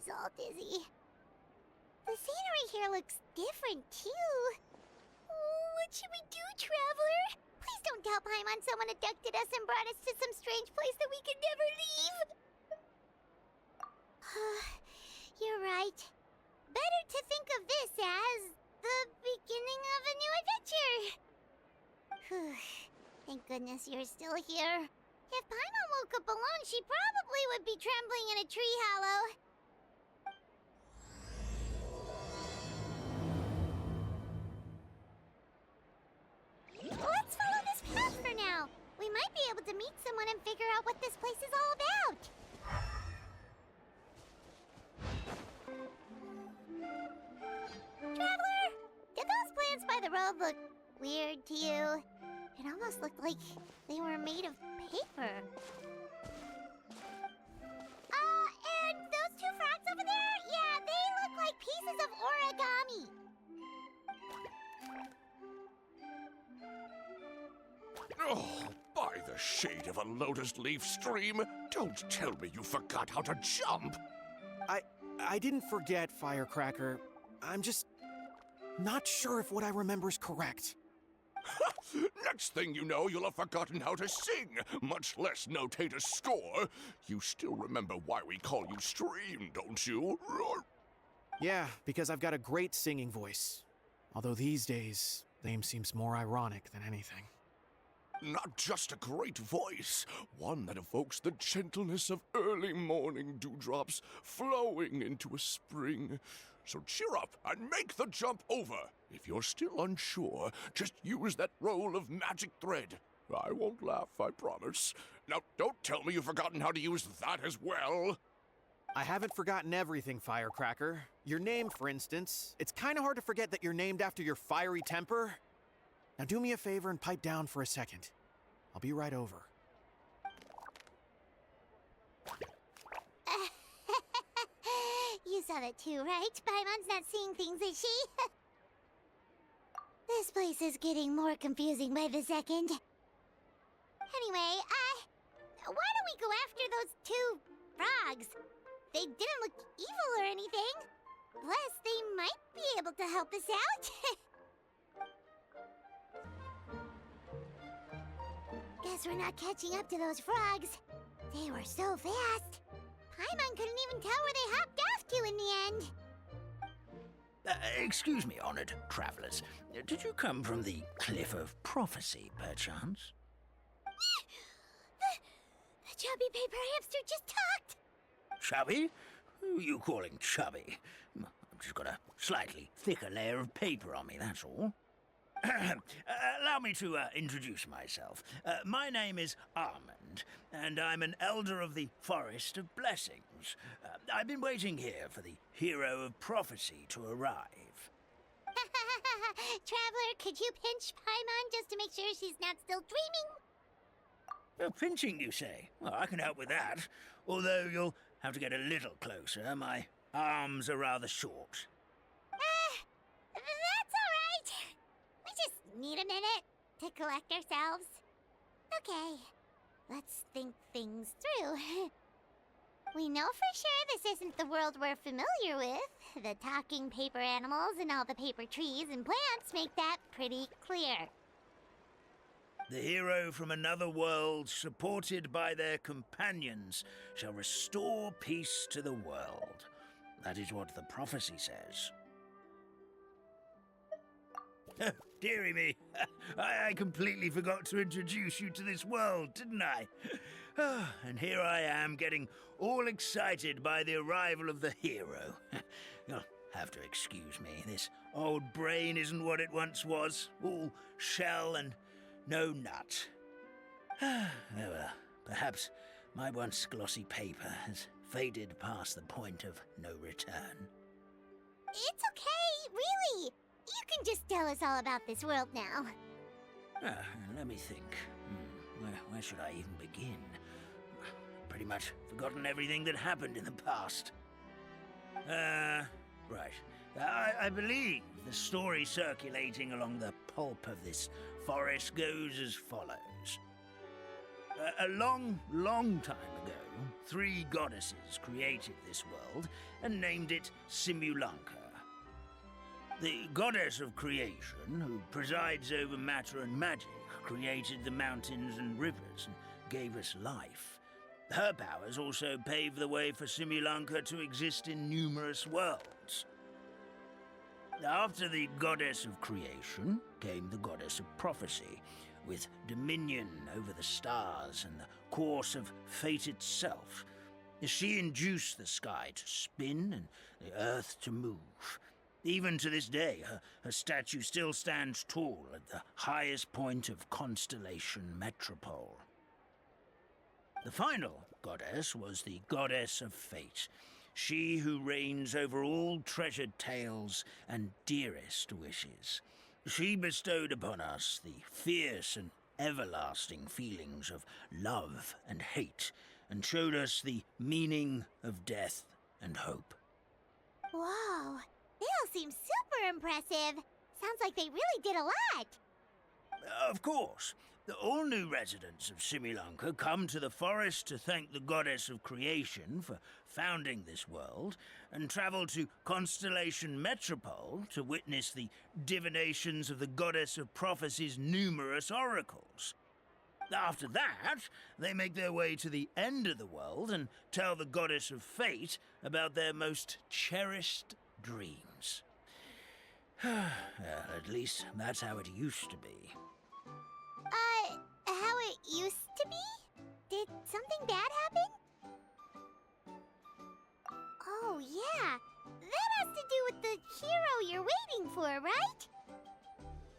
eyes all dizzy. The scenery here looks different, too. What should we do, Traveler? Please don't tell Paimon someone abducted us and brought us to some strange place that we could never leave. You're right. Better to think of this as the beginning of a new adventure. Thank goodness you're still here. If Paimon woke up alone, she probably would be trembling in a tree hollow. Let's follow this path for now. We might be able to meet someone and figure out what this place is all about. Traveler, did those plants by the road look weird to you? It almost looked like they were made of paper. And those two frogs over there? Yeah, they look like pieces of origami. Oh, by the shade of a lotus leaf stream, don't tell me you forgot how to jump! I didn't forget, Firecracker. I'm just not sure if what I remember is correct. Next thing you know, you'll have forgotten how to sing, much less notate a score. You still remember why we call you Stream, don't you? Yeah, because I've got a great singing voice. Although these days, name seems more ironic than anything. Not just a great voice, one that evokes the gentleness of early morning dewdrops flowing into a spring. So cheer up and make the jump over. If you're still unsure, just use that roll of magic thread. I won't laugh, I promise. Now, don't tell me you've forgotten how to use that as well. I haven't forgotten everything, Firecracker. Your name, for instance. It's kind of hard to forget that you're named after your fiery temper. Now do me a favor and pipe down for a second. I'll be right over. You saw that too, right? Paimon's not seeing things, is she? This place is getting more confusing by the second. Anyway, why don't we go after those two frogs? They didn't look evil or anything. Plus, they might be able to help us out. Guess we're not catching up to those frogs. They were so fast. Paimon couldn't even tell where they hopped off to in the end. Excuse me, honored travelers. Did you come from the Cliff of Prophecy, perchance? The chubby paper hamster just talked. Chubby? Who are you calling chubby? I've just got a slightly thicker layer of paper on me, that's all. Allow me to introduce myself. My name is Armand, and I'm an elder of the Forest of Blessings. I've been waiting here for the hero of prophecy to arrive. Traveler, could you pinch Paimon just to make sure she's not still dreaming? Pinching, you say? Well, I can help with that. Although you'll have to get a little closer. My arms are rather short. That's all right. We just need a minute to collect ourselves. Okay, let's think things through. We know for sure this isn't the world we're familiar with. The talking paper animals and all the paper trees and plants make that pretty clear. The hero from another world, supported by their companions, shall restore peace to the world. That is what the prophecy says. Dearie me, I completely forgot to introduce you to this world, didn't I? And here I am, getting all excited by the arrival of the hero. You'll have to excuse me, this old brain isn't what it once was, all shell and no nut. Oh well, perhaps my once glossy paper has faded past the point of no return. It's okay, really. You can just tell us all about this world now. Let me think. Where should I even begin? Pretty much forgotten everything that happened in the past. Right. I believe the story circulating along the pulp of this forest goes as follows. A long, long time ago, 3 goddesses created this world and named it Simulanka. The goddess of creation, who presides over matter and magic, created the mountains and rivers and gave us life. Her powers also paved the way for Simulanka to exist in numerous worlds. After the goddess of creation came the goddess of prophecy, with dominion over the stars and the course of fate itself. She induced the sky to spin and the earth to move. Even to this day, her statue still stands tall at the highest point of Constellation Metropole. The final goddess was the goddess of fate, she who reigns over all treasured tales and dearest wishes. She bestowed upon us the fierce and everlasting feelings of love and hate, and showed us the meaning of death and hope. Whoa, they all seem super impressive. Sounds like they really did a lot. Of course. All new residents of Simulanka come to the forest to thank the goddess of creation for founding this world, and travel to Constellation Metropole to witness the divinations of the goddess of prophecy's numerous oracles. After that, they make their way to the end of the world and tell the goddess of fate about their most cherished dreams. At least that's how it used to be. How it used to be? Did something bad happen? Oh, yeah. That has to do with the hero you're waiting for, right?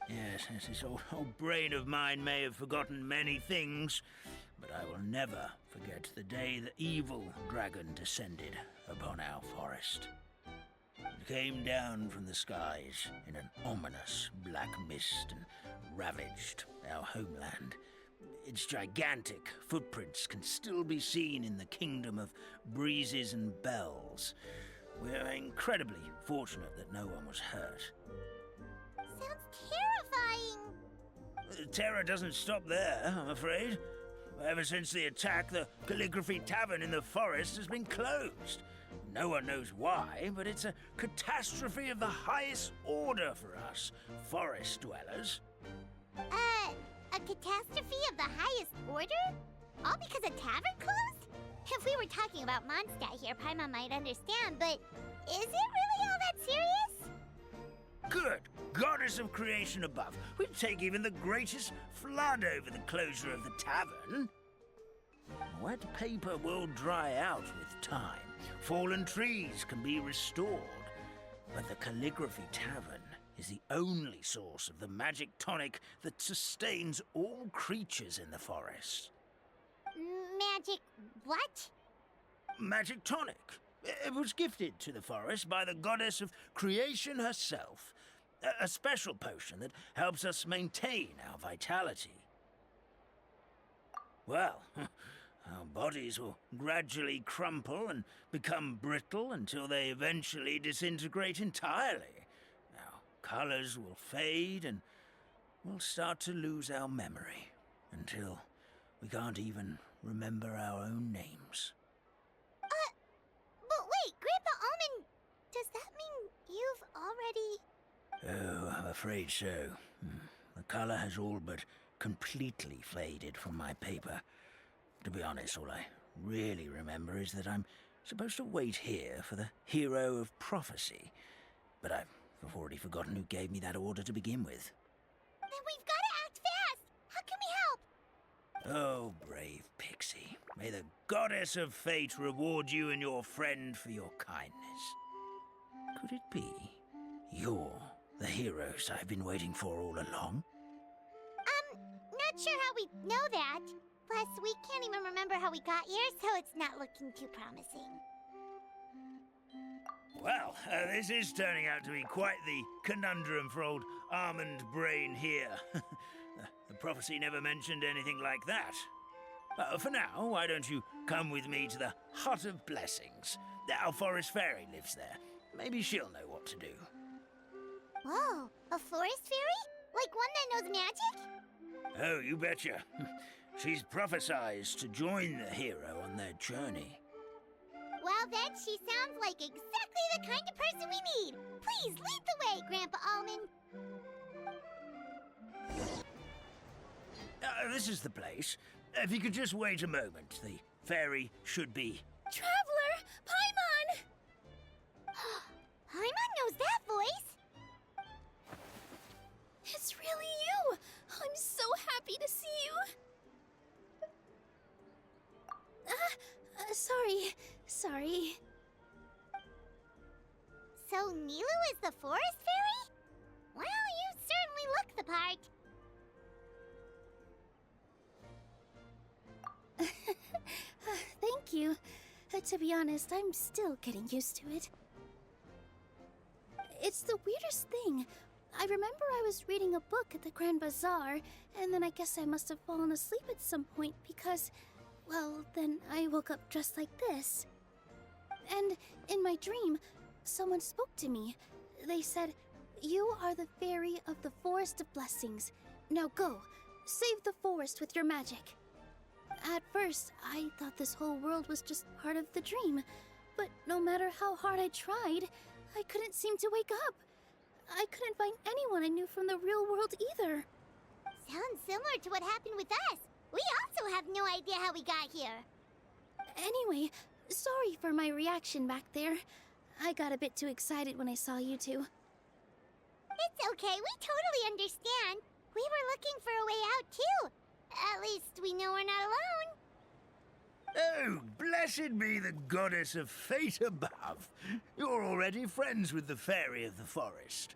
Yes, this old brain of mine may have forgotten many things, but I will never forget the day the evil dragon descended upon our forest. It came down from the skies in an ominous black mist and ravaged our homeland. Its gigantic footprints can still be seen in the kingdom of breezes and bells. We're incredibly fortunate that no one was hurt. Sounds terrifying. The terror doesn't stop there, I'm afraid. Ever since the attack, the Calligraphy Tavern in the forest has been closed. No one knows why, but it's a catastrophe of the highest order for us, forest dwellers. A catastrophe of the highest order? All because a tavern closed? If we were talking about Mondstadt here, Paimon might understand, but is it really all that serious? Good. Goddess of creation above. We'd take even the greatest flood over the closure of the tavern. Wet paper will dry out with time. Fallen trees can be restored. But the Calligraphy Tavern is the only source of the magic tonic that sustains all creatures in the forest. Magic what? Magic tonic. It was gifted to the forest by the goddess of creation herself. A special potion that helps us maintain our vitality. Well, our bodies will gradually crumple and become brittle until they eventually disintegrate entirely. Our colors will fade and we'll start to lose our memory until we can't even remember our own names. But wait, Grandpa Almond, does that mean you've already... Oh, I'm afraid so. The color has all but completely faded from my paper. To be honest, all I really remember is that I'm supposed to wait here for the hero of prophecy. But I've already forgotten who gave me that order to begin with. Then we've got to act fast! How can we help? Oh, brave Pixie. May the goddess of fate reward you and your friend for your kindness. Could it be you're the heroes I've been waiting for all along? Not sure how we know that. Plus, we can't even remember how we got here, so it's not looking too promising. Well, this is turning out to be quite the conundrum for old Almond Brain here. The prophecy never mentioned anything like that. For now, why don't you come with me to the Hut of Blessings? Our forest fairy lives there. Maybe she'll know what to do. Whoa, a forest fairy? Like one that knows magic? Oh, you betcha. She's prophesized to join the hero on their journey. Well then, she sounds like exactly the kind of person we need. Please lead the way, Grandpa Almond. This is the place. If you could just wait a moment, the fairy should be... Traveler! Paimon! Paimon knows that voice! It's really you! I'm so happy to see you! Sorry. So Nilou is the forest fairy? Well, you certainly look the part. Thank you. To be honest, I'm still getting used to it. It's the weirdest thing. I remember I was reading a book at the Grand Bazaar, and then I guess I must have fallen asleep at some point because, well, then I woke up just like this. And in my dream, someone spoke to me. They said, "You are the fairy of the Forest of Blessings. Now go, save the forest with your magic." At first, I thought this whole world was just part of the dream, but no matter how hard I tried, I couldn't seem to wake up. I couldn't find anyone I knew from the real world either. Sounds similar to what happened with us. We also have no idea how we got here. Anyway, sorry for my reaction back there. I got a bit too excited when I saw you two. It's okay, we totally understand. We were looking for a way out too. At least we know we're not alone. Oh, blessed be the goddess of fate above. You're already friends with the fairy of the forest.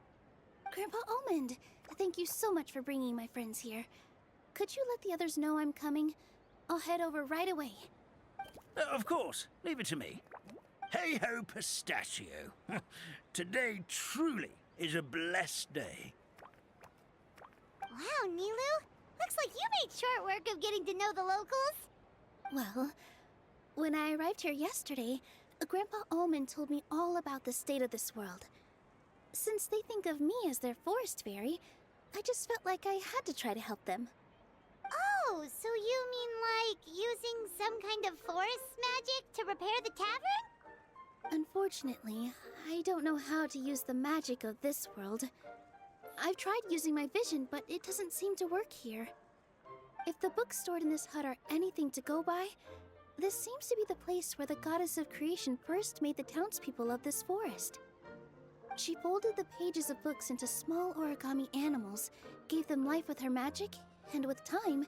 Grandpa Almond, thank you so much for bringing my friends here. Could you let the others know I'm coming? I'll head over right away. Of course, leave it to me. Hey-ho, pistachio. Today truly is a blessed day. Wow, Nilou. Looks like you made short work of getting to know the locals. Well, when I arrived here yesterday, Grandpa Almond told me all about the state of this world. Since they think of me as their forest fairy, I just felt like I had to try to help them. Oh, so you mean like using some kind of forest magic to repair the tavern? Unfortunately, I don't know how to use the magic of this world. I've tried using my vision, but it doesn't seem to work here. If the books stored in this hut are anything to go by, this seems to be the place where the goddess of creation first made the townspeople of this forest. She folded the pages of books into small origami animals, gave them life with her magic, and with time,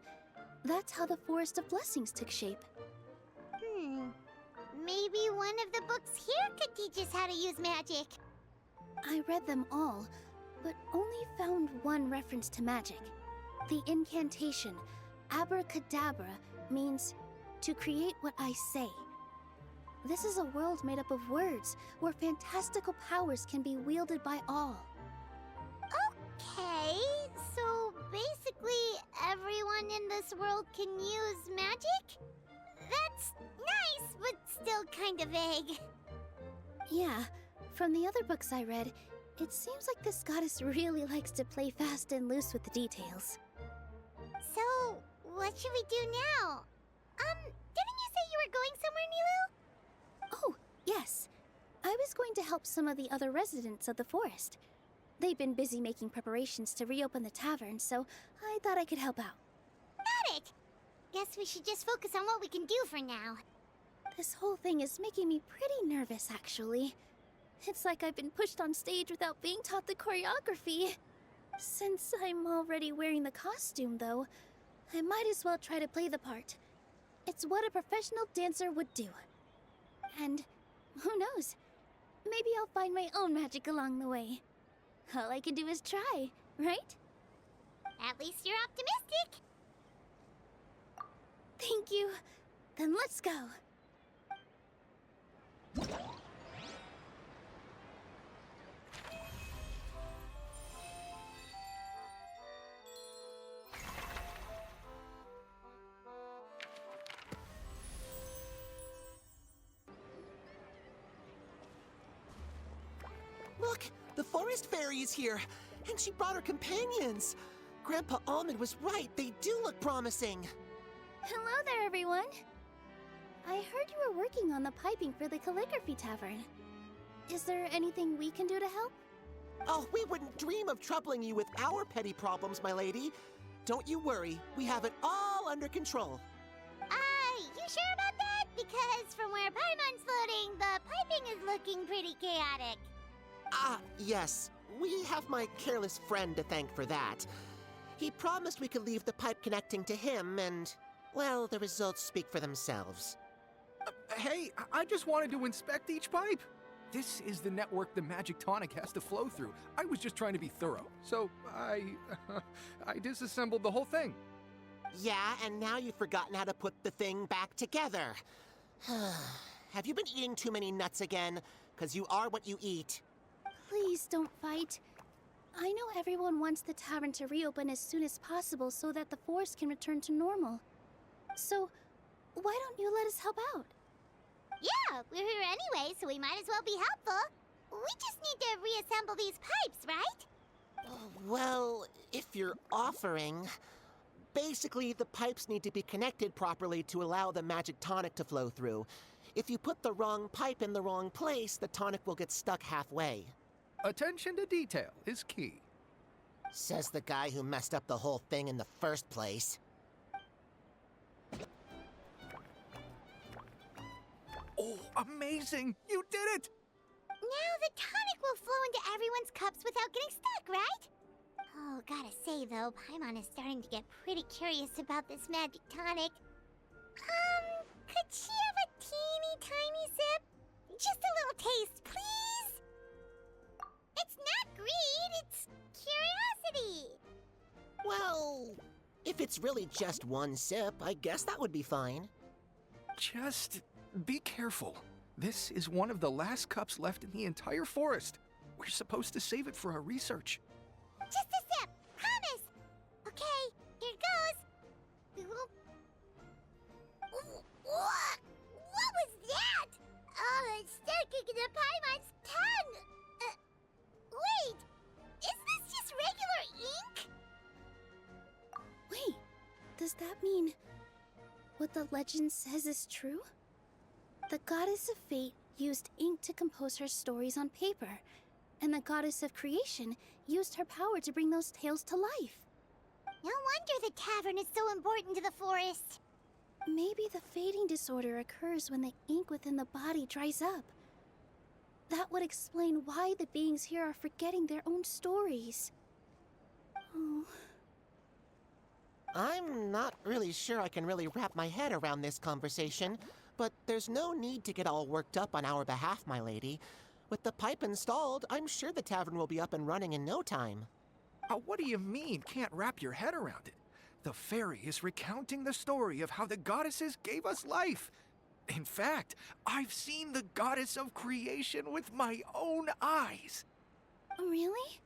that's how the Forest of Blessings took shape. Maybe one of the books here could teach us how to use magic. I read them all, but only found one reference to magic. The incantation, abracadabra, means to create what I say. This is a world made up of words, where fantastical powers can be wielded by all. Okay, so basically everyone in this world can use magic? That's nice, but still kind of vague. Yeah, from the other books I read, it seems like this goddess really likes to play fast and loose with the details. So, what should we do now? Didn't you say you were going somewhere, Nilou? Oh, yes. I was going to help some of the other residents of the forest. They've been busy making preparations to reopen the tavern, so I thought I could help out. Got it! Guess we should just focus on what we can do for now. This whole thing is making me pretty nervous, actually. It's like I've been pushed on stage without being taught the choreography. Since I'm already wearing the costume, though, I might as well try to play the part. It's what a professional dancer would do. And who knows? Maybe I'll find my own magic along the way. All I can do is try, right? At least you're optimistic. Thank you. Then let's go. Look, the forest fairy is here, and she brought her companions. Grandpa Almond was right, they do look promising. Hello there, everyone. I heard you were working on the piping for the Calligraphy Tavern. Is there anything we can do to help? Oh, we wouldn't dream of troubling you with our petty problems, my lady. Don't you worry, we have it all under control. You sure about that? Because from where Paimon's floating, the piping is looking pretty chaotic. Yes. We have my careless friend to thank for that. He promised we could leave the pipe connecting to him, and, well, the results speak for themselves. Hey, I just wanted to inspect each pipe. This is the network the magic tonic has to flow through. I was just trying to be thorough, so I disassembled the whole thing. Yeah, and now you've forgotten how to put the thing back together. Have you been eating too many nuts again? 'Cause you are what you eat. Please don't fight. I know everyone wants the tavern to reopen as soon as possible so that the forest can return to normal. So, why don't you let us help out? Yeah, we're here anyway, so we might as well be helpful. We just need to reassemble these pipes, right? Well, if you're offering... Basically, the pipes need to be connected properly to allow the magic tonic to flow through. If you put the wrong pipe in the wrong place, the tonic will get stuck halfway. Attention to detail is key. Says the guy who messed up the whole thing in the first place. Oh, amazing! You did it! Now the tonic will flow into everyone's cups without getting stuck, right? Oh, gotta say though, Paimon is starting to get pretty curious about this magic tonic. Could she have a teeny tiny sip? Just a little taste, please? It's not greed, it's curiosity. Well, if it's really just one sip, I guess that would be fine. Just be careful. This is one of the last cups left in the entire forest. We're supposed to save it for our research. Just a sip, promise. Okay, here goes. What was that? Oh, it's sticking to Paimon's tongue. Wait, is this just regular ink? Wait, does that mean what the legend says is true? The goddess of fate used ink to compose her stories on paper, and the goddess of creation used her power to bring those tales to life. No wonder the tavern is so important to the forest. Maybe the fading disorder occurs when the ink within the body dries up. That would explain why the beings here are forgetting their own stories. Oh. I'm not really sure I can really wrap my head around this conversation, but there's no need to get all worked up on our behalf, my lady. With the pipe installed, I'm sure the tavern will be up and running in no time. What do you mean, can't wrap your head around it? The fairy is recounting the story of how the goddesses gave us life. In fact, I've seen the goddess of creation with my own eyes. Really?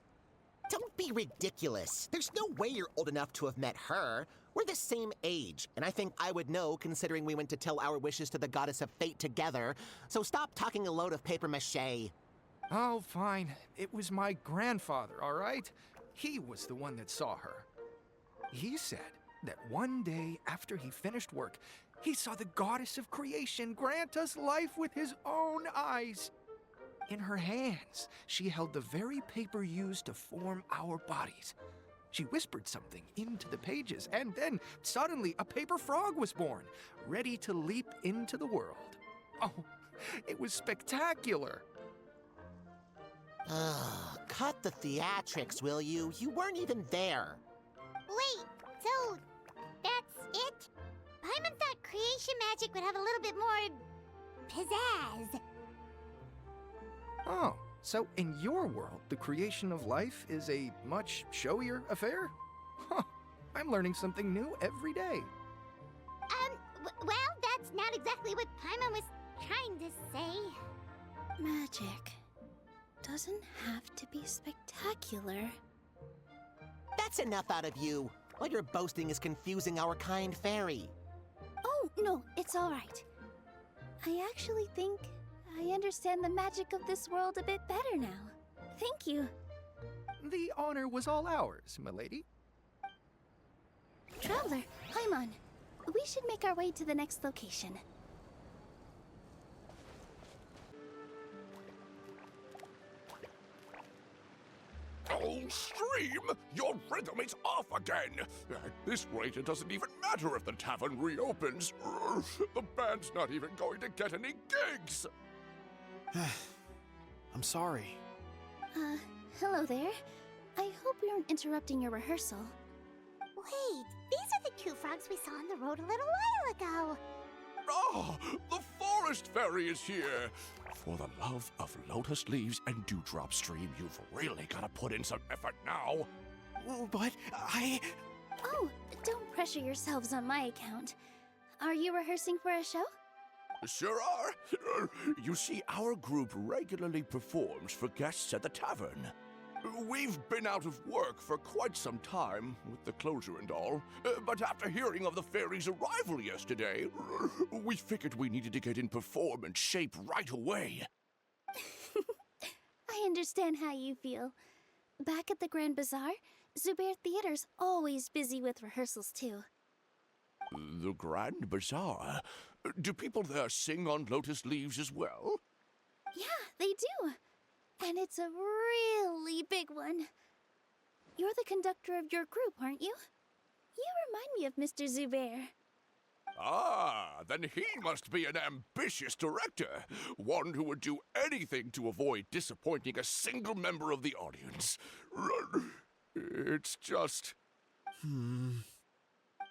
Don't be ridiculous. There's no way you're old enough to have met her. We're the same age, and I think I would know considering we went to tell our wishes to the goddess of fate together. So stop talking a load of papier-mâché. Oh, fine. It was my grandfather, all right? He was the one that saw her. He said that one day after he finished work, he saw the goddess of creation grant us life with his own eyes. In her hands, she held the very paper used to form our bodies. She whispered something into the pages, and then suddenly a paper frog was born, ready to leap into the world. Oh, it was spectacular. Cut the theatrics, will you? You weren't even there. Wait, so that's it? Paimon thought creation magic would have a little bit more pizzazz. Oh, so in your world, the creation of life is a much showier affair? Huh, I'm learning something new every day. Well, that's not exactly what Paimon was trying to say. Magic doesn't have to be spectacular. That's enough out of you. All your boasting is confusing our kind fairy. Oh, no, it's all right. I actually think I understand the magic of this world a bit better now. Thank you. The honor was all ours, milady. Traveler, Paimon, we should make our way to the next location. Oh, Stream! Your rhythm is off again! At this rate, it doesn't even matter if the tavern reopens. The band's not even going to get any gigs! I'm sorry. Hello there. I hope we aren't interrupting your rehearsal. Wait, these are the two frogs we saw on the road a little while ago. Ah, the forest fairy is here! For the love of lotus leaves and dewdrop, Stream, you've really got to put in some effort now. But I... Oh, don't pressure yourselves on my account. Are you rehearsing for a show? Sure are. You see, our group regularly performs for guests at the tavern. We've been out of work for quite some time, with the closure and all, but after hearing of the fairy's arrival yesterday, we figured we needed to get in performance shape right away. I understand how you feel. Back at the Grand Bazaar, Zubair Theater's always busy with rehearsals too. The Grand Bazaar? Do people there sing on lotus leaves as well? Yeah, they do. And it's a really big one. You're the conductor of your group, aren't you? You remind me of Mr. Zubair. Ah, then he must be an ambitious director. One who would do anything to avoid disappointing a single member of the audience. It's just...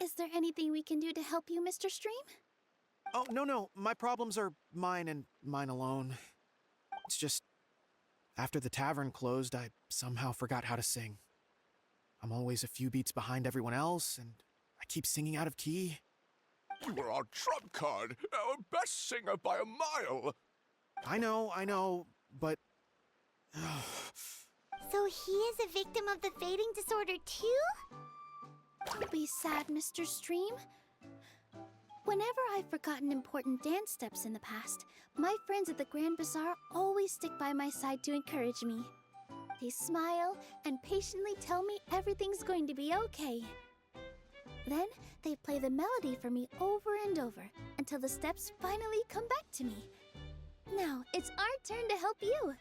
Is there anything we can do to help you, Mr. Stream? Oh, no. My problems are mine and mine alone. It's just... After the tavern closed, I somehow forgot how to sing. I'm always a few beats behind everyone else, and I keep singing out of key. You were our trump card, our best singer by a mile. I know, but... So he is a victim of the fading disorder too? Don't be sad, Mr. Stream. Whenever I've forgotten important dance steps in the past, my friends at the Grand Bazaar always stick by my side to encourage me. They smile and patiently tell me everything's going to be okay. Then they play the melody for me over and over until the steps finally come back to me. Now it's our turn to help you.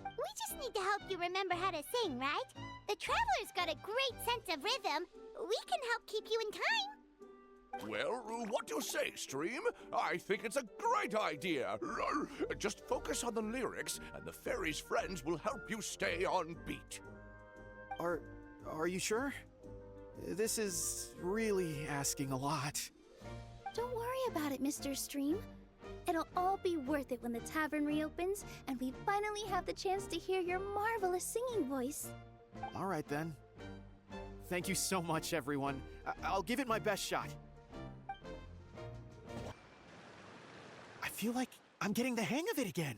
We just need to help you remember how to sing, right? The Traveler's got a great sense of rhythm. We can help keep you in time. Well, what do you say, Stream? I think it's a great idea. Just focus on the lyrics, and the fairy's friends will help you stay on beat. Are you sure? This is really asking a lot. Don't worry about it, Mr. Stream. It'll all be worth it when the tavern reopens and we finally have the chance to hear your marvelous singing voice. All right, then. Thank you so much, everyone. I'll give it my best shot. I feel like I'm getting the hang of it again.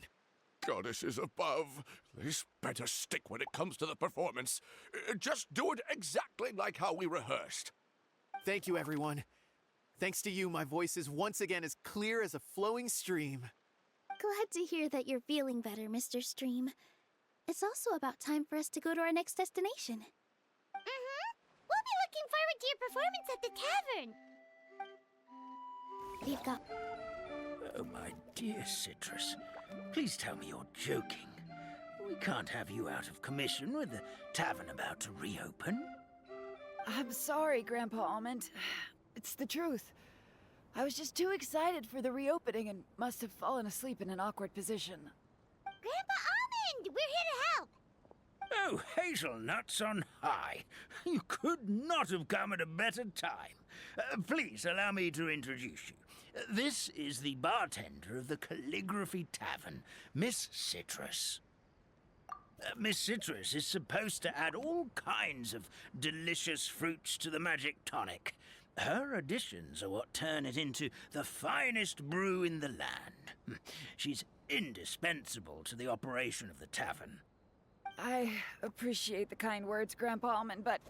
Goddesses above, this better stick when it comes to the performance. Just do it exactly like how we rehearsed. Thank you, everyone. Thanks to you, my voice is once again as clear as a flowing stream. Glad to hear that you're feeling better, Mr. Stream. It's also about time for us to go to our next destination. We'll be looking forward to your performance at the tavern. We've got... Oh, my dear Citrus, please tell me you're joking. We can't have you out of commission with the tavern about to reopen. I'm sorry, Grandpa Almond. It's the truth. I was just too excited for the reopening and must have fallen asleep in an awkward position. Grandpa Almond, we're here to help. Oh, hazelnuts on high. You could not have come at a better time. Please allow me to introduce you. This is the bartender of the Calligraphy Tavern, Miss Citrus. Miss Citrus is supposed to add all kinds of delicious fruits to the magic tonic. Her additions are what turn it into the finest brew in the land. She's indispensable to the operation of the tavern. I appreciate the kind words, Grandpa Almond, but...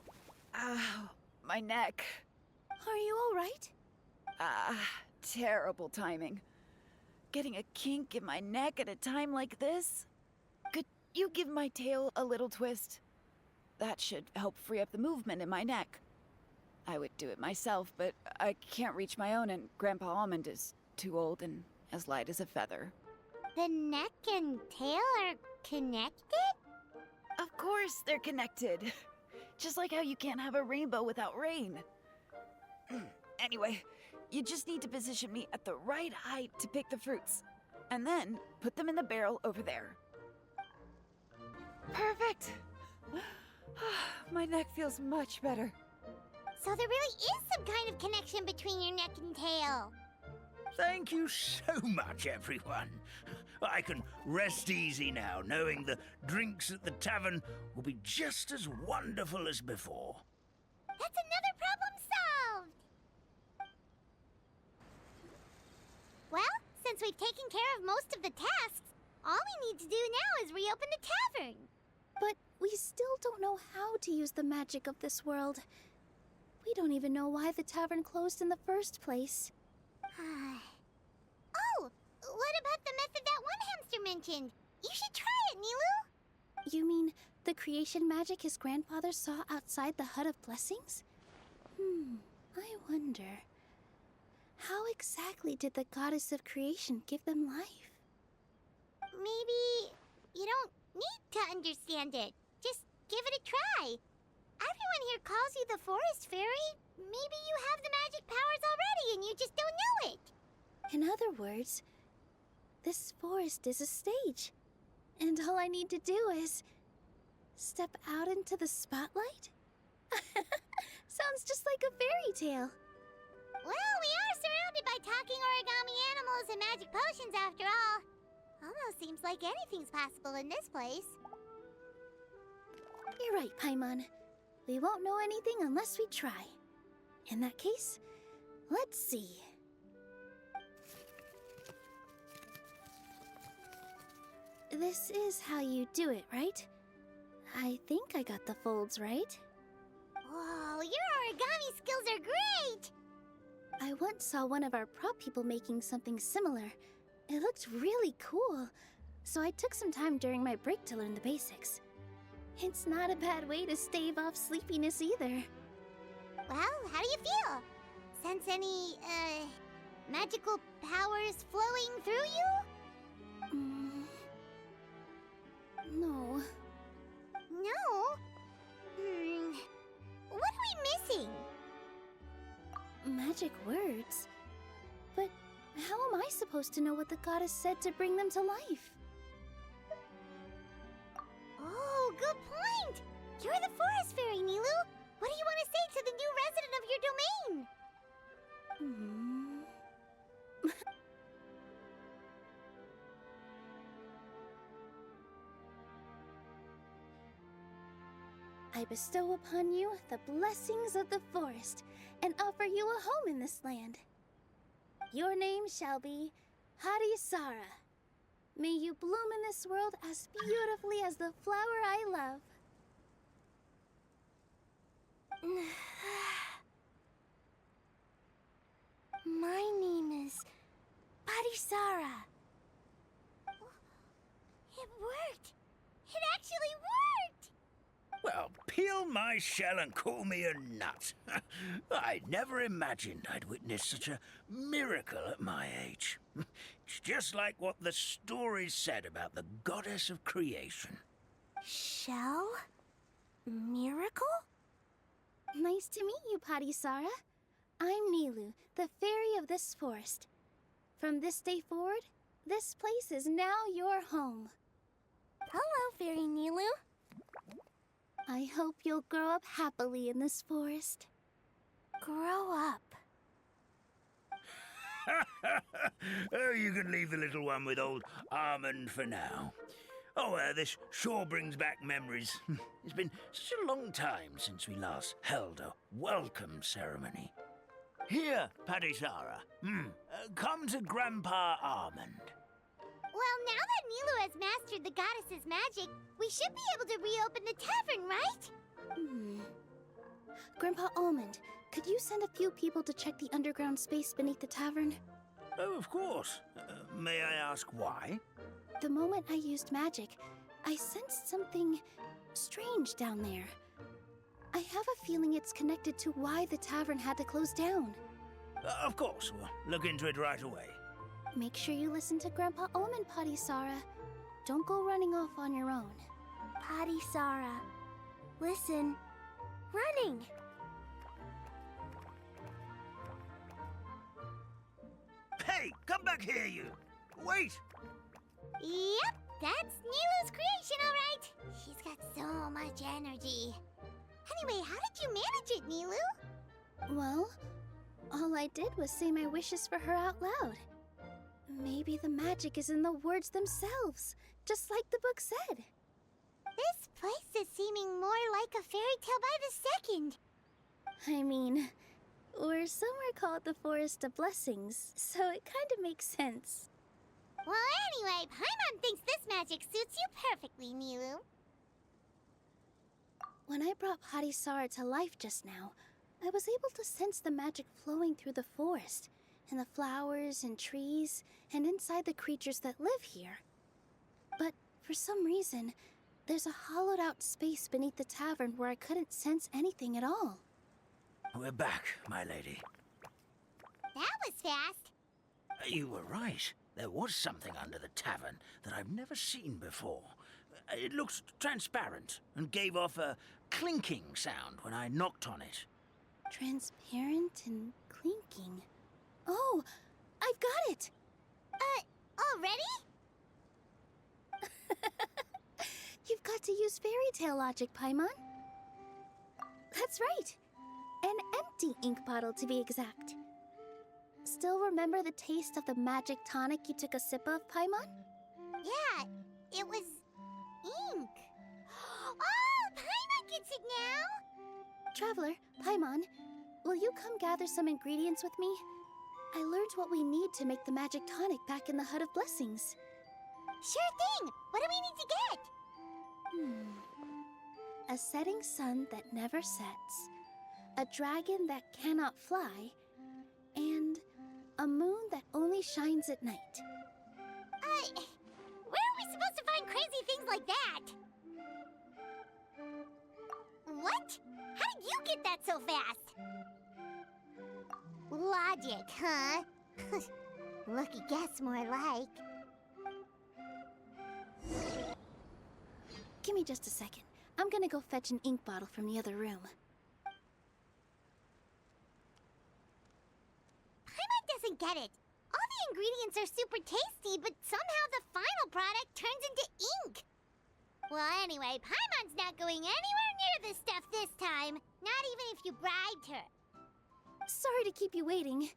my neck. Are you all right? Terrible timing. Getting a kink in my neck at a time like this? Could you give my tail a little twist? That should help free up the movement in my neck. I would do it myself, but I can't reach my own, and Grandpa Almond is too old and as light as a feather. The neck and tail are connected? Of course they're connected. Just like how you can't have a rainbow without rain. Anyway, you just need to position me at the right height to pick the fruits. And then put them in the barrel over there. Perfect! My neck feels much better. So there really is some kind of connection between your neck and tail. Thank you so much, everyone. I can rest easy now, knowing the drinks at the tavern will be just as wonderful as before. That's another problem solved! Well, since we've taken care of most of the tasks, all we need to do now is reopen the tavern. But we still don't know how to use the magic of this world. We don't even know why the tavern closed in the first place. Oh, what about the method that one hamster mentioned? You should try it, Nilou. You mean the creation magic his grandfather saw outside the Hut of Blessings? I wonder. How exactly did the goddess of creation give them life? Maybe you don't need to understand it. Just give it a try. Everyone here calls you the Forest Fairy. Maybe you have the magic powers already and you just don't know it. In other words, this forest is a stage. And all I need to do is step out into the spotlight? Sounds just like a fairy tale. Well, we are surrounded by talking origami animals and magic potions after all. Almost seems like anything's possible in this place. You're right, Paimon. We won't know anything unless we try. In that case, let's see. This is how you do it, right? I think I got the folds right. Whoa, your origami skills are great! I once saw one of our prop people making something similar. It looked really cool, so I took some time during my break to learn the basics. It's not a bad way to stave off sleepiness either. Well, how do you feel? Sense any, magical powers flowing through you? No. No? What are we missing? Magic words? But how am I supposed to know what the goddess said to bring them to life? Oh, good point! You're the Forest Fairy, Nilou! What do you want to say to the new resident of your domain? I bestow upon you the blessings of the forest and offer you a home in this land. Your name shall be Harisara. May you bloom in this world as beautifully as the flower I love. My name is Harisara. It worked! It actually worked! Well, peel my shell and call me a nut. I never imagined I'd witness such a miracle at my age. It's just like what the stories said about the goddess of creation. Shell? Miracle? Nice to meet you, Harisara. I'm Nilou, the fairy of this forest. From this day forward, this place is now your home. Hello, Fairy Nilou. I hope you'll grow up happily in this forest. Grow up. Oh, you can leave the little one with old Almond for now. Oh, this sure brings back memories. It's been such a long time since we last held a welcome ceremony. Here, Harisara. Come to Grandpa Almond. Well, now that Nilou has mastered the goddess's magic, we should be able to reopen the tavern, right? Grandpa Almond, could you send a few people to check the underground space beneath the tavern? Oh, of course. May I ask why? The moment I used magic, I sensed something strange down there. I have a feeling it's connected to why the tavern had to close down. Of course, we'll look into it right away. Make sure you listen to Grandpa Almond, Potty Sara. Don't go running off on your own. Potty Sara. Listen. Running. Hey, come back here, you! Wait! Yep, that's Nilou's creation, all right. She's got so much energy. Anyway, how did you manage it, Nilou? Well, all I did was say my wishes for her out loud. Maybe the magic is in the words themselves, just like the book said. This place is seeming more like a fairy tale by the second. I mean, we're somewhere called the Forest of Blessings, so it kind of makes sense. Well, anyway, Paimon thinks this magic suits you perfectly, Nilou. When I brought Potty Sara to life just now, I was able to sense the magic flowing through the forest, and the flowers and trees, and inside the creatures that live here. But for some reason, there's a hollowed out space beneath the tavern where I couldn't sense anything at all. We're back, my lady. That was fast. You were right. There was something under the tavern that I've never seen before. It looked transparent and gave off a clinking sound when I knocked on it. Transparent and clinking. Oh, I've got it! Already? You've got to use fairy tale logic, Paimon. That's right. An empty ink bottle, to be exact. Still remember the taste of the magic tonic you took a sip of, Paimon? Yeah, it was ink. Oh, Paimon gets it now! Traveler, Paimon, will you come gather some ingredients with me? I learned what we need to make the magic tonic back in the Hut of Blessings. Sure thing! What do we need to get? A setting sun that never sets, a dragon that cannot fly, and a moon that only shines at night. Where are we supposed to find crazy things like that? What? How did you get that so fast? Logic, huh? Lucky guess, more like. Give me just a second. I'm gonna go fetch an ink bottle from the other room. Paimon doesn't get it. All the ingredients are super tasty, but somehow the final product turns into ink. Well, anyway, Paimon's not going anywhere near this stuff this time. Not even if you bribed her. Sorry to keep you waiting.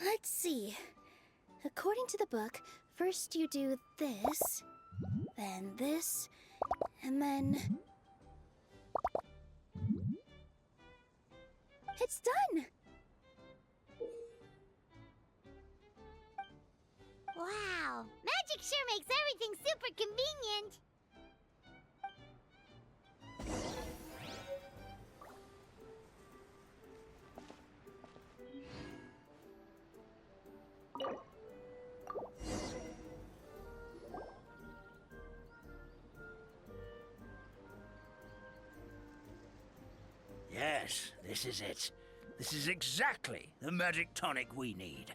Let's see. According to the book, first you do this, then this, and then... It's done! Wow, magic sure makes everything super convenient. Yes, this is it. This is exactly the magic tonic we need.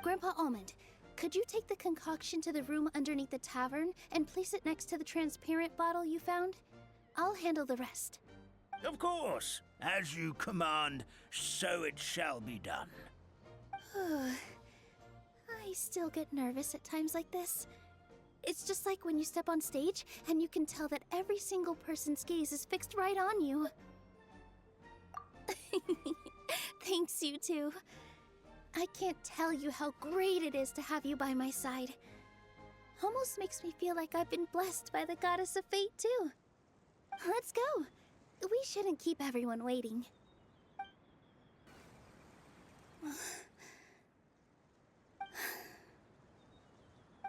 Grandpa Almond, could you take the concoction to the room underneath the tavern and place it next to the transparent bottle you found? I'll handle the rest. Of course. As you command, so it shall be done. I still get nervous at times like this. It's just like when you step on stage and you can tell that every single person's gaze is fixed right on you. Thanks, you two. I can't tell you how great it is to have you by my side. Almost makes me feel like I've been blessed by the goddess of fate, too. Let's go. We shouldn't keep everyone waiting.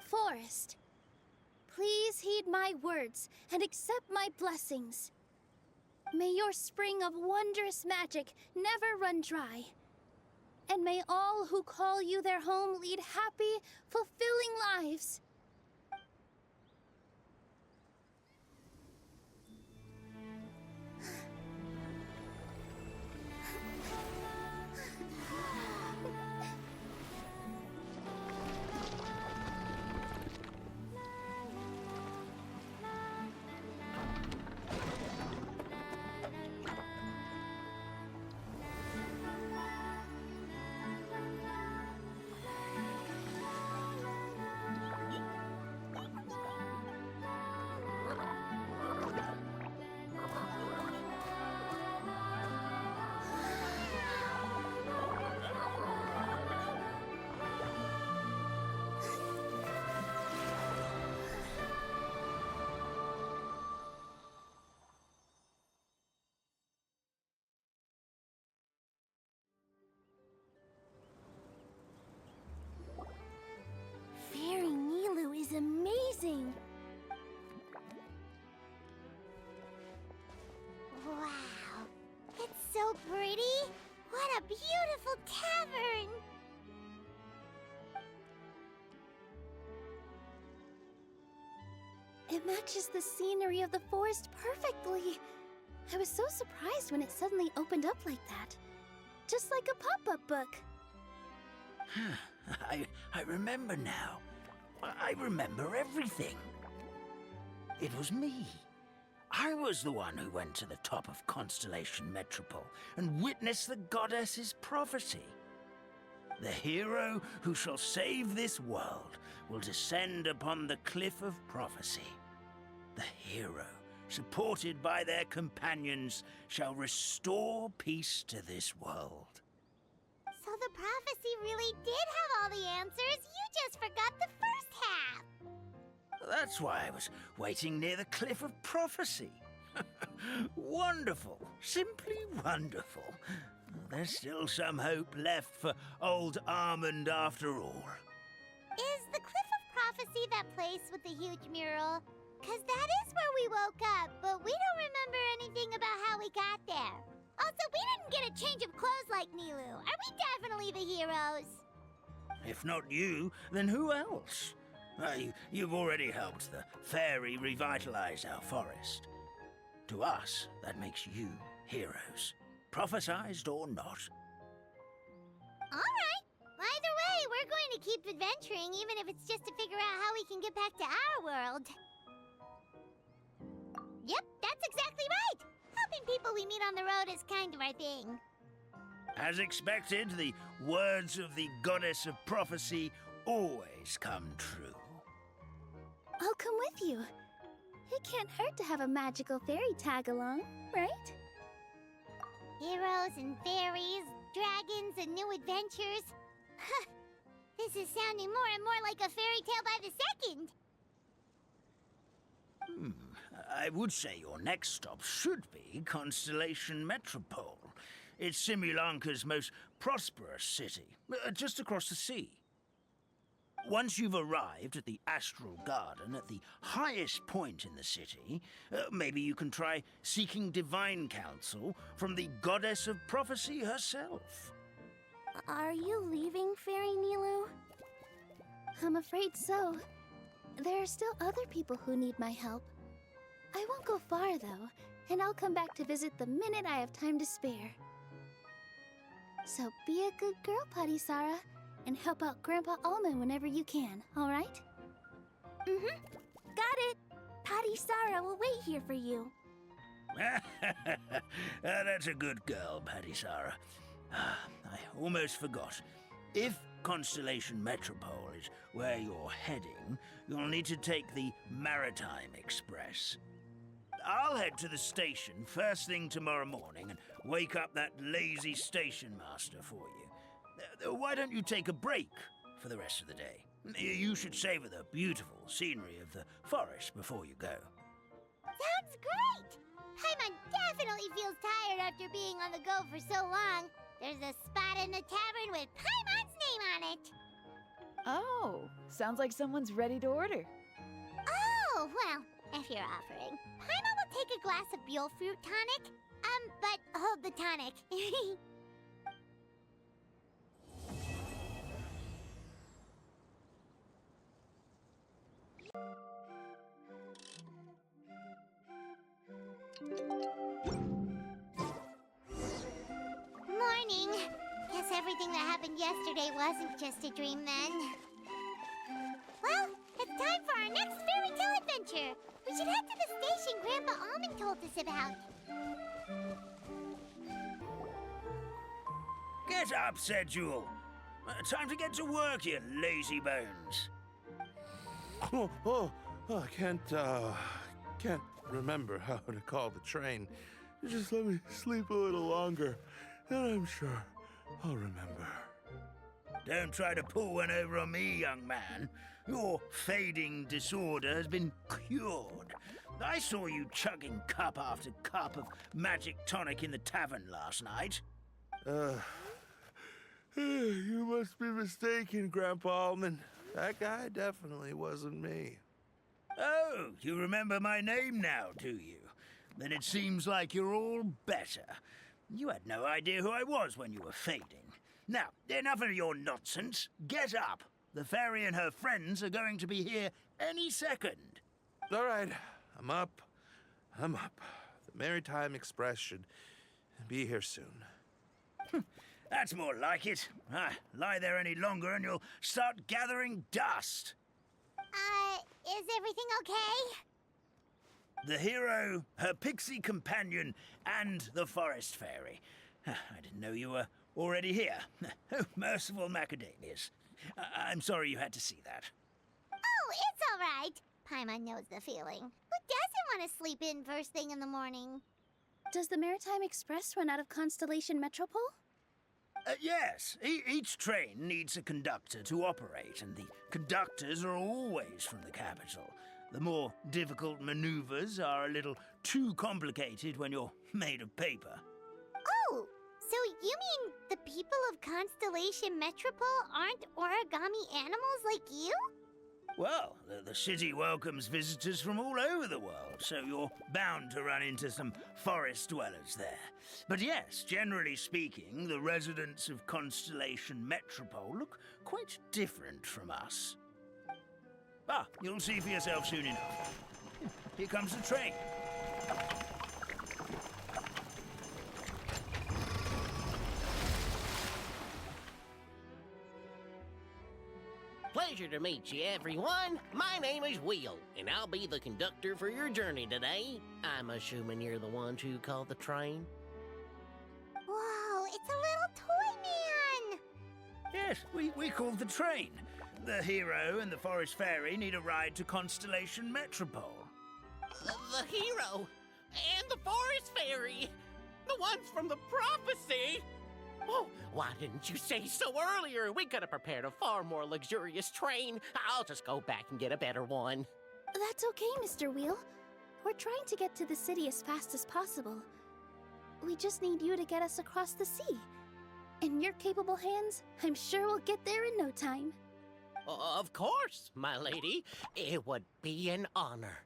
Forest, please heed my words and accept my blessings. May your spring of wondrous magic never run dry. And may all who call you their home lead happy, fulfilling lives. beautiful tavern! It matches the scenery of the forest perfectly. I was so surprised when it suddenly opened up like that. Just like a pop-up book. I remember now. I remember everything. It was me. I was the one who went to the top of Constellation Metropole and witnessed the goddess's prophecy. The hero who shall save this world will descend upon the cliff of prophecy. The hero, supported by their companions, shall restore peace to this world. So the prophecy really did have all the answers. You just forgot the first half. That's why I was waiting near the cliff of prophecy. Wonderful. Simply wonderful. There's still some hope left for old Armand after all. Is the Cliff of Prophecy that place with the huge mural? 'Cause that is where we woke up, but we don't remember anything about how we got there. Also, we didn't get a change of clothes like Nilou. Are we definitely the heroes? If not you, then who else? You've already helped the fairy revitalize our forest. To us, that makes you heroes, prophesized or not. Alright. Either way, we're going to keep adventuring, even if it's just to figure out how we can get back to our world. Yep, that's exactly right! Helping people we meet on the road is kind of our thing. As expected, the words of the goddess of prophecy always come true. I'll come with you. It can't hurt to have a magical fairy tag along, right? Heroes and fairies, dragons and new adventures. This is sounding more and more like a fairy tale by the second. I would say your next stop should be Constellation Metropole. It's Simulanka's most prosperous city, just across the sea. Once you've arrived at the Astral Garden at the highest point in the city, maybe you can try seeking divine counsel from the goddess of prophecy herself. Are you leaving, Fairy Nilou? I'm afraid so. There are still other people who need my help. I won't go far, though, and I'll come back to visit the minute I have time to spare. So be a good girl, Patisara, and help out Grandpa Almond whenever you can, all right? Mm-hmm. Got it. Patisara will wait here for you. That's a good girl, Patisara. I almost forgot. If Constellation Metropole is where you're heading, you'll need to take the Maritime Express. I'll head to the station first thing tomorrow morning and wake up that lazy station master for you. Why don't you take a break for the rest of the day? You should savor the beautiful scenery of the forest before you go. Sounds great! Paimon definitely feels tired after being on the go for so long. There's a spot in the tavern with Paimon's name on it. Oh, sounds like someone's ready to order. Oh, well, if you're offering. Paimon will take a glass of Buell fruit tonic. But hold the tonic. Morning. Guess everything that happened yesterday wasn't just a dream then. Well, it's time for our next fairy tale adventure. We should head to the station Grandpa Almond told us about. Get up, said Jewel. Time to get to work, you lazy bones. I can't remember how to call the train. Just let me sleep a little longer, and I'm sure I'll remember. Don't try to pull one over on me, young man. Your fading disorder has been cured. I saw you chugging cup after cup of magic tonic in the tavern last night. You must be mistaken, Grandpa Almond. That guy definitely wasn't me. Oh, you remember my name now, do you? Then it seems like you're all better. You had no idea who I was when you were fading. Now, enough of your nonsense. Get up. The fairy and her friends are going to be here any second. All right, I'm up. I'm up. The Maritime Express should be here soon. That's more like it. Lie there any longer and you'll start gathering dust. Is everything okay? The hero, her pixie companion, and the forest fairy. I didn't know you were already here. Oh, merciful macadamias. I'm sorry you had to see that. Oh, it's all right. Paimon knows the feeling. Who doesn't want to sleep in first thing in the morning? Does the Maritime Express run out of Constellation Metropole? Yes, each train needs a conductor to operate, and the conductors are always from the capital. The more difficult maneuvers are a little too complicated when you're made of paper. Oh, so you mean the people of Constellation Metropole aren't origami animals like you? Well, the city welcomes visitors from all over the world, so you're bound to run into some forest dwellers there. But yes, generally speaking, the residents of Constellation Metropole look quite different from us. You'll see for yourself soon enough. Here comes the train. Pleasure to meet you, everyone. My name is Will, and I'll be the conductor for your journey today. I'm assuming you're the ones who called the train? Whoa, it's a little toy man! Yes, we called the train. The hero and the forest fairy need a ride to Constellation Metropole. The hero and the forest fairy, the ones from the prophecy. Oh, why didn't you say so earlier? We could have prepared a far more luxurious train. I'll just go back and get a better one. That's okay, Mr. Wheel. We're trying to get to the city as fast as possible. We just need you to get us across the sea. In your capable hands, I'm sure we'll get there in no time. Of course, my lady. It would be an honor.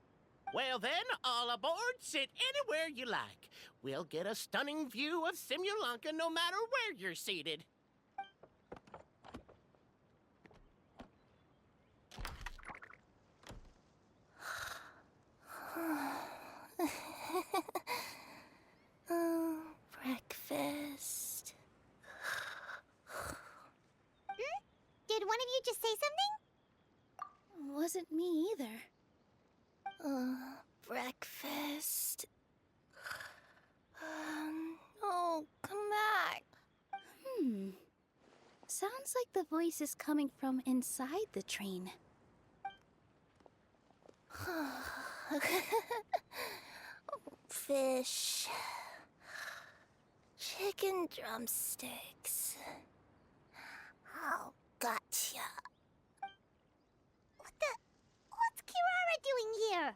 Well then, all aboard, sit anywhere you like. We'll get a stunning view of Simulanka no matter where you're seated. Breakfast. Did one of you just say something? Wasn't me either. Breakfast. Oh, come back. Sounds like the voice is coming from inside the train. Fish. Chicken drumsticks. Oh, gotcha. What's Kirara doing here?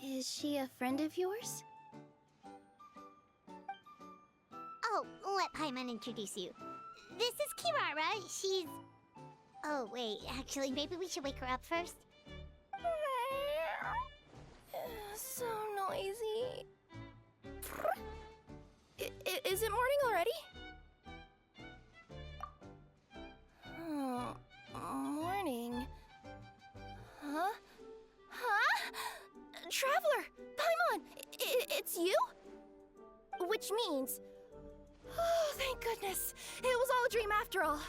Is she a friend of yours? Oh, let Paimon introduce you. This is Kirara. She's... Oh, wait. Actually, maybe we should wake her up first. So noisy. Is it morning already? Morning. Huh? Traveler! Paimon! It's you? Which means... Oh, thank goodness. It was all a dream after all.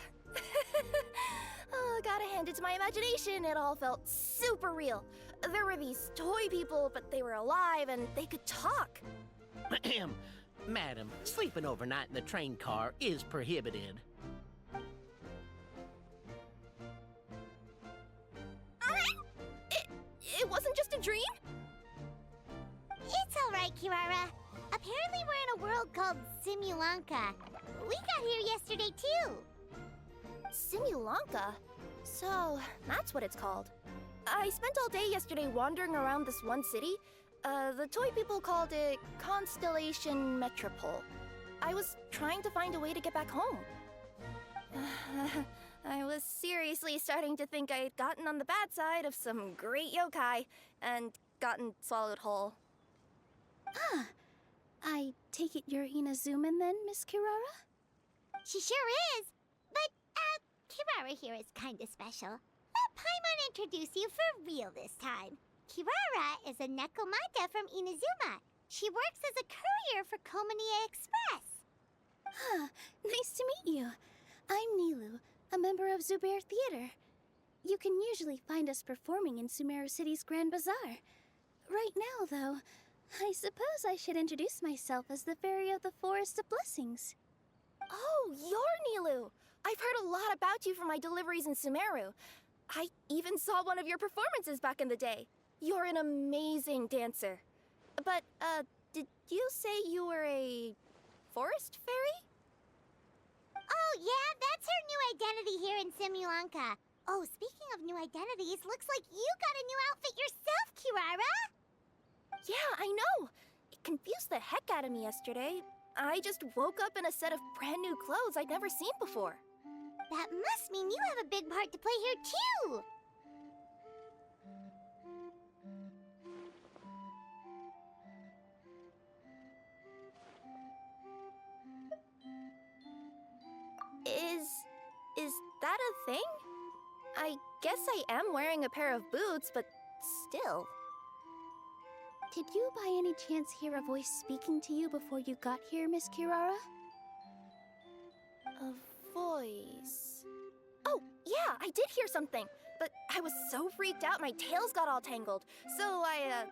Gotta hand it to my imagination. It all felt super real. There were these toy people, but they were alive and they could talk. Madam, sleeping overnight in the train car is prohibited. It wasn't just a dream? It's all right, Kirara. Apparently we're in a world called Simulanka. We got here yesterday, too. Simulanka? So, that's what it's called. I spent all day yesterday wandering around this one city. The toy people called it Constellation Metropole. I was trying to find a way to get back home. I was seriously starting to think I had gotten on the bad side of some great yokai and gotten swallowed whole. Ah, I take it you're Inazuman then, Miss Kirara? She sure is. But, Kirara here is kinda special. Let Paimon introduce you for real this time. Kirara is a Nekomata from Inazuma. She works as a courier for Komaniya Express. Ah, nice to meet you. I'm Nilou, a member of Zubair Theater. You can usually find us performing in Sumeru City's Grand Bazaar. Right now, though, I suppose I should introduce myself as the Fairy of the Forest of Blessings. Oh, you're Nilou! I've heard a lot about you from my deliveries in Sumeru. I even saw one of your performances back in the day. You're an amazing dancer. But, did you say you were a forest fairy? Oh, yeah, that's her new identity here in Simulanka. Oh, speaking of new identities, looks like you got a new outfit yourself, Kirara! Yeah, I know. It confused the heck out of me yesterday. I just woke up in a set of brand new clothes I'd never seen before. That must mean you have a big part to play here, too! Is that a thing? I guess I am wearing a pair of boots, but still. Did you by any chance hear a voice speaking to you before you got here, Miss Kirara? A voice... Oh, yeah, I did hear something, but I was so freaked out my tails got all tangled, so I,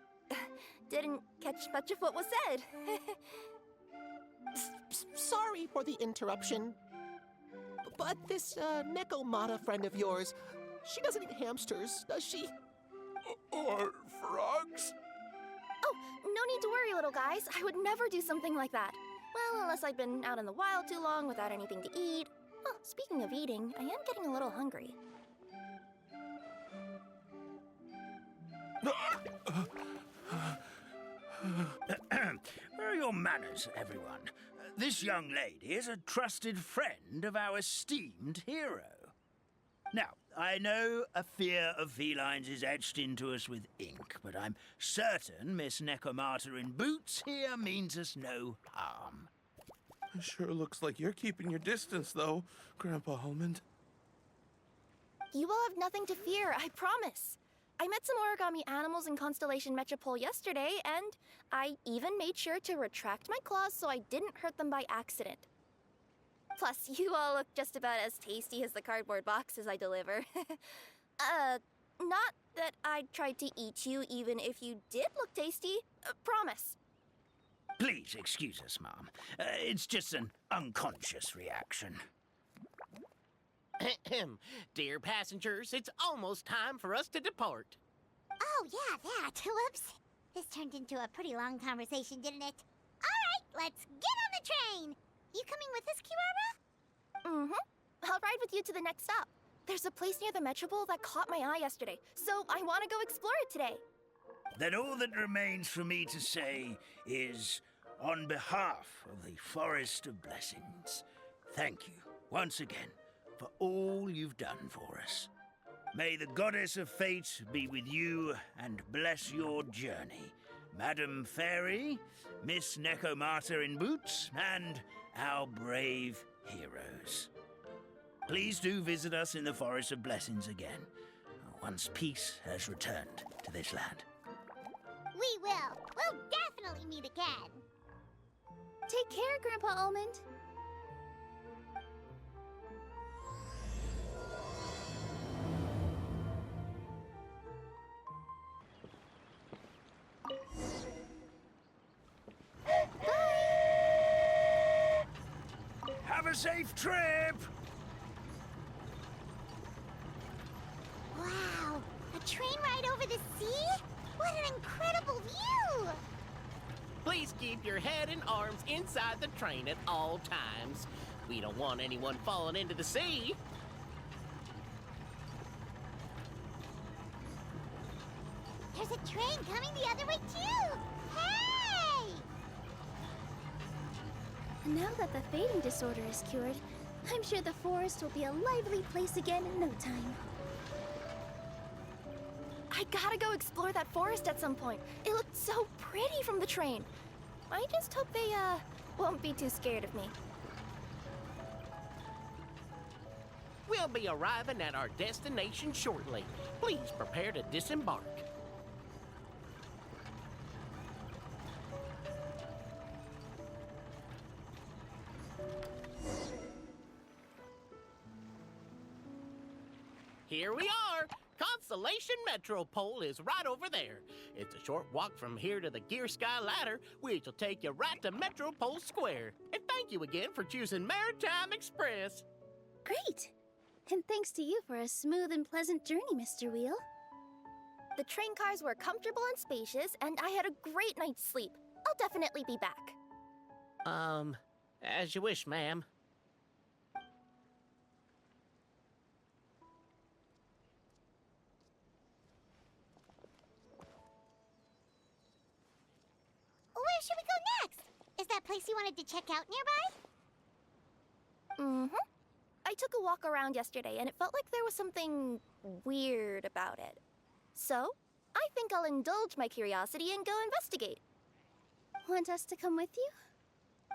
didn't catch much of what was said. Sorry for the interruption. But this, Nekomata friend of yours, she doesn't eat hamsters, does she? Or frogs? Oh, no need to worry, little guys. I would never do something like that. Well, unless I'd been out in the wild too long without anything to eat. Oh, speaking of eating, I am getting a little hungry. Where are your manners, everyone? This young lady is a trusted friend of our esteemed hero. Now, I know a fear of felines is etched into us with ink, but I'm certain Miss Nekomata in boots here means us no harm. It sure looks like you're keeping your distance, though, Grandpa Almond. You will have nothing to fear, I promise. I met some origami animals in Constellation Metropole yesterday, and I even made sure to retract my claws so I didn't hurt them by accident. Plus, you all look just about as tasty as the cardboard boxes I deliver. Not that I tried to eat you even if you did look tasty. Promise. Please excuse us, Mom. It's just an unconscious reaction. Dear passengers, it's almost time for us to depart. Oh, yeah, that. Whoops. This turned into a pretty long conversation, didn't it? All right, let's get on the train. You coming with us, Kirara? Mm-hmm. I'll ride with you to the next stop. There's a place near the Metropole that caught my eye yesterday, so I want to go explore it today. Then all that remains for me to say is, on behalf of the Forest of Blessings, thank you once again for all you've done for us. May the Goddess of Fate be with you and bless your journey, Madam Fairy, Miss Nekomata in boots, and our brave heroes. Please do visit us in the Forest of Blessings again, once peace has returned to this land. We will. We'll definitely meet again. Take care, Grandpa Almond. Have a safe trip! Wow, a train ride over the sea? What an incredible view! Please keep your head and arms inside the train at all times. We don't want anyone falling into the sea. There's a train coming the other way, too! Hey! Now that the fading disorder is cured, I'm sure the forest will be a lively place again in no time. I gotta go explore that forest at some point. It looked so pretty from the train. I just hope they, won't be too scared of me. We'll be arriving at our destination shortly. Please prepare to disembark. Here we are! Constellation Metropole is right over there. It's a short walk from here to the Gear Sky Ladder, which will take you right to Metropole Square. And thank you again for choosing Maritime Express. Great! And thanks to you for a smooth and pleasant journey, Mr. Wheel. The train cars were comfortable and spacious, and I had a great night's sleep. I'll definitely be back. As you wish, ma'am. Where should we go next? Is that place you wanted to check out nearby? Mm-hmm. I took a walk around yesterday, and it felt like there was something weird about it. So, I think I'll indulge my curiosity and go investigate. Want us to come with you?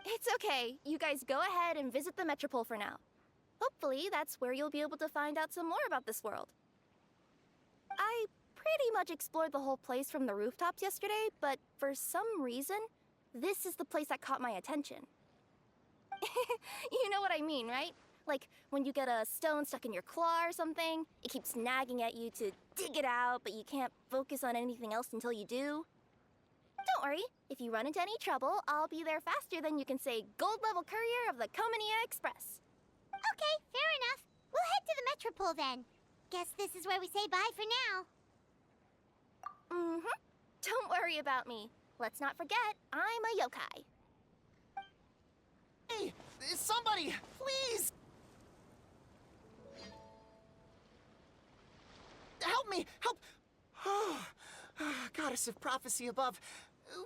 It's okay. You guys go ahead and visit the Metropole for now. Hopefully, that's where you'll be able to find out some more about this world. I pretty much explored the whole place from the rooftops yesterday, but for some reason, this is the place that caught my attention. You know what I mean, right? Like, when you get a stone stuck in your claw or something, it keeps nagging at you to dig it out, but you can't focus on anything else until you do. Don't worry, if you run into any trouble, I'll be there faster than you can say gold-level courier of the Komania Express. Okay, fair enough. We'll head to the Metropole then. Guess this is where we say bye for now. Mm-hmm. Don't worry about me. Let's not forget, I'm a yokai. Hey, somebody, please! Help me! Help! Oh, Goddess of Prophecy above,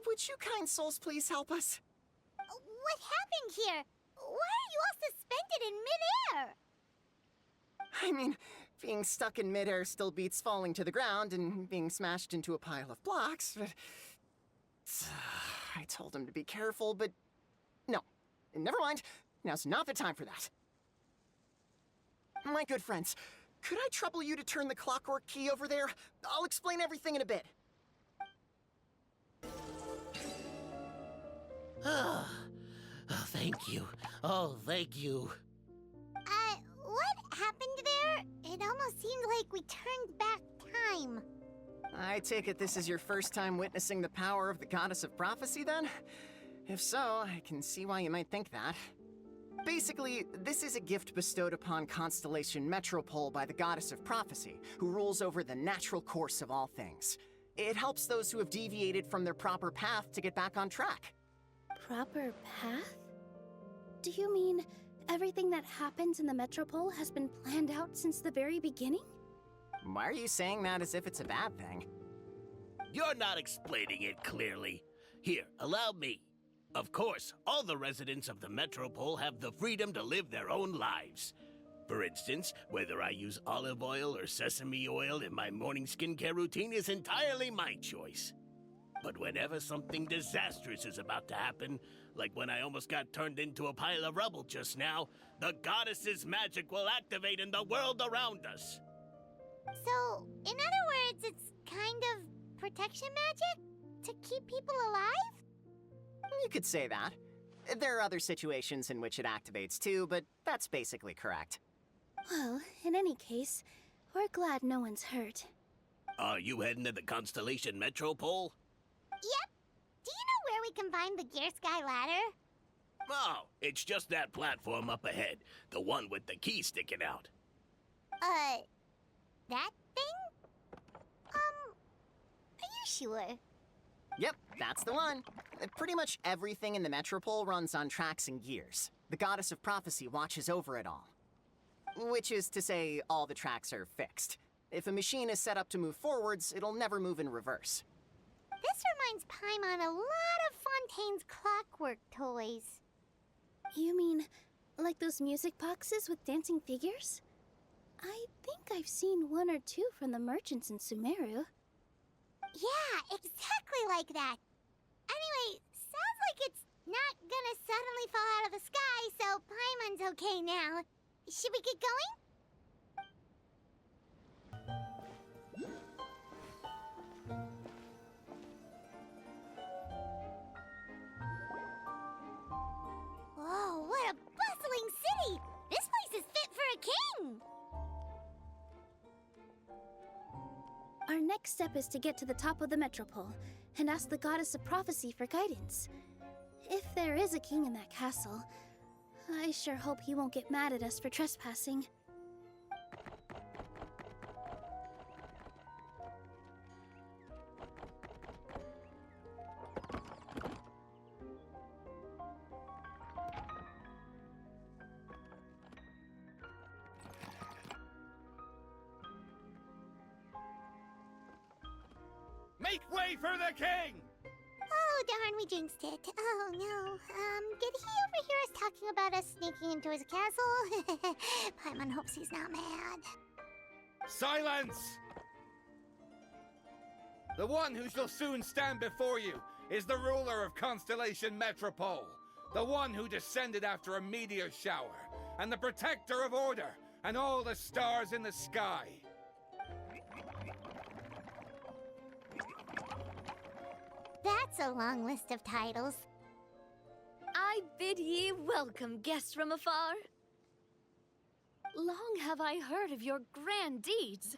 would you kind souls please help us? What happened here? Why are you all suspended in midair? I mean, being stuck in midair still beats falling to the ground and being smashed into a pile of blocks, but... I told him to be careful, but... No. Never mind. Now's not the time for that. My good friends, could I trouble you to turn the clockwork key over there? I'll explain everything in a bit. Oh, thank you. Oh, thank you. What happened there? It almost seemed like we turned back time. I take it this is your first time witnessing the power of the Goddess of Prophecy, then? If so, I can see why you might think that. Basically, this is a gift bestowed upon Constellation Metropole by the Goddess of Prophecy, who rules over the natural course of all things. It helps those who have deviated from their proper path to get back on track. Proper path? Do you mean everything that happens in the Metropole has been planned out since the very beginning? Why are you saying that as if it's a bad thing? You're not explaining it clearly. Here, allow me. Of course, all the residents of the Metropole have the freedom to live their own lives. For instance, whether I use olive oil or sesame oil in my morning skincare routine is entirely my choice. But whenever something disastrous is about to happen, like when I almost got turned into a pile of rubble just now, the goddess's magic will activate in the world around us. So, in other words, it's kind of protection magic? To keep people alive? You could say that. There are other situations in which it activates too, but that's basically correct. Well, in any case, we're glad no one's hurt. Are you heading to the Constellation Metropole? Yep. Do you know where we can find the Gear Sky Ladder? Oh, it's just that platform up ahead. The one with the key sticking out. That thing? Are you sure? Yep, that's the one. Pretty much everything in the Metropole runs on tracks and gears. The Goddess of Prophecy watches over it all. Which is to say, all the tracks are fixed. If a machine is set up to move forwards, it'll never move in reverse. This reminds Paimon a lot of Fontaine's clockwork toys. You mean Like those music boxes with dancing figures? I think I've seen one or two from the merchants in Sumeru. Yeah, exactly like that. Anyway, sounds like it's not gonna suddenly fall out of the sky, so Paimon's okay now. Should we get going? Whoa, what a bustling city! This place is fit for a king! Our next step is to get to the top of the Metropole and ask the Goddess of Prophecy for guidance. If there is a king in that castle, I sure hope he won't get mad at us for trespassing. Make way for the king! Oh, darn, we jinxed it. Oh, no. Did he overhear us talking about us sneaking into his castle? Paimon hopes he's not mad. Silence! The one who shall soon stand before you is the ruler of Constellation Metropole, the one who descended after a meteor shower, and the protector of order and all the stars in the sky. That's a long list of titles. I bid ye welcome, guests from afar. Long have I heard of your grand deeds,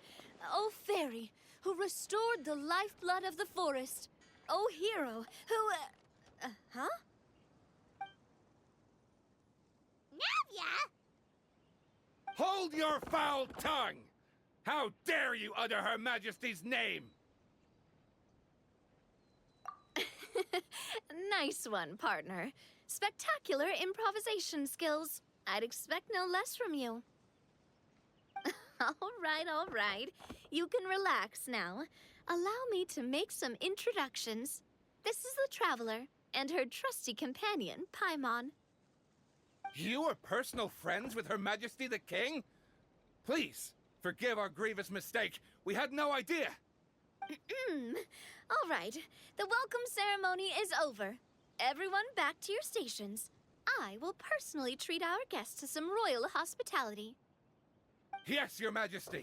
O fairy, who restored the lifeblood of the forest, O hero, who, huh? Navia! Hold your foul tongue! How dare you utter Her Majesty's name? Nice one, partner. Spectacular improvisation skills. I'd expect no less from you. All right. You can relax now. Allow me to make some introductions. This is the Traveler and her trusty companion, Paimon. You are personal friends with Her Majesty the King? Please, forgive our grievous mistake. We had no idea. All right, the welcome ceremony is over. Everyone back to your stations. I will personally treat our guests to some royal hospitality. Yes, Your Majesty.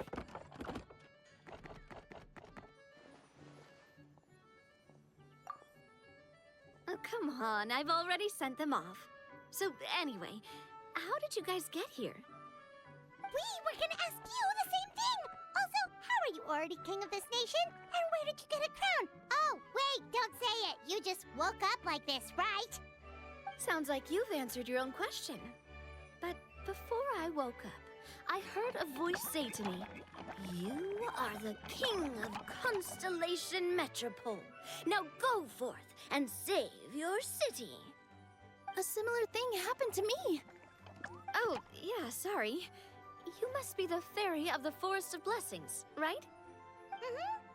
Oh, come on, I've already sent them off. So anyway, how did you guys get here? We were gonna ask you the same thing! Also, how are you already king of this nation? And where did you get a crown? Oh, wait, don't say it! You just woke up like this, right? Sounds like you've answered your own question. But before I woke up, I heard a voice say to me, "You are the king of Constellation Metropole. Now go forth and save your city." A similar thing happened to me. Oh, yeah, sorry. You must be the fairy of the Forest of Blessings, right?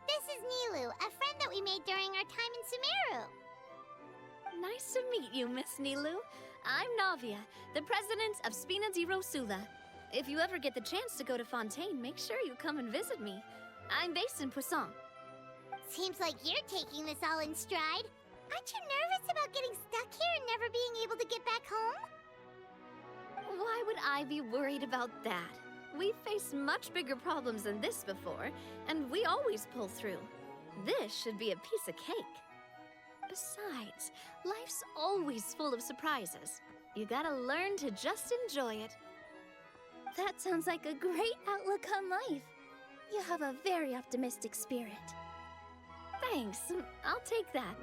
This is Nilou, a friend that we made during our time in Sumeru. Nice to meet you, Miss Nilou. I'm Navia, the president of Spina di Rosula. If you ever get the chance to go to Fontaine, make sure you come and visit me. I'm based in Poisson. Seems like you're taking this all in stride. Aren't you nervous about getting stuck here and never being able to get back home? Why would I be worried about that? We've faced much bigger problems than this before, and we always pull through. This should be a piece of cake. Besides, life's always full of surprises. You gotta learn to just enjoy it. That sounds like a great outlook on life. You have a very optimistic spirit. Thanks, I'll take that.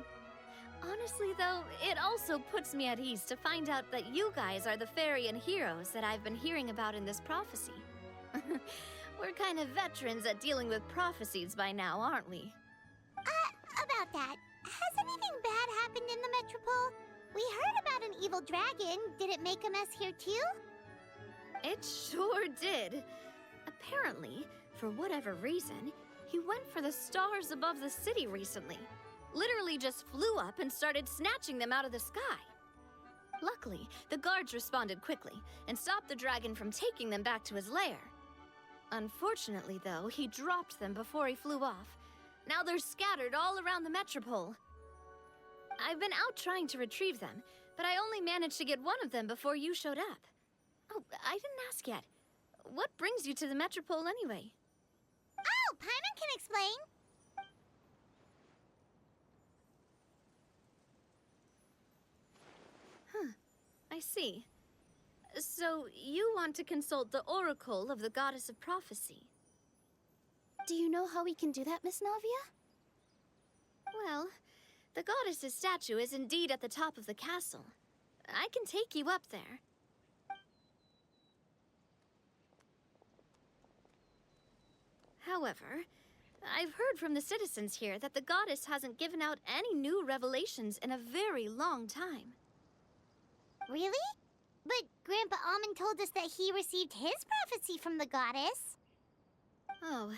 Honestly, though, it also puts me at ease to find out that you guys are the fairy and heroes that I've been hearing about in this prophecy. We're kind of veterans at dealing with prophecies by now, aren't we? About that, has anything bad happened in the Metropole? We heard about an evil dragon. Did it make a mess here too? It sure did. Apparently, for whatever reason, he went for the stars above the city recently. Literally just flew up and started snatching them out of the sky. Luckily, the guards responded quickly and stopped the dragon from taking them back to his lair. Unfortunately, though, he dropped them before he flew off. Now they're scattered all around the metropole. I've been out trying to retrieve them, but I only managed to get one of them before you showed up. Oh, I didn't ask yet. What brings you to the metropole anyway? Oh, Paimon can explain. I see. So, you want to consult the Oracle of the Goddess of Prophecy. Do you know how we can do that, Miss Navia? Well, the goddess's statue is indeed at the top of the castle. I can take you up there. However, I've heard from the citizens here that the goddess hasn't given out any new revelations in a very long time. Really? But Grandpa Almond told us that he received his prophecy from the goddess. Oh,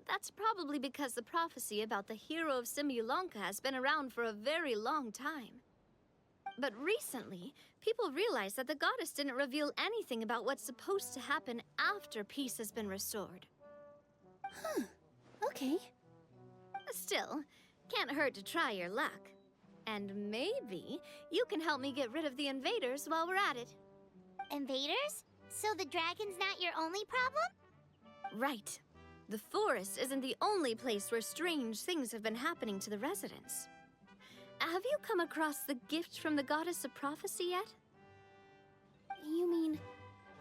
that's probably because the prophecy about the hero of Simulanka has been around for a very long time. But recently, people realized that the goddess didn't reveal anything about what's supposed to happen after peace has been restored. Huh. Okay. Still, can't hurt to try your luck. And maybe you can help me get rid of the invaders while we're at it. Invaders? So the dragon's not your only problem? Right. The forest isn't the only place where strange things have been happening to the residents. Have you come across the gift from the Goddess of Prophecy yet? You mean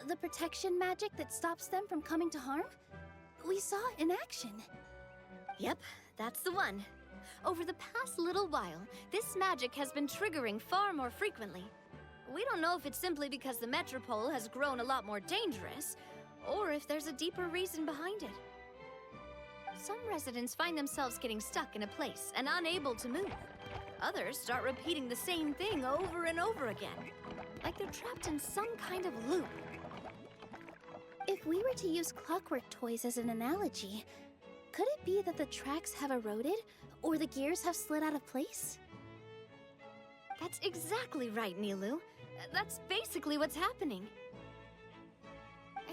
the protection magic that stops them from coming to harm? We saw it in action. Yep, that's the one. Over the past little while, this magic has been triggering far more frequently. We don't know if it's simply because the metropole has grown a lot more dangerous, or if there's a deeper reason behind it. Some residents find themselves getting stuck in a place and unable to move. Others start repeating the same thing over and over again, like they're trapped in some kind of loop. If we were to use clockwork toys as an analogy, could it be that the tracks have eroded, or the gears have slid out of place? That's exactly right, Nilou. That's basically what's happening.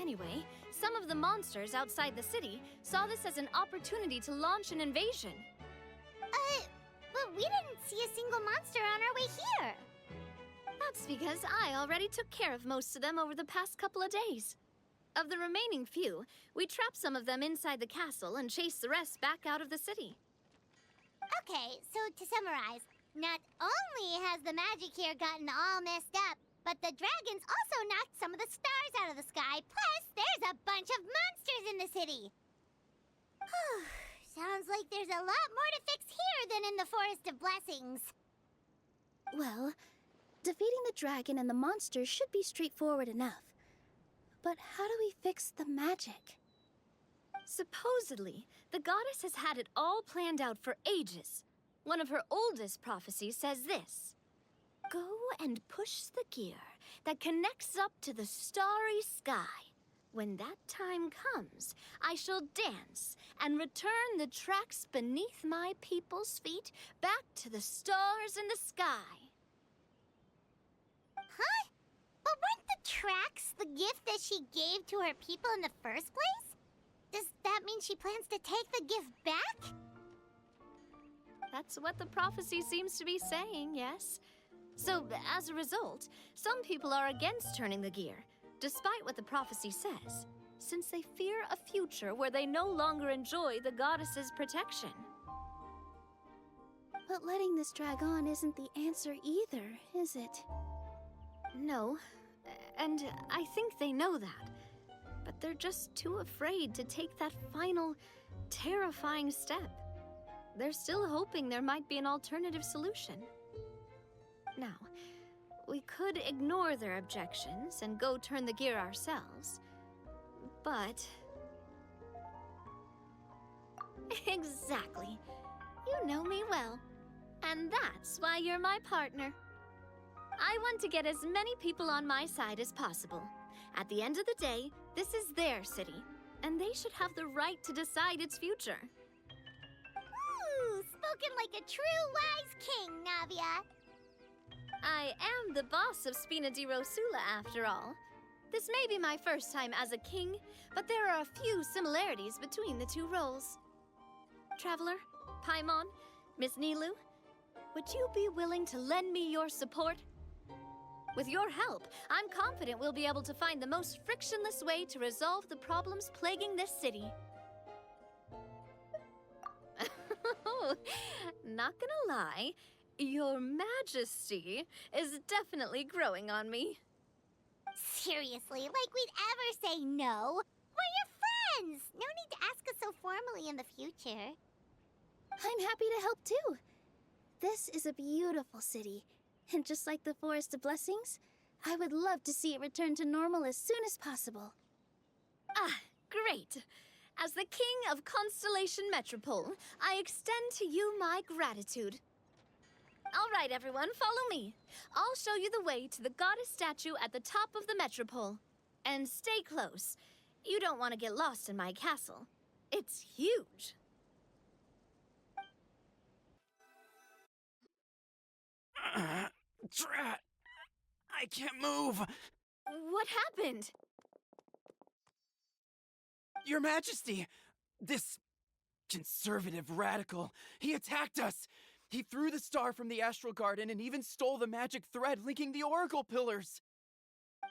Anyway, some of the monsters outside the city saw this as an opportunity to launch an invasion. But we didn't see a single monster on our way here. That's because I already took care of most of them over the past couple of days. Of the remaining few, we trapped some of them inside the castle and chased the rest back out of the city. Okay, so to summarize, not only has the magic here gotten all messed up, but the dragons also knocked some of the stars out of the sky, plus there's a bunch of monsters in the city. Sounds like there's a lot more to fix here than in the Forest of Blessings. Well, defeating the dragon and the monsters should be straightforward enough. But how do we fix the magic? Supposedly, the goddess has had it all planned out for ages. One of her oldest prophecies says this: "Go and push the gear that connects up to the starry sky. When that time comes, I shall dance and return the tracks beneath my people's feet back to the stars in the sky." Huh? But weren't the tracks the gift that she gave to her people in the first place? Does that mean she plans to take the gift back? That's what the prophecy seems to be saying, yes. So, as a result, some people are against turning the gear, despite what the prophecy says, since they fear a future where they no longer enjoy the goddess's protection. But letting this drag on isn't the answer either, is it? No, and I think they know that. But they're just too afraid to take that final, terrifying step. They're still hoping there might be an alternative solution. Now, we could ignore their objections and go turn the gear ourselves, but... Exactly. You know me well. And that's why you're my partner. I want to get as many people on my side as possible. At the end of the day, this is their city, and they should have the right to decide its future. Ooh, spoken like a true wise king, Navia. I am the boss of Spina di Rosula, after all. This may be my first time as a king, but there are a few similarities between the two roles. Traveler, Paimon, Miss Nilou, would you be willing to lend me your support? With your help, I'm confident we'll be able to find the most frictionless way to resolve the problems plaguing this city. Not gonna lie, Your Majesty is definitely growing on me. Seriously, like we'd ever say no. We're your friends! No need to ask us so formally in the future. I'm happy to help too. This is a beautiful city, and just like the Forest of Blessings, I would love to see it return to normal as soon as possible. Ah, great. As the King of Constellation Metropole, I extend to you my gratitude. All right, everyone, follow me. I'll show you the way to the goddess statue at the top of the Metropole. And stay close. You don't want to get lost in my castle. It's huge. Drat! I can't move! What happened? Your Majesty! This conservative radical, he attacked us! He threw the star from the Astral Garden and even stole the magic thread linking the Oracle Pillars!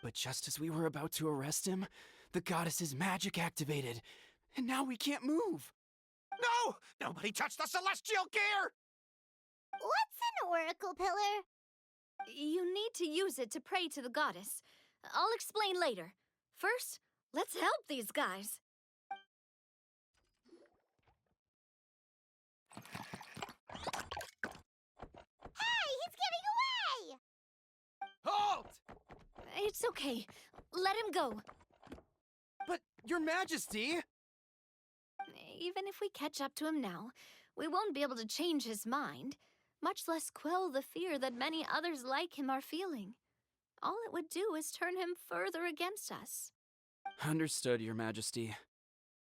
But just as we were about to arrest him, the goddess's magic activated, and now we can't move! No! Nobody touched the celestial gear! What's an oracle pillar? You need to use it to pray to the goddess. I'll explain later. First, let's help these guys. Hey, he's getting away! Halt! It's okay. Let him go. But, Your Majesty! Even if we catch up to him now, we won't be able to change his mind, much less quell the fear that many others like him are feeling. All it would do is turn him further against us. Understood, Your Majesty.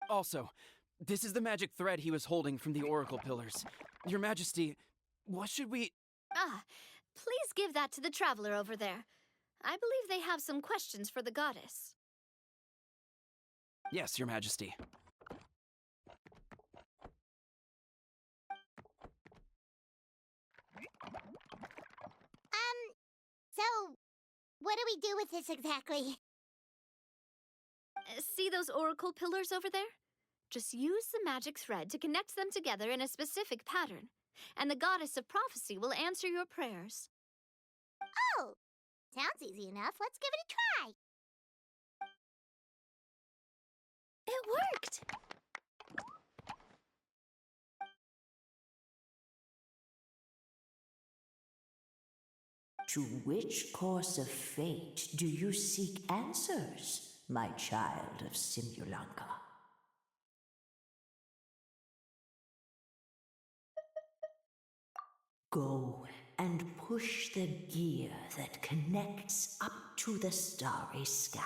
Also, this is the magic thread he was holding from the Oracle Pillars. Your Majesty, what should we... Ah, please give that to the traveler over there. I believe they have some questions for the goddess. Yes, Your Majesty. So, what do we do with this exactly? See those oracle pillars over there? Just use the magic thread to connect them together in a specific pattern, and the goddess of prophecy will answer your prayers. Oh, sounds easy enough. Let's give it a try. It worked! To which course of fate do you seek answers, my child of Simulanka? Go and push the gear that connects up to the starry sky.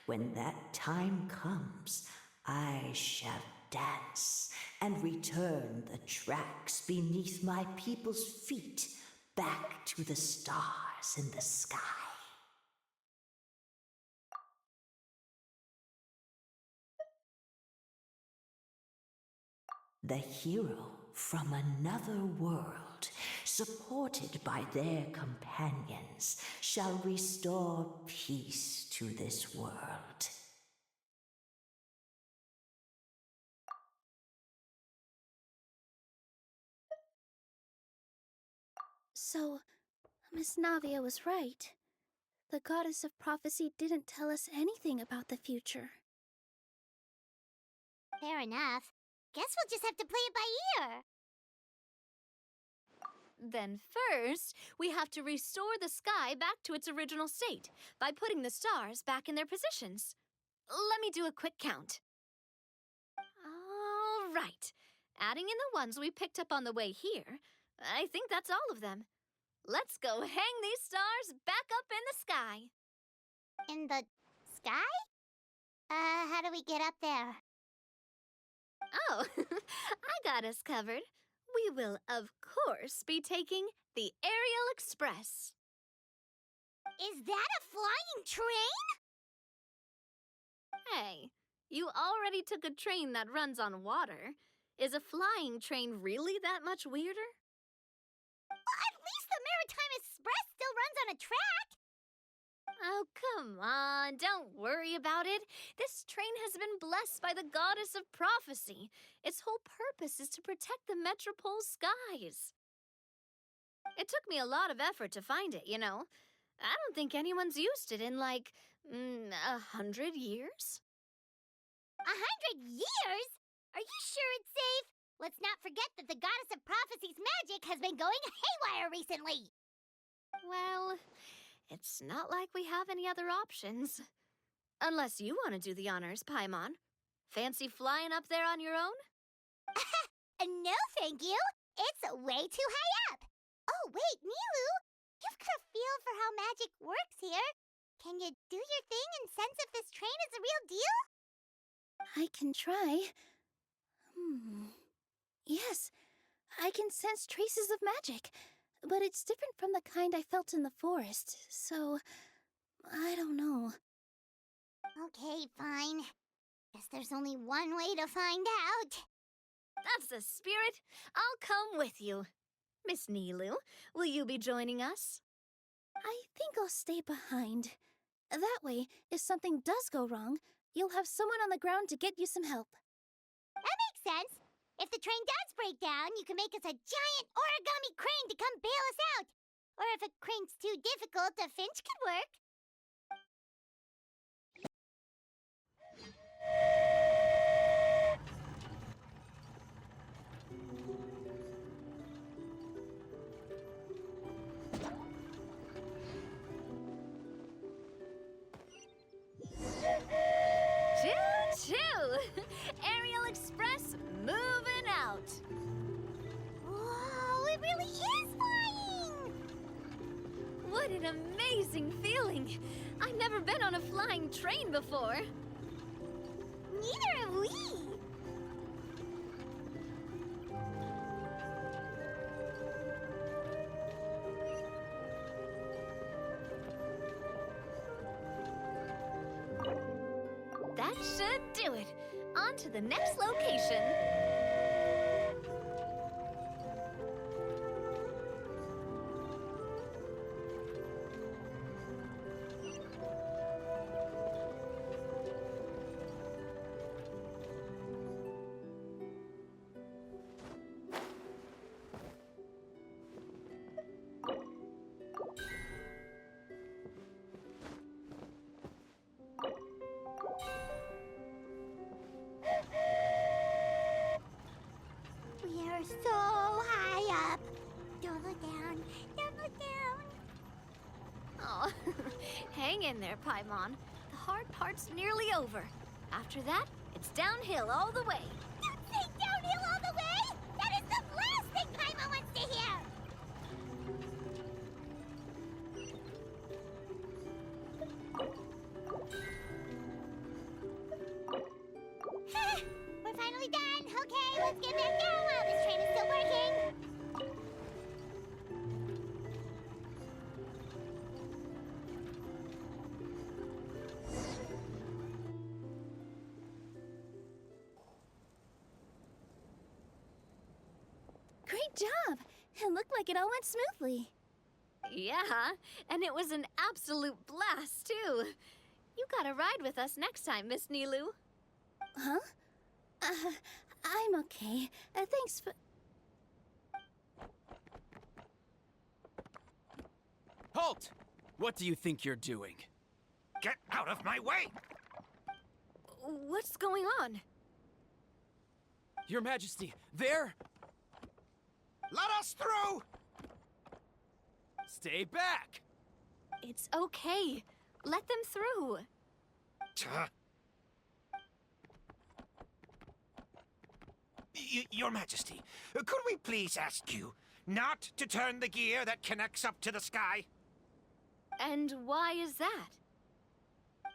When that time comes, I shall dance and return the tracks beneath my people's feet back to the stars in the sky. The hero from another world, supported by their companions, shall restore peace to this world. So, Miss Navia was right. The goddess of prophecy didn't tell us anything about the future. Fair enough. Guess we'll just have to play it by ear. Then first, we have to restore the sky back to its original state by putting the stars back in their positions. Let me do a quick count. All right. Adding in the ones we picked up on the way here, I think that's all of them. Let's go hang these stars back up in the sky. In the sky? How do we get up there? Oh, I got us covered. We will, of course, be taking the Aerial Express. Is that a flying train? Hey, you already took a train that runs on water. Is a flying train really that much weirder? Well, at least the Maritime Express still runs on a track. Oh, come on, don't worry about it. This train has been blessed by the goddess of prophecy. Its whole purpose is to protect the Metropole skies. It took me a lot of effort to find it, you know. I don't think anyone's used it in, like, 100 years? 100 years? Are you sure it's safe? Let's not forget that the goddess of prophecy's magic has been going haywire recently. Well, it's not like we have any other options. Unless you want to do the honors, Paimon. Fancy flying up there on your own? No, thank you. It's way too high up. Oh, wait, Nilou. You've got a feel for how magic works here. Can you do your thing and sense if this train is the real deal? I can try. Yes, I can sense traces of magic, but it's different from the kind I felt in the forest, so I don't know. Okay, fine. Guess there's only one way to find out. That's the spirit. I'll come with you. Miss Nilou, will you be joining us? I think I'll stay behind. That way, if something does go wrong, you'll have someone on the ground to get you some help. That makes sense. If the train does break down, you can make us a giant origami crane to come bail us out. Or if a crane's too difficult, a finch could work. Choo-choo! Aerial Express moving out. Whoa, it really is flying! What an amazing feeling! I've never been on a flying train before. Neither have we. That should do it. On to the next location. We are so high up. Don't look down. Don't look down. Oh, hang in there, Paimon. The hard part's nearly over. After that, it's downhill all the way. Don't say downhill all the way. That is the last thing Paimon wants to hear. We're finally done. Okay, let's get back down while this train is still working. Great job! It looked like it all went smoothly. Yeah, and it was an absolute blast, too. You gotta ride with us next time, Miss Nilou. Huh? I'm okay. Thanks for... Halt! What do you think you're doing? Get out of my way! What's going on? Your Majesty, there! Let us through! Stay back! It's okay. Let them through. Your Majesty, could we please ask you not to turn the gear that connects up to the sky? And why is that?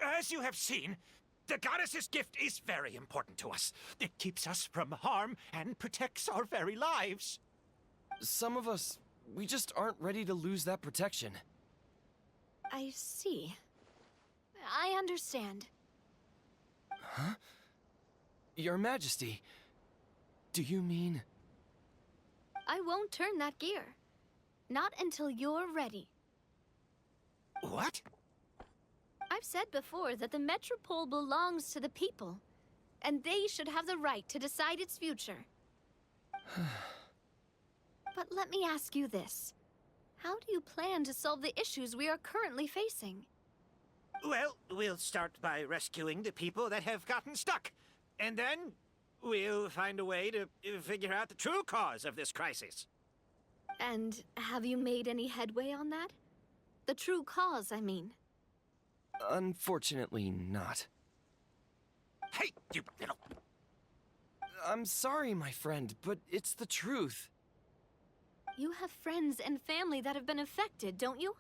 As you have seen, the goddess's gift is very important to us. It keeps us from harm and protects our very lives. some of us, we just aren't ready to lose that protection. I see. I understand. Huh? Your Majesty, do you mean... I won't turn that gear. Not until you're ready. What? I've said before that the Metropole belongs to the people, and they should have the right to decide its future. But let me ask you this. How do you plan to solve the issues we are currently facing? Well, we'll start by rescuing the people that have gotten stuck. And then we'll find a way to figure out the true cause of this crisis. And have you made any headway on that? The true cause, I mean. Unfortunately not. Hey, you little... I'm sorry, my friend, but it's the truth. You have friends and family that have been affected, don't you?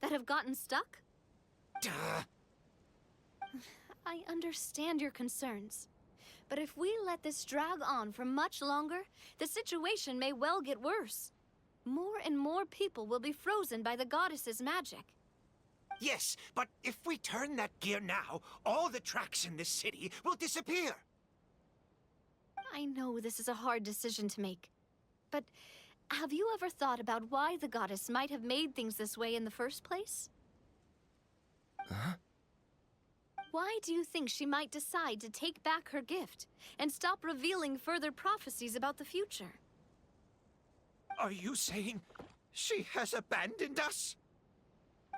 That have gotten stuck? Duh. I understand your concerns. But if we let this drag on for much longer, the situation may well get worse. More and more people will be frozen by the goddess's magic. Yes, but if we turn that gear now, all the tracks in this city will disappear. I know this is a hard decision to make. But have you ever thought about why the goddess might have made things this way in the first place? Huh? Why do you think she might decide to take back her gift and stop revealing further prophecies about the future? Are you saying she has abandoned us?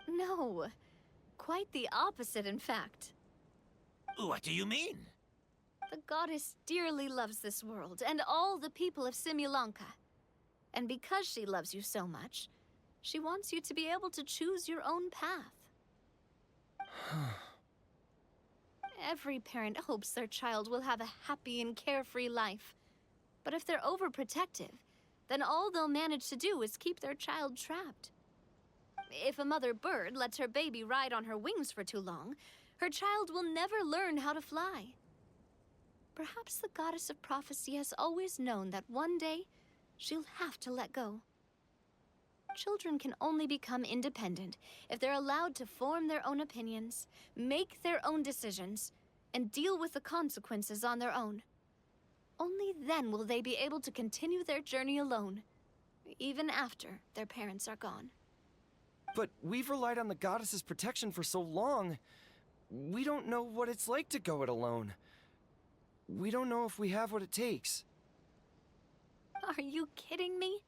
No. Quite the opposite, in fact. What do you mean? The goddess dearly loves this world and all the people of Simulanka. And because she loves you so much, she wants you to be able to choose your own path. Every parent hopes their child will have a happy and carefree life. But if they're overprotective, then all they'll manage to do is keep their child trapped. If a mother bird lets her baby ride on her wings for too long, her child will never learn how to fly. Perhaps the goddess of prophecy has always known that one day she'll have to let go. Children can only become independent if they're allowed to form their own opinions, make their own decisions, and deal with the consequences on their own. Only then will they be able to continue their journey alone, even after their parents are gone. But we've relied on the goddess's protection for so long. We don't know what it's like to go it alone. We don't know if we have what it takes. Are you kidding me?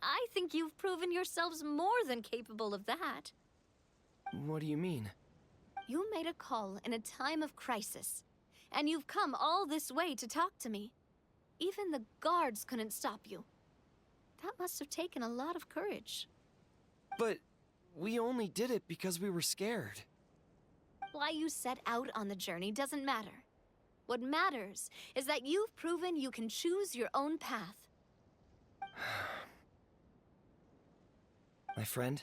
I think you've proven yourselves more than capable of that. What do you mean? You made a call in a time of crisis, and you've come all this way to talk to me. Even the guards couldn't stop you. That must have taken a lot of courage. But we only did it because we were scared. Why you set out on the journey doesn't matter. What matters is that you've proven you can choose your own path. My friend,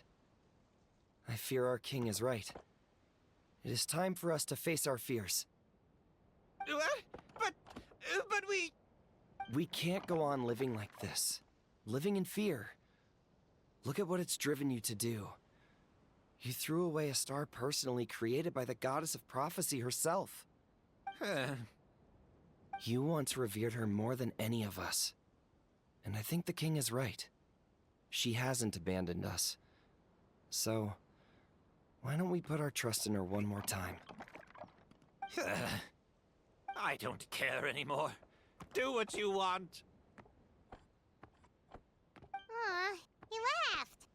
I fear our king is right. It is time for us to face our fears. What? But we... We can't go on living like this. Living in fear. Look at what it's driven you to do. You threw away a star personally created by the goddess of prophecy herself. You once revered her more than any of us. And I think the king is right. She hasn't abandoned us. So, why don't we put our trust in her one more time? I don't care anymore. Do what you want. Aw, he laughed.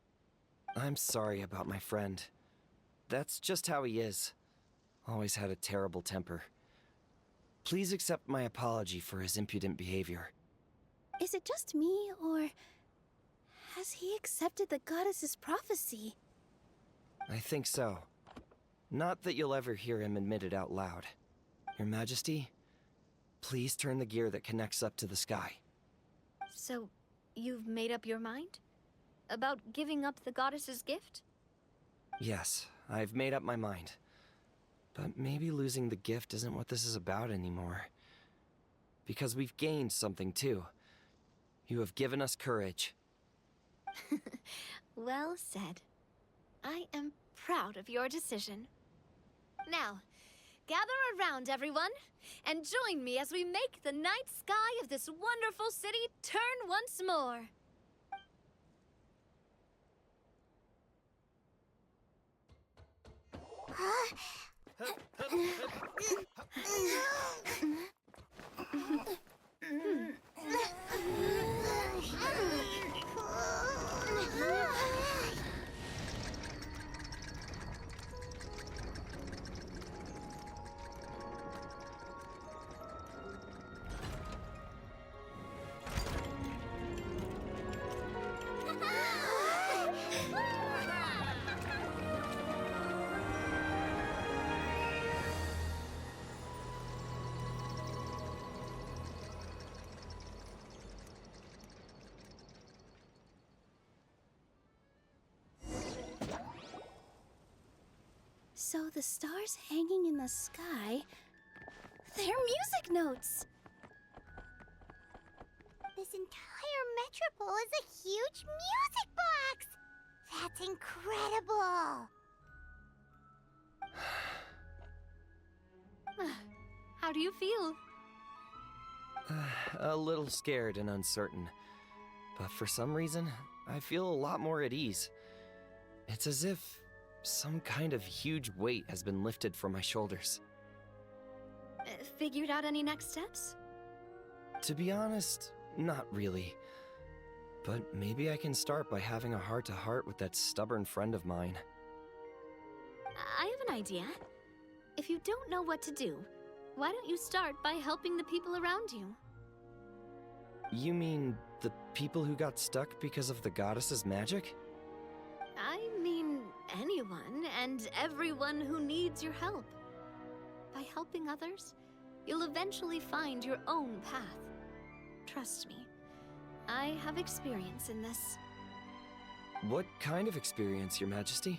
I'm sorry about my friend. That's just how he is. Always had a terrible temper. Please accept my apology for his impudent behavior. Is it just me, or has he accepted the goddess's prophecy? I think so. Not that you'll ever hear him admit it out loud. Your Majesty, please turn the gear that connects up to the sky. So, you've made up your mind? About giving up the goddess's gift? Yes, I've made up my mind. But maybe losing the gift isn't what this is about anymore. Because we've gained something too. You have given us courage, Well said. I am proud of your decision. Now, gather around, everyone, and join me as we make the night sky of this wonderful city turn once more. So the stars hanging in the sky, they're music notes. This entire metropole is a huge music box! That's incredible! How do you feel? A little scared and uncertain. But for some reason, I feel a lot more at ease. It's as if some kind of huge weight has been lifted from my shoulders. Figured out any next steps? To be honest, not really. But maybe I can start by having a heart-to-heart with that stubborn friend of mine. I have an idea. If you don't know what to do, why don't you start by helping the people around you? You mean the people who got stuck because of the goddess's magic? I mean anyone and everyone who needs your help. By helping others, you'll eventually find your own path. Trust me, I have experience in this. What kind of experience, Your Majesty?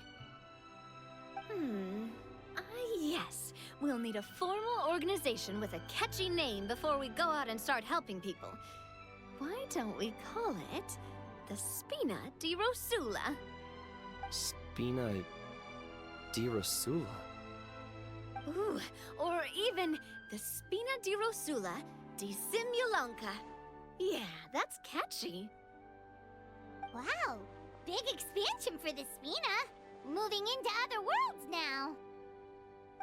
Yes. We'll need a formal organization with a catchy name before we go out and start helping people. Why don't we call it the Spina di Rosula? Spina di Rosula? Ooh, or even the Spina di Rosula di Simulanka. Yeah, that's catchy. Wow, big expansion for the Spina. Moving into other worlds now.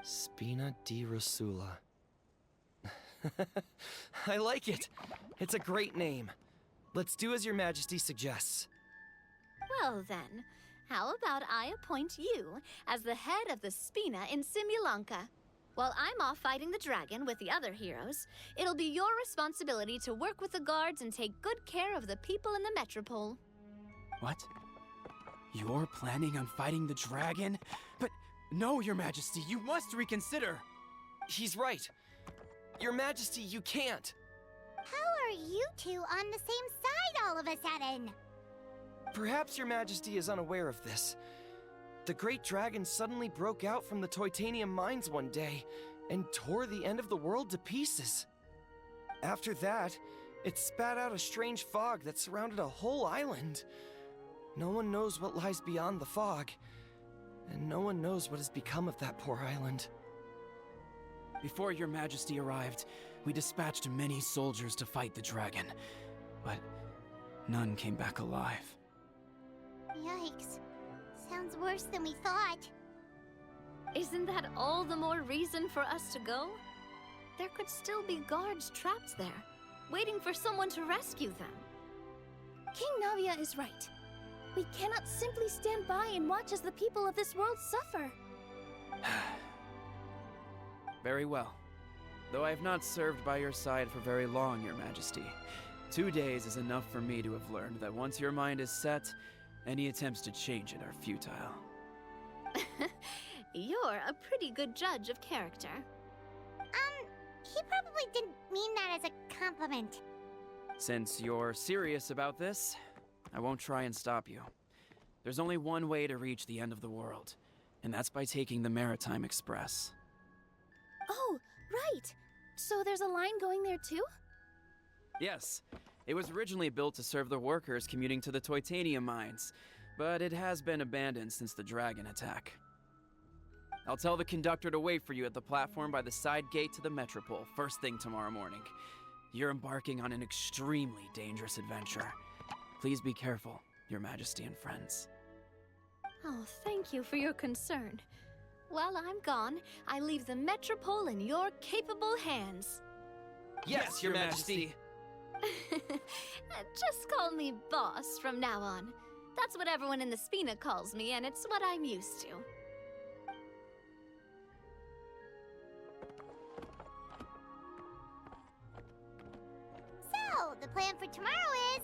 Spina di Rosula. I like it. It's a great name. Let's do as Your Majesty suggests. Well then, how about I appoint you as the head of the Spina in Simulanka? While I'm off fighting the dragon with the other heroes, it'll be your responsibility to work with the guards and take good care of the people in the metropole. What? You're planning on fighting the dragon? But no, Your Majesty, you must reconsider. He's right. Your Majesty, you can't. How are you two on the same side all of a sudden? Perhaps Your Majesty is unaware of this. The great dragon suddenly broke out from the Titanium mines one day and tore the end of the world to pieces. After that, it spat out a strange fog that surrounded a whole island. No one knows what lies beyond the fog, and no one knows what has become of that poor island. Before Your Majesty arrived, we dispatched many soldiers to fight the dragon, but none came back alive. Yikes. Sounds worse than we thought. Isn't that all the more reason for us to go? There could still be guards trapped there, waiting for someone to rescue them. King Navia is right. We cannot simply stand by and watch as the people of this world suffer. Very well. Though I have not served by your side for very long, Your Majesty. 2 days is enough for me to have learned that once your mind is set, any attempts to change it are futile. You're a pretty good judge of character. He probably didn't mean that as a compliment. Since you're serious about this, I won't try and stop you. There's only one way to reach the end of the world, and that's by taking the Maritime Express. Oh, right. So there's a line going there too? Yes, It was originally built to serve the workers commuting to the Titanium mines, but it has been abandoned since the dragon attack. I'll tell the conductor to wait for you at the platform by the side gate to the Metropole first thing tomorrow morning. You're embarking on an extremely dangerous adventure. Please be careful, Your Majesty and friends. Oh, thank you for your concern. While I'm gone, I leave the Metropole in your capable hands. Yes, Your Majesty! Just call me boss from now on. That's what everyone in the Spina calls me, and it's what I'm used to. So, the plan for tomorrow is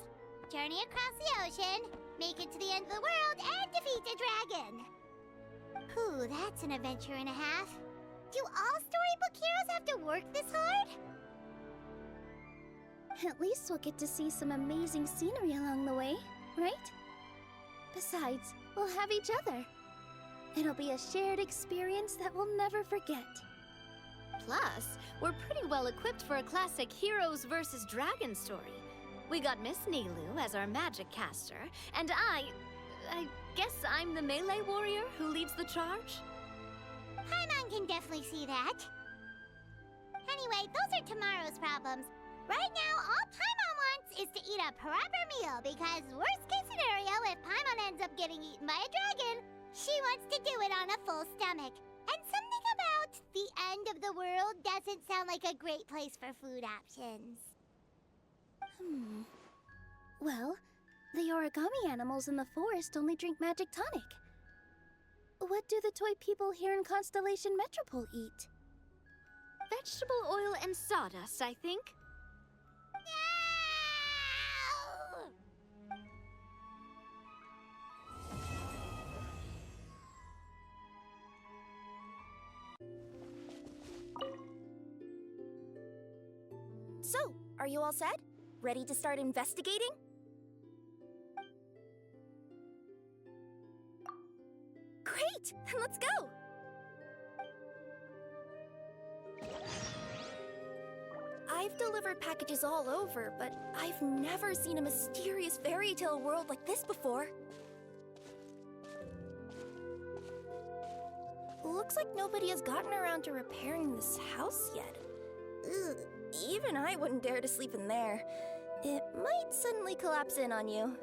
journey across the ocean, make it to the end of the world, and defeat a dragon. Whew, that's an adventure and a half. Do all storybook heroes have to work this hard? At least we'll get to see some amazing scenery along the way, right? Besides, we'll have each other. It'll be a shared experience that we'll never forget. Plus, we're pretty well equipped for a classic heroes versus dragons story. We got Miss Nilou as our magic caster, and I guess I'm the melee warrior who leads the charge? Paimon can definitely see that. Anyway, those are tomorrow's problems. Right now, all Paimon wants is to eat a proper meal, because worst case scenario, if Paimon ends up getting eaten by a dragon, she wants to do it on a full stomach. And something about the end of the world doesn't sound like a great place for food options. Well, the origami animals in the forest only drink magic tonic. What do the toy people here in Constellation Metropole eat? Vegetable oil and sawdust, I think. So, are you all set? Ready to start investigating? Great! Then let's go! I've delivered packages all over, but I've never seen a mysterious fairy tale world like this before. Looks like nobody has gotten around to repairing this house yet. Ugh, even I wouldn't dare to sleep in there. It might suddenly collapse in on you.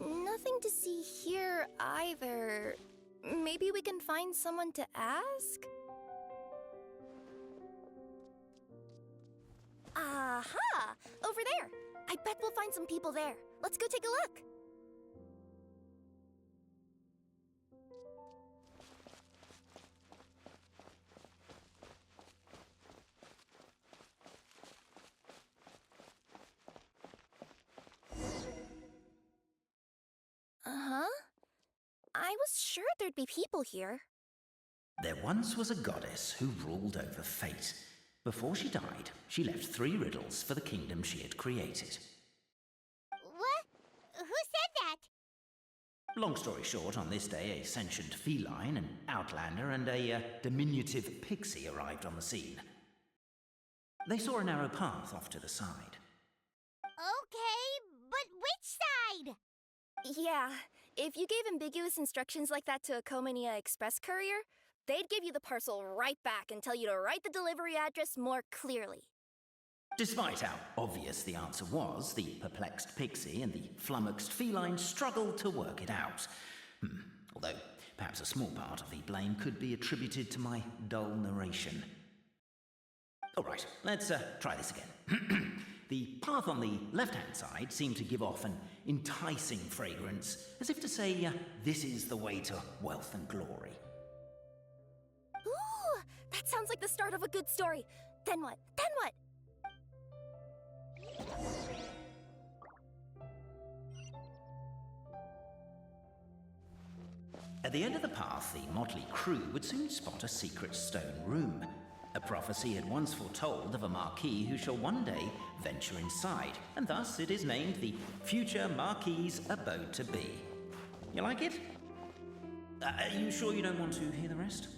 Nothing to see here either. Maybe we can find someone to ask? Aha! Over there! I bet we'll find some people there. Let's go take a look. Uh-huh. I was sure there'd be people here. There once was a goddess who ruled over fate. Before she died, she left 3 riddles for the kingdom she had created. What? Who said that? Long story short, on this day, a sentient feline, an outlander, and a diminutive pixie arrived on the scene. They saw a narrow path off to the side. Okay, but which side? Yeah, if you gave ambiguous instructions like that to a Comania Express courier, they'd give you the parcel right back and tell you to write the delivery address more clearly. Despite how obvious the answer was, the perplexed pixie and the flummoxed feline struggled to work it out. Although, perhaps a small part of the blame could be attributed to my dull narration. All right, let's try this again. The path on the left-hand side seemed to give off an enticing fragrance, as if to say, this is the way to wealth and glory. Ooh, that sounds like the start of a good story. Then what? Then what? At the end of the path, the motley crew would soon spot a secret stone room. A prophecy had once foretold of a Marquis who shall one day venture inside, and thus it is named the future Marquis's abode to be. You like it? Are you sure you don't want to hear the rest?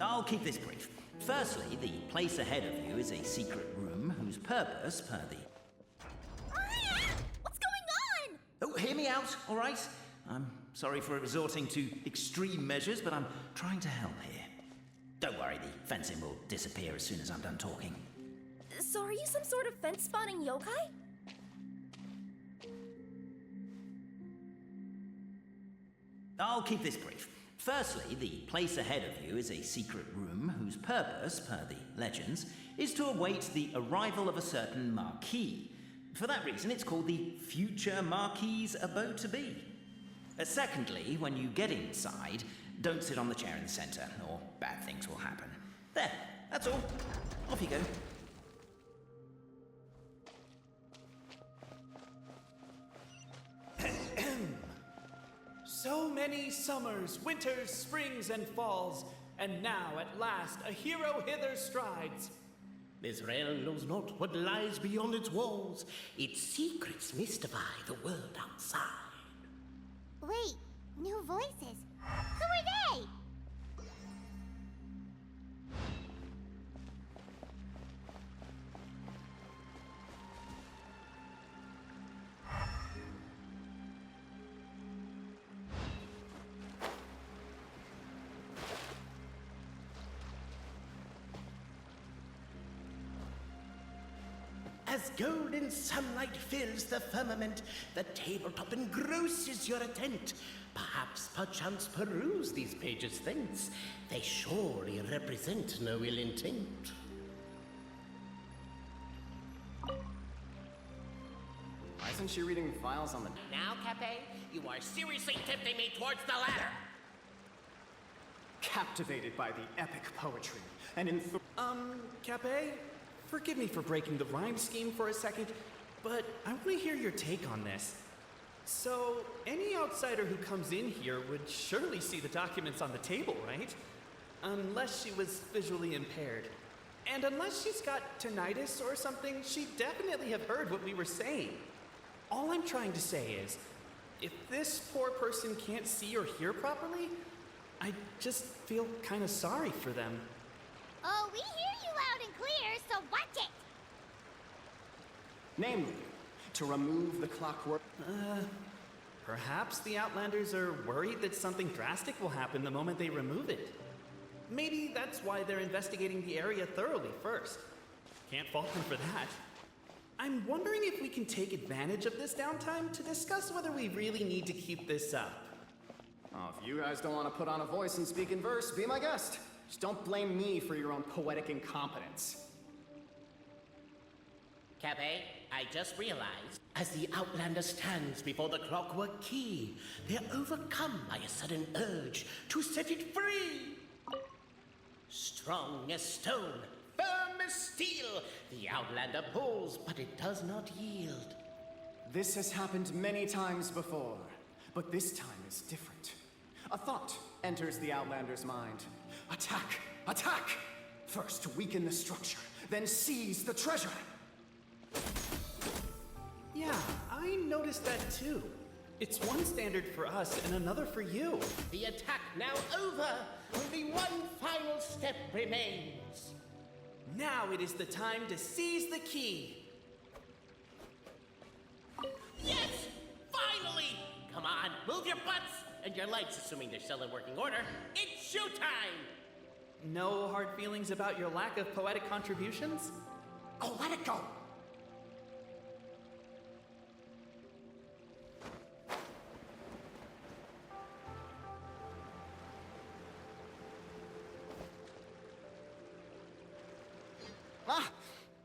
I'll keep this brief. Firstly, the place ahead of you is a secret room whose purpose, per the... What's going on? Oh, hear me out, all right? I'm sorry for resorting to extreme measures, but I'm trying to help here. Don't worry, the fencing will disappear as soon as I'm done talking. So are you some sort of fence-spotting yokai? I'll keep this brief. Firstly, the place ahead of you is a secret room whose purpose, per the legends, is to await the arrival of a certain marquis. For that reason, it's called the future marquis's abode to be. Secondly, when you get inside, don't sit on the chair in the center, or bad things will happen. There, that's all. Off you go. So many summers, winters, springs, and falls, and now at last a hero hither strides. This realm knows not what lies beyond its walls. Its secrets mystify the world outside. Wait, new voices. Who are they? As golden sunlight fills the firmament, the tabletop engrosses your attent. Perhaps, perchance, peruse these pages thence. They surely represent no ill intent. Why isn't she reading the files on the... Now, Cafe, you are seriously tempting me towards the ladder. Captivated by the epic poetry and Cape, forgive me for breaking the rhyme scheme for a second, but I want to hear your take on this. So, any outsider who comes in here would surely see the documents on the table, right? Unless she was visually impaired. And unless she's got tinnitus or something, she'd definitely have heard what we were saying. All I'm trying to say is, if this poor person can't see or hear properly, I just feel kind of sorry for them. Oh, we hear you loud and clear, so watch it! Namely, to remove the clockwork... Perhaps the Outlanders are worried that something drastic will happen the moment they remove it. Maybe that's why they're investigating the area thoroughly first. Can't fault them for that. I'm wondering if we can take advantage of this downtime to discuss whether we really need to keep this up. Oh, if you guys don't want to put on a voice and speak in verse, be my guest. Just don't blame me for your own poetic incompetence. Cafe, I just realized, as the Outlander stands before the clockwork key, they're overcome by a sudden urge to set it free. Strong as stone, firm as steel, the Outlander pulls, but it does not yield. This has happened many times before, but this time is different. A thought enters the Outlander's mind. Attack! Attack! First weaken the structure, then seize the treasure! Yeah, I noticed that too. It's one standard for us and another for you. The attack now over! Only one final step remains. Now it is the time to seize the key. Yes! Finally! Come on, move your butts! And your legs, assuming they're still in working order. It's showtime! No hard feelings about your lack of poetic contributions? Oh, let it go!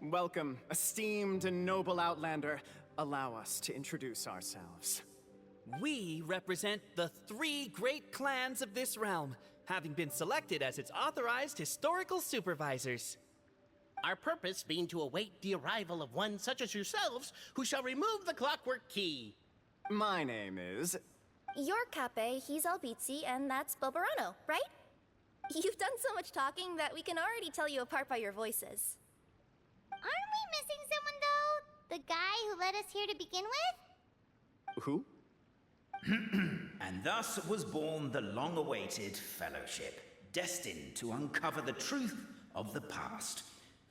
Welcome, esteemed and noble Outlander. Allow us to introduce ourselves. We represent the 3 great clans of this realm, having been selected as its authorized historical supervisors. Our purpose being to await the arrival of one such as yourselves, who shall remove the clockwork key. My name is... You're Cape, he's Albizzi, and that's Bobarano, right? You've done so much talking that we can already tell you apart by your voices. Aren't we missing someone, though? The guy who led us here to begin with? Who? And thus was born the long-awaited fellowship. destined to uncover the truth of the past.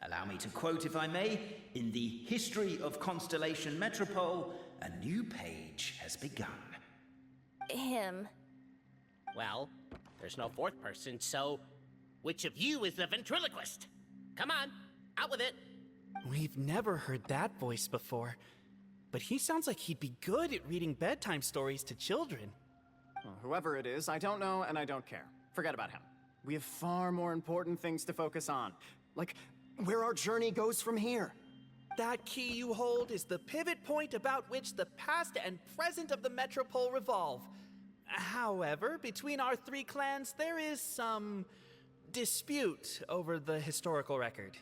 Allow me to quote, if I may, in the history of Constellation Metropole, a new page has begun. Him. Well, there's no fourth person, so which of you is the ventriloquist? Come on, out with it. We've never heard that voice before, but he sounds like he'd be good at reading bedtime stories to children. Well, whoever it is, I don't know and I don't care. Forget about him. We have far more important things to focus on, like where our journey goes from here. That key you hold is the pivot point about which the past and present of the Metropole revolve. However, between our three clans, there is some dispute over the historical record.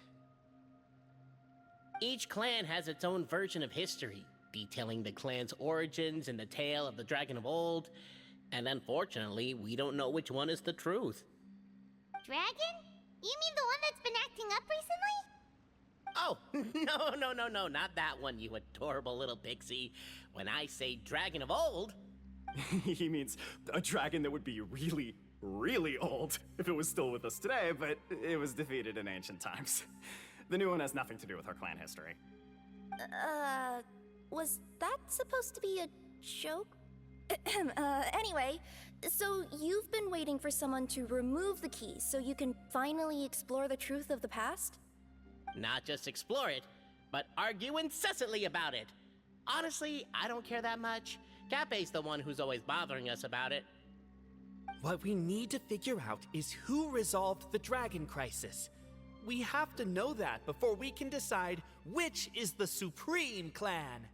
Each clan has its own version of history, detailing the clan's origins and the tale of the Dragon of Old, and unfortunately, we don't know which one is the truth. Dragon? You mean the one that's been acting up recently? Oh, no, not that one, you adorable little pixie. When I say Dragon of Old... He means a dragon that would be really, really old if it was still with us today, but it was defeated in ancient times. The new one has nothing to do with our clan history. Was that supposed to be a joke? Anyway, so you've been waiting for someone to remove the key so you can finally explore the truth of the past? Not just explore it, but argue incessantly about it. Honestly, I don't care that much. Cape's the one who's always bothering us about it. What we need to figure out is who resolved the dragon crisis. We have to know that before we can decide which is the supreme clan.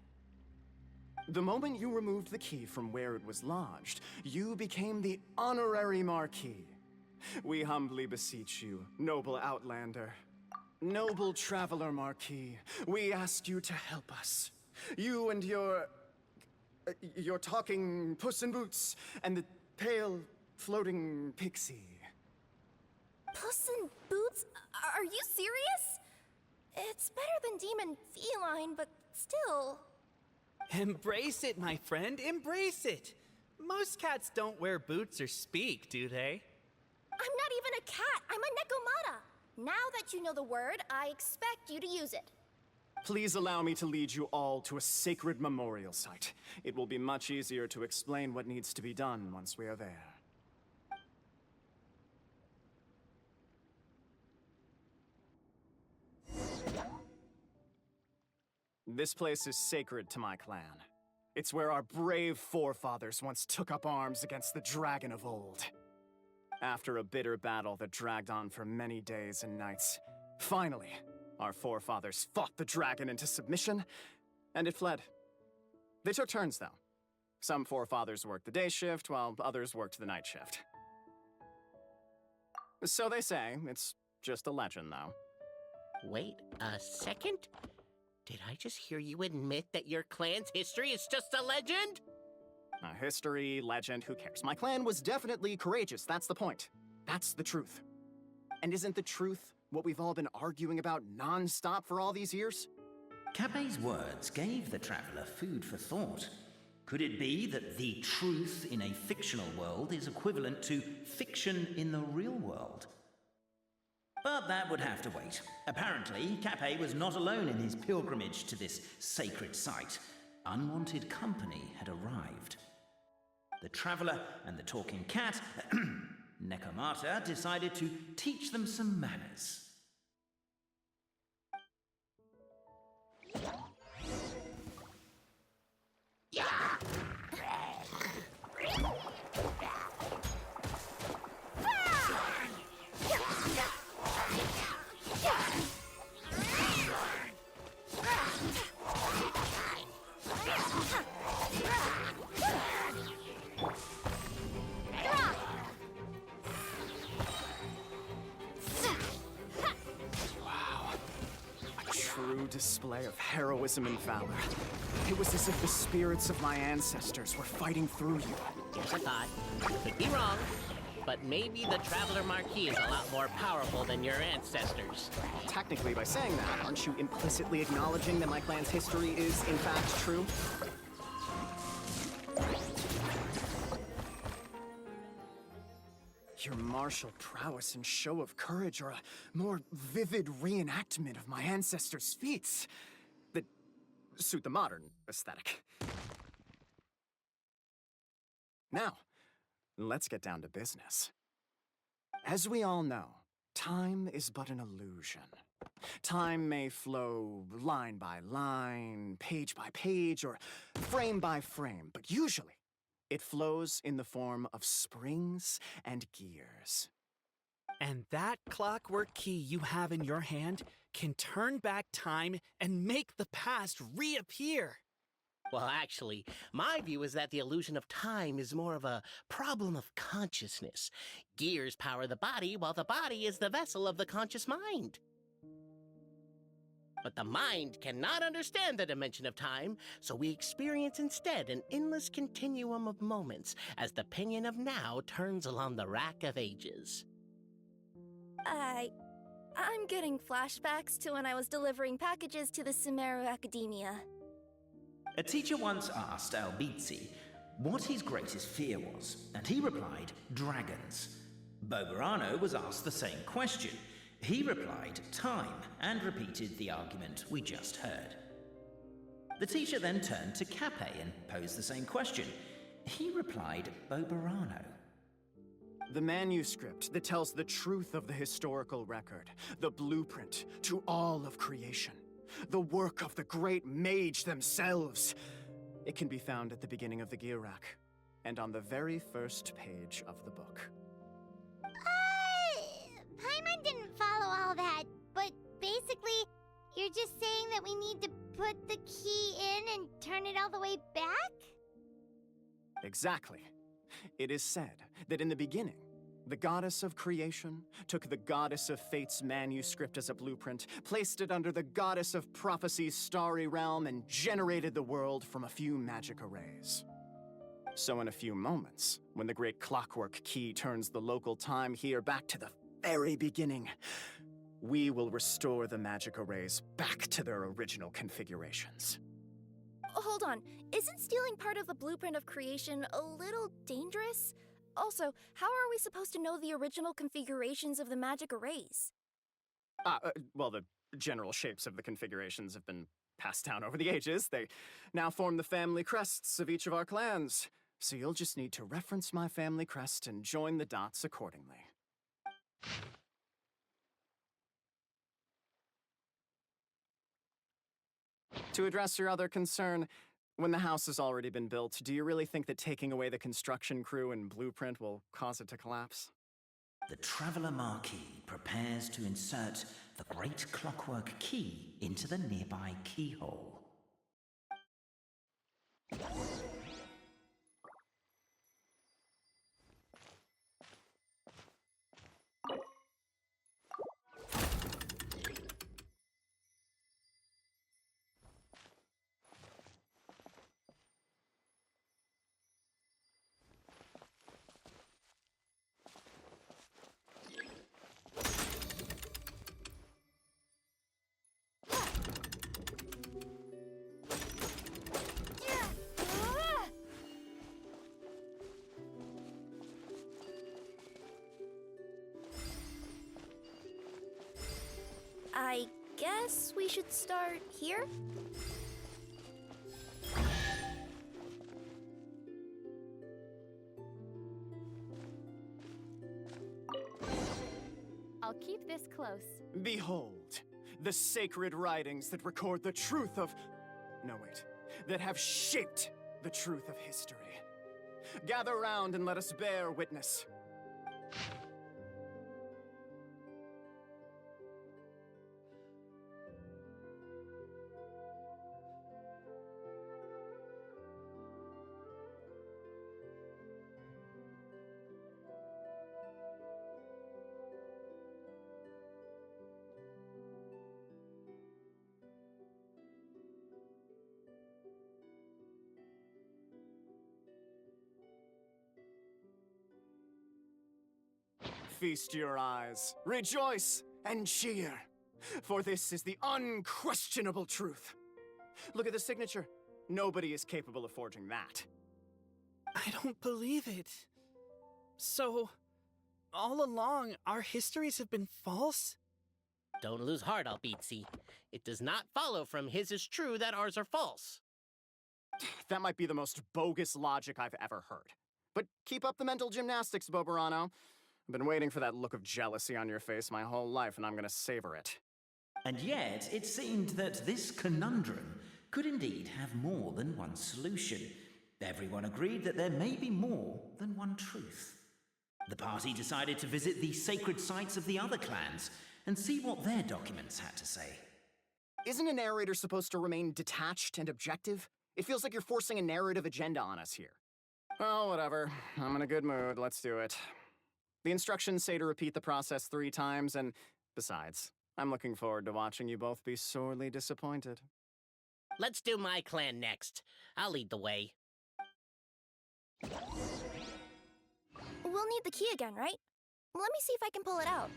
The moment you removed the key from where it was lodged, you became the honorary Marquis. We humbly beseech you, noble Outlander. Noble Traveler Marquis, we ask you to help us. You and your talking Puss in Boots and the pale floating pixie. Puss in Boots? Are you serious? It's better than demon feline, but still... Embrace it, my friend, embrace it. Most cats don't wear boots or speak, do they? I'm not even a cat, I'm a Nekomata. Now that you know the word, I expect you to use it. Please allow me to lead you all to a sacred memorial site. It will be much easier to explain what needs to be done once we are there. This place is sacred to my clan. It's where our brave forefathers once took up arms against the Dragon of Old. After a bitter battle that dragged on for many days and nights, finally, our forefathers fought the dragon into submission, and it fled. They took turns, though. Some forefathers worked the day shift, while others worked the night shift. So they say. It's just a legend, though. Wait a second? Did I just hear you admit that your clan's history is just a legend? History, legend, who cares? My clan was definitely courageous, that's the point. That's the truth. And isn't the truth what we've all been arguing about non-stop for all these years? Cape's words gave the traveler food for thought. Could it be that the truth in a fictional world is equivalent to fiction in the real world? But that would have to wait. Apparently, Cape was not alone in his pilgrimage to this sacred site. Unwanted company had arrived. The traveler and the talking cat, Nekomata, decided to teach them some manners. Display of heroism and valor. It was as if the spirits of my ancestors were fighting through you. Here's a thought. Could be wrong, but maybe the Traveler Marquis is a lot more powerful than your ancestors. Technically, by saying that, aren't you implicitly acknowledging that my clan's history is, in fact, true? Your martial prowess and show of courage are a more vivid reenactment of my ancestors' feats that suit the modern aesthetic. Now, let's get down to business. As we all know, time is but an illusion. Time may flow line by line, page by page, or frame by frame, but usually it flows in the form of springs and gears. And that clockwork key you have in your hand can turn back time and make the past reappear. Well, actually, my view is that the illusion of time is more of a problem of consciousness. Gears power the body, while the body is the vessel of the conscious mind. But the mind cannot understand the dimension of time, so we experience instead an endless continuum of moments as the pinion of now turns along the rack of ages. I'm getting flashbacks to when I was delivering packages to the Sumeru Academia. A teacher once asked Albizzi what his greatest fear was, and he replied, dragons. Boberano was asked the same question. He replied, time, and repeated the argument we just heard. The teacher then turned to Cape and posed the same question. He replied, Boberano. The manuscript that tells the truth of the historical record, the blueprint to all of creation, the work of the great mage themselves. It can be found at the beginning of the gear rack, and on the very first page of the book. Paimon didn't follow all that, but basically, you're just saying that we need to put the key in and turn it all the way back? Exactly. It is said that in the beginning, the goddess of creation took the goddess of fate's manuscript as a blueprint, placed it under the goddess of prophecy's starry realm, and generated the world from a few magic arrays. So in a few moments, when the great clockwork key turns the local time here back to the very beginning, we will restore the magic arrays back to their original configurations. Hold on, isn't stealing part of the blueprint of creation a little dangerous? Also, how are we supposed to know the original configurations of the magic arrays? Well, the general shapes of the configurations have been passed down over the ages. They now form the family crests of each of our clans. So you'll just need to reference my family crest and join the dots accordingly. To address your other concern, when the house has already been built, do you really think that taking away the construction crew and blueprint will cause it to collapse? The Traveler Marquis prepares to insert the great clockwork key into the nearby keyhole. I guess we should start here? I'll keep this close. Behold, the sacred writings that record the truth of... No, wait. That have shaped the truth of history. Gather round and let us bear witness. Feast your eyes, rejoice, and cheer, for this is the unquestionable truth. Look at the signature. Nobody is capable of forging that. I don't believe it. So, all along, our histories have been false? Don't lose heart, Albeetsi. It does not follow from his is true that ours are false. That might be the most bogus logic I've ever heard. But keep up the mental gymnastics, Boberano. I've been waiting for that look of jealousy on your face my whole life, and I'm gonna savor it. And yet, it seemed that this conundrum could indeed have more than one solution. Everyone agreed that there may be more than one truth. The party decided to visit the sacred sites of the other clans and see what their documents had to say. Isn't a narrator supposed to remain detached and objective? It feels like you're forcing a narrative agenda on us here. Well, whatever. I'm in a good mood. Let's do it. The instructions say to repeat the process 3 times, and besides, I'm looking forward to watching you both be sorely disappointed. Let's do my clan next. I'll lead the way. We'll need the key again, right? Let me see if I can pull it out.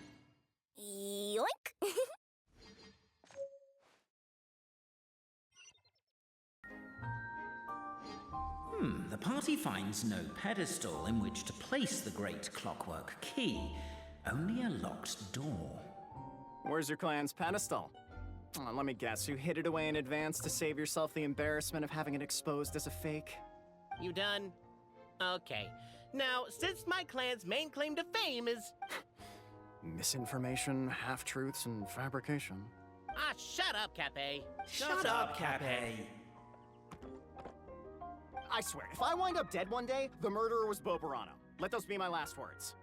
Yoink! The party finds no pedestal in which to place the great clockwork key, only a locked door. Where's your clan's pedestal? Let me guess, you hid it away in advance to save yourself the embarrassment of having it exposed as a fake? You done? Okay. Now, since my clan's main claim to fame is... Misinformation, half-truths, and fabrication. Ah, shut up, Cape. Shut up, Cape. I swear, if I wind up dead one day, the murderer was Boberano. Let those be my last words.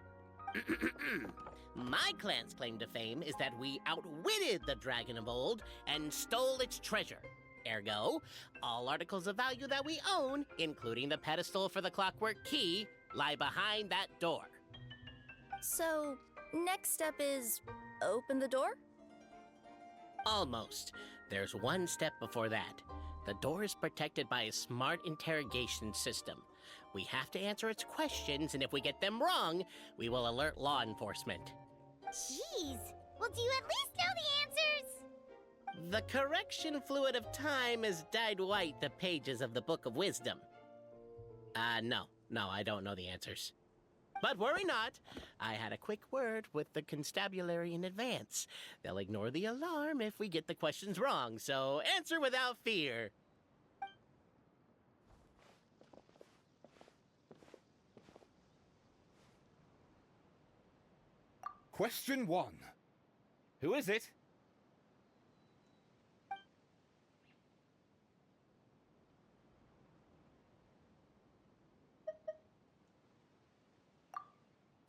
My clan's claim to fame is that we outwitted the Dragon of Old and stole its treasure. Ergo, all articles of value that we own, including the pedestal for the clockwork key, lie behind that door. So, next step is open the door? Almost. There's one step before that. The door is protected by a smart interrogation system. We have to answer its questions, and if we get them wrong, we will alert law enforcement. Jeez. Well, do you at least know the answers? The correction fluid of time has dyed white the pages of the Book of Wisdom. No, I don't know the answers. But worry not. I had a quick word with the constabulary in advance. They'll ignore the alarm if we get the questions wrong, so answer without fear. Question 1. Who is it?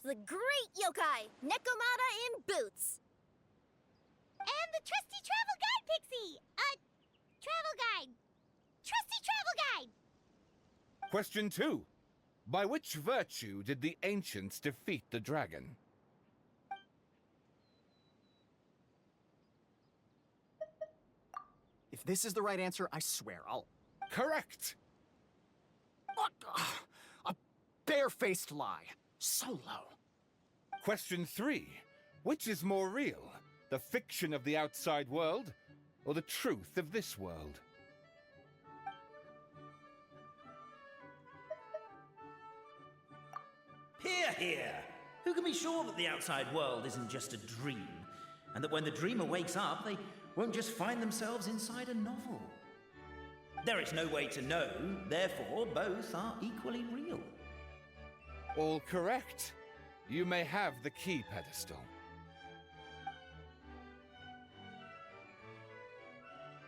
The great yokai, Nekomata in boots. And the trusty travel guide, Pixie! Travel guide. Trusty travel guide! Question 2. By which virtue did the ancients defeat the dragon? If this is the right answer, I swear I'll... Correct! What? A barefaced lie. So low. Question 3. Which is more real? The fiction of the outside world, or the truth of this world? Hear, hear! Who can be sure that the outside world isn't just a dream? And that when the dreamer wakes up, they won't just find themselves inside a novel? There is no way to know, therefore both are equally real. All correct. You may have the key pedestal.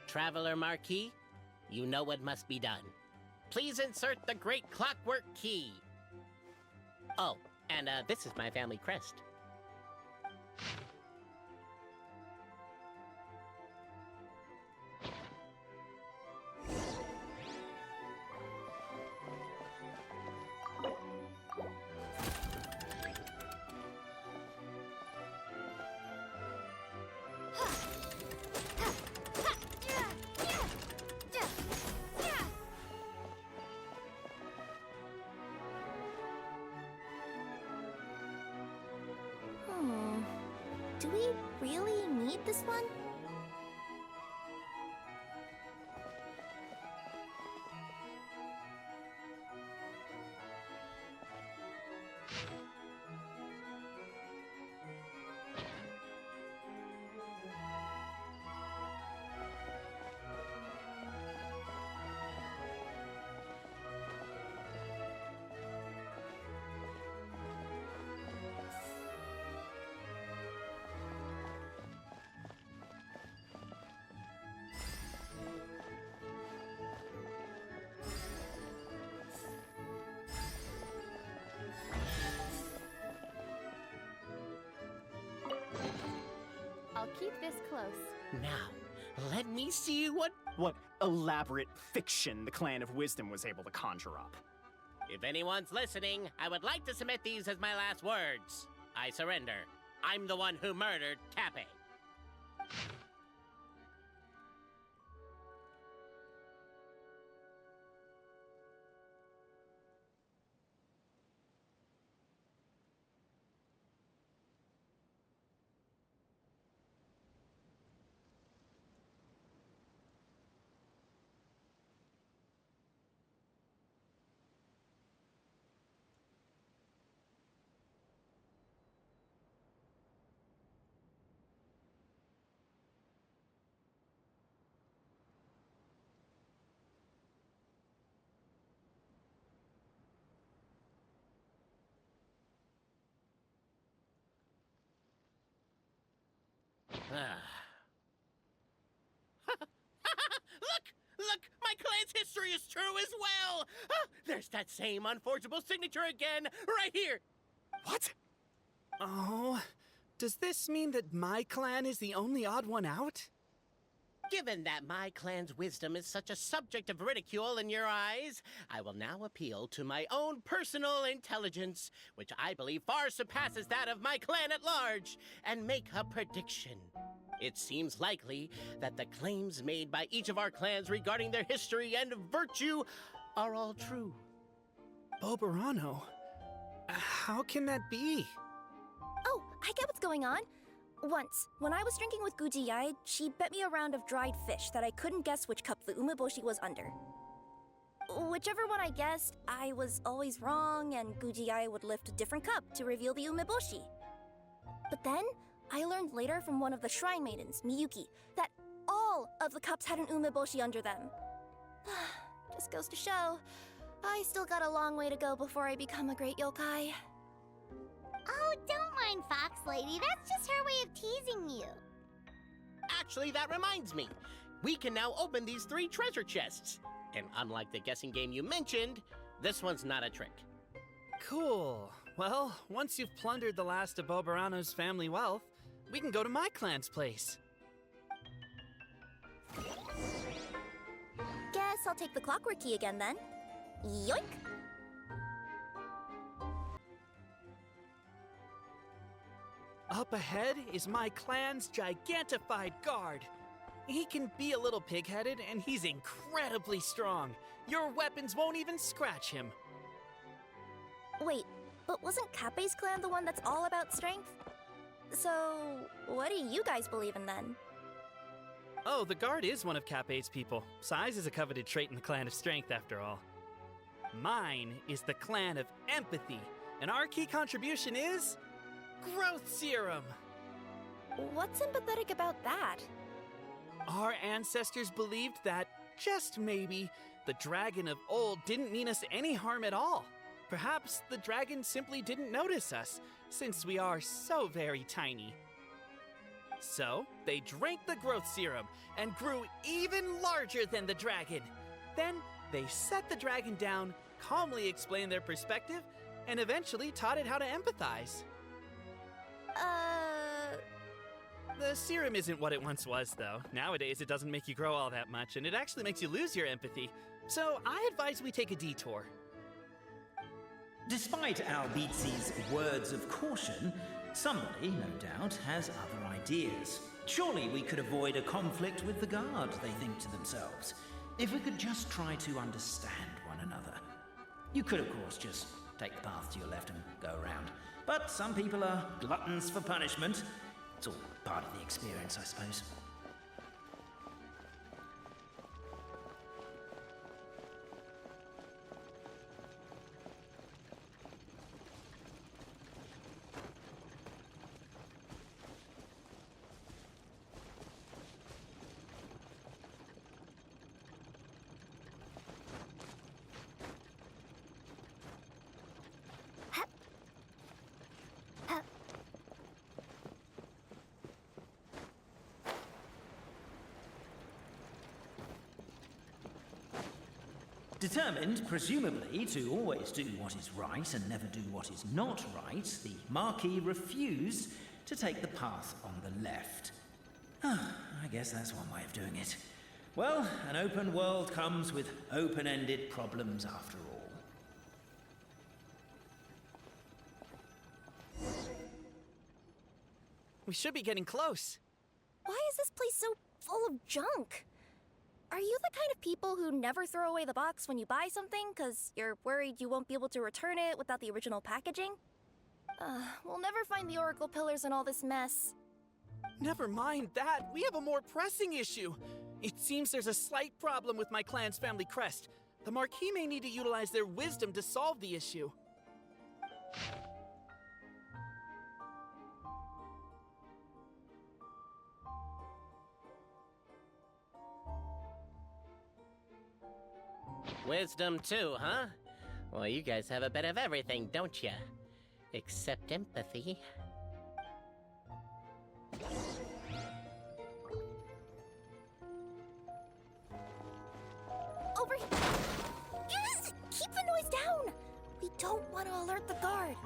Traveler Marquis, you know what must be done. Please insert the great clockwork key. Oh, and this is my family crest. Do we really need this one? keep this close. Now, let me see what elaborate fiction the Clan of Wisdom was able to conjure up. If anyone's listening, I would like to submit these as my last words. I surrender. I'm the one who murdered Cappe. Look! My clan's history is true as well! There's that same unforgeable signature again, right here! What? Oh, does this mean that my clan is the only odd one out? Given that my clan's wisdom is such a subject of ridicule in your eyes, I will now appeal to my own personal intelligence, which I believe far surpasses that of my clan at large, and make a prediction. It seems likely that the claims made by each of our clans regarding their history and virtue are all true. Bobarano? How can that be? Oh, I get what's going on. Once, when I was drinking with Gujiyai, she bet me a round of dried fish that I couldn't guess which cup the umeboshi was under. Whichever one I guessed, I was always wrong, and Gujiyai would lift a different cup to reveal the umeboshi. But then, I learned later from one of the shrine maidens, Miyuki, that all of the cups had an umeboshi under them. Just goes to show, I still got a long way to go before I become a great yokai. Oh, don't mind Fox Lady. That's just her way of teasing you. Actually, that reminds me. We can now open these 3 treasure chests. And unlike the guessing game you mentioned, this one's not a trick. Cool. Well, once you've plundered the last of Bobarano's family wealth, we can go to my clan's place. Guess I'll take the clockwork key again then. Yoink! Up ahead is my clan's gigantified guard. He can be a little pig-headed, and he's incredibly strong. Your weapons won't even scratch him. Wait, but wasn't Cappe's clan the one that's all about strength? So, what do you guys believe in then? Oh, the guard is one of Cappe's people. Size is a coveted trait in the clan of strength, after all. Mine is the clan of empathy, and our key contribution is growth serum. What's empathetic about that? Our ancestors believed that, just maybe, the dragon of old didn't mean us any harm at all. Perhaps the dragon simply didn't notice us, since we are so very tiny. So, they drank the growth serum and grew even larger than the dragon. Then, they set the dragon down, calmly explained their perspective, and eventually taught it how to empathize. The serum isn't what it once was, though. Nowadays, it doesn't make you grow all that much, and it actually makes you lose your empathy. So, I advise we take a detour. Despite Albizzi's words of caution, somebody, no doubt, has other ideas. Surely we could avoid a conflict with the guard, they think to themselves, if we could just try to understand one another. You could, of course, just take the path to your left and go around. But some people are gluttons for punishment. It's all part of the experience, I suppose. Determined, presumably, to always do what is right and never do what is not right, the Marquis refused to take the path on the left. I guess that's one way of doing it. Well, an open world comes with open-ended problems after all. We should be getting close. Why is this place so full of junk? Are you the kind of people who never throw away the box when you buy something because you're worried you won't be able to return it without the original packaging? We'll never find the Oracle Pillars in all this mess. Never mind that. We have a more pressing issue. It seems there's a slight problem with my clan's family crest. The Marquis may need to utilize their wisdom to solve the issue. Wisdom too, huh? Well, you guys have a bit of everything, don't you? Except empathy. Over here! Yes! Keep the noise down! We don't want to alert the guard.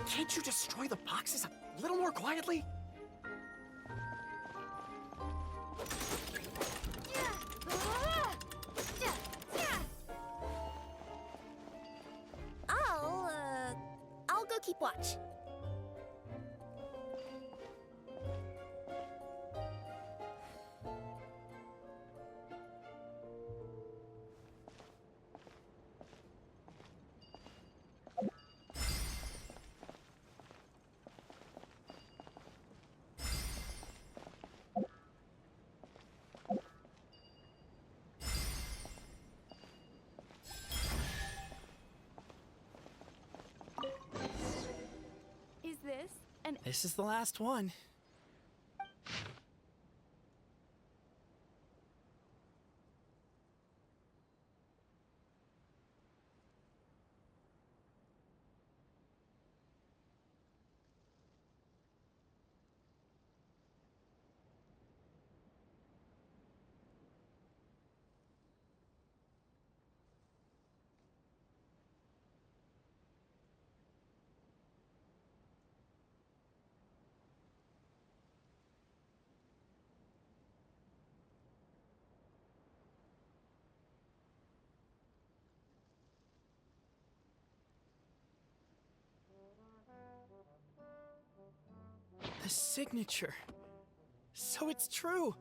Can't you destroy the boxes a little more quietly? I'll go keep watch. This is the last one. The signature. So it's true.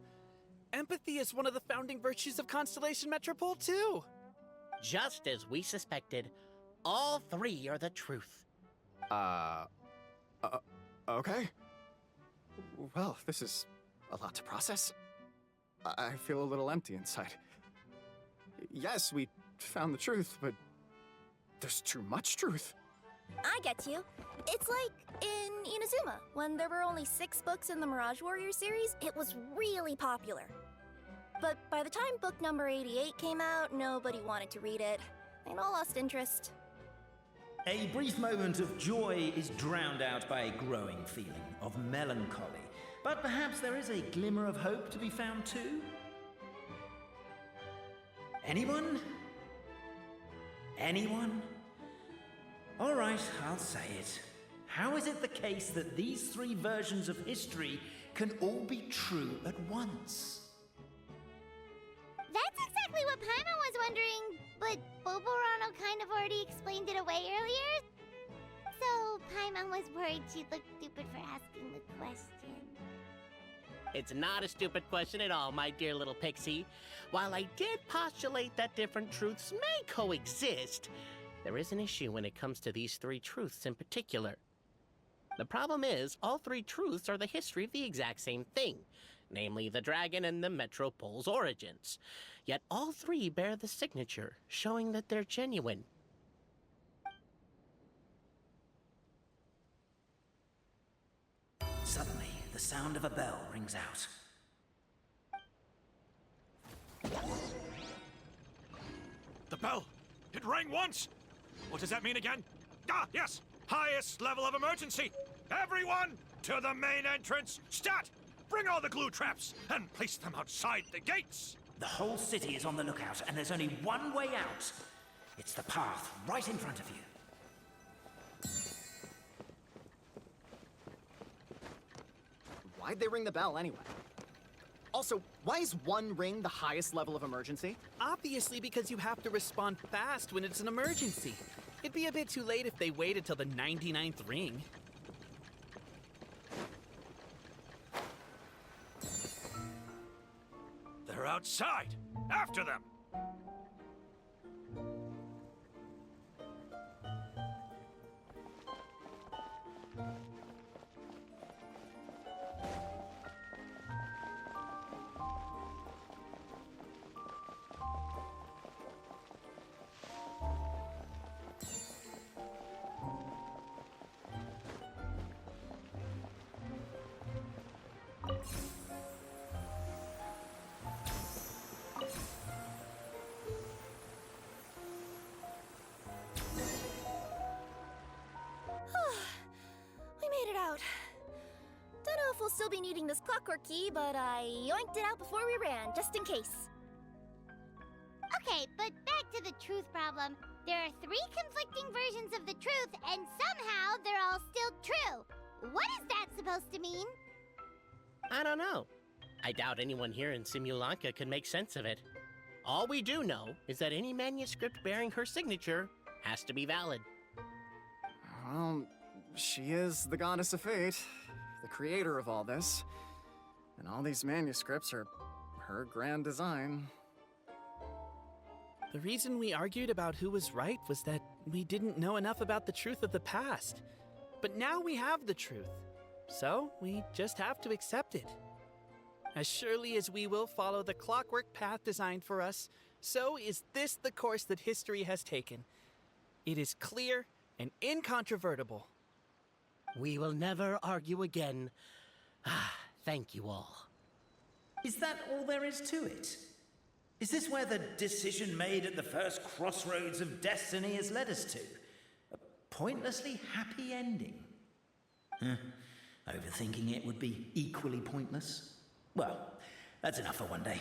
Empathy is one of the founding virtues of Constellation Metropole, too. Just as we suspected, all three are the truth. Okay. Well, this is a lot to process. I feel a little empty inside. Yes, we found the truth, but there's too much truth. I get you. It's like in Inazuma, when there were only 6 books in the Mirage Warrior series, it was really popular. But by the time book number 88 came out, nobody wanted to read it. They'd all lost interest. A brief moment of joy is drowned out by a growing feeling of melancholy. But perhaps there is a glimmer of hope to be found too? Anyone? Anyone? All right, I'll say it. How is it the case that these 3 versions of history can all be true at once? That's exactly what Paimon was wondering, but Boborano kind of already explained it away earlier. So Paimon was worried she'd look stupid for asking the question. It's not a stupid question at all, my dear little pixie. While I did postulate that different truths may coexist, there is an issue when it comes to these 3 truths in particular. The problem is, all 3 truths are the history of the exact same thing, namely the dragon and the Metropole's origins. Yet all 3 bear the signature, showing that they're genuine. Suddenly, the sound of a bell rings out. The bell! It rang once! What does that mean again? Ah, yes! Highest level of emergency! Everyone, to the main entrance! Stat! Bring all the glue traps and place them outside the gates! The whole city is on the lookout, and there's only one way out. It's the path right in front of you. Why'd they ring the bell anyway? Also, why is one ring the highest level of emergency? Obviously because you have to respond fast when it's an emergency. It'd be a bit too late if they waited till the 99th ring. They're outside! After them! We made it out. Don't know if we'll still be needing this clockwork key, but I yoinked it out before we ran, just in case. Okay, but back to the truth problem. There are 3 conflicting versions of the truth, and somehow they're all still true. What is that supposed to mean? I don't know. I doubt anyone here in Simulanka can make sense of it. All we do know is that any manuscript bearing her signature has to be valid. Well, she is the goddess of fate, the creator of all this. And all these manuscripts are her grand design. The reason we argued about who was right was that we didn't know enough about the truth of the past. But now we have the truth, so we just have to accept it. As surely as we will follow the clockwork path designed for us, so is this the course that history has taken. It is clear and incontrovertible. We will never argue again. Thank you all. Is that all there is to it? Is this where the decision made at the first crossroads of destiny has led us to? A pointlessly happy ending? Overthinking it would be equally pointless. Well, that's enough for one day.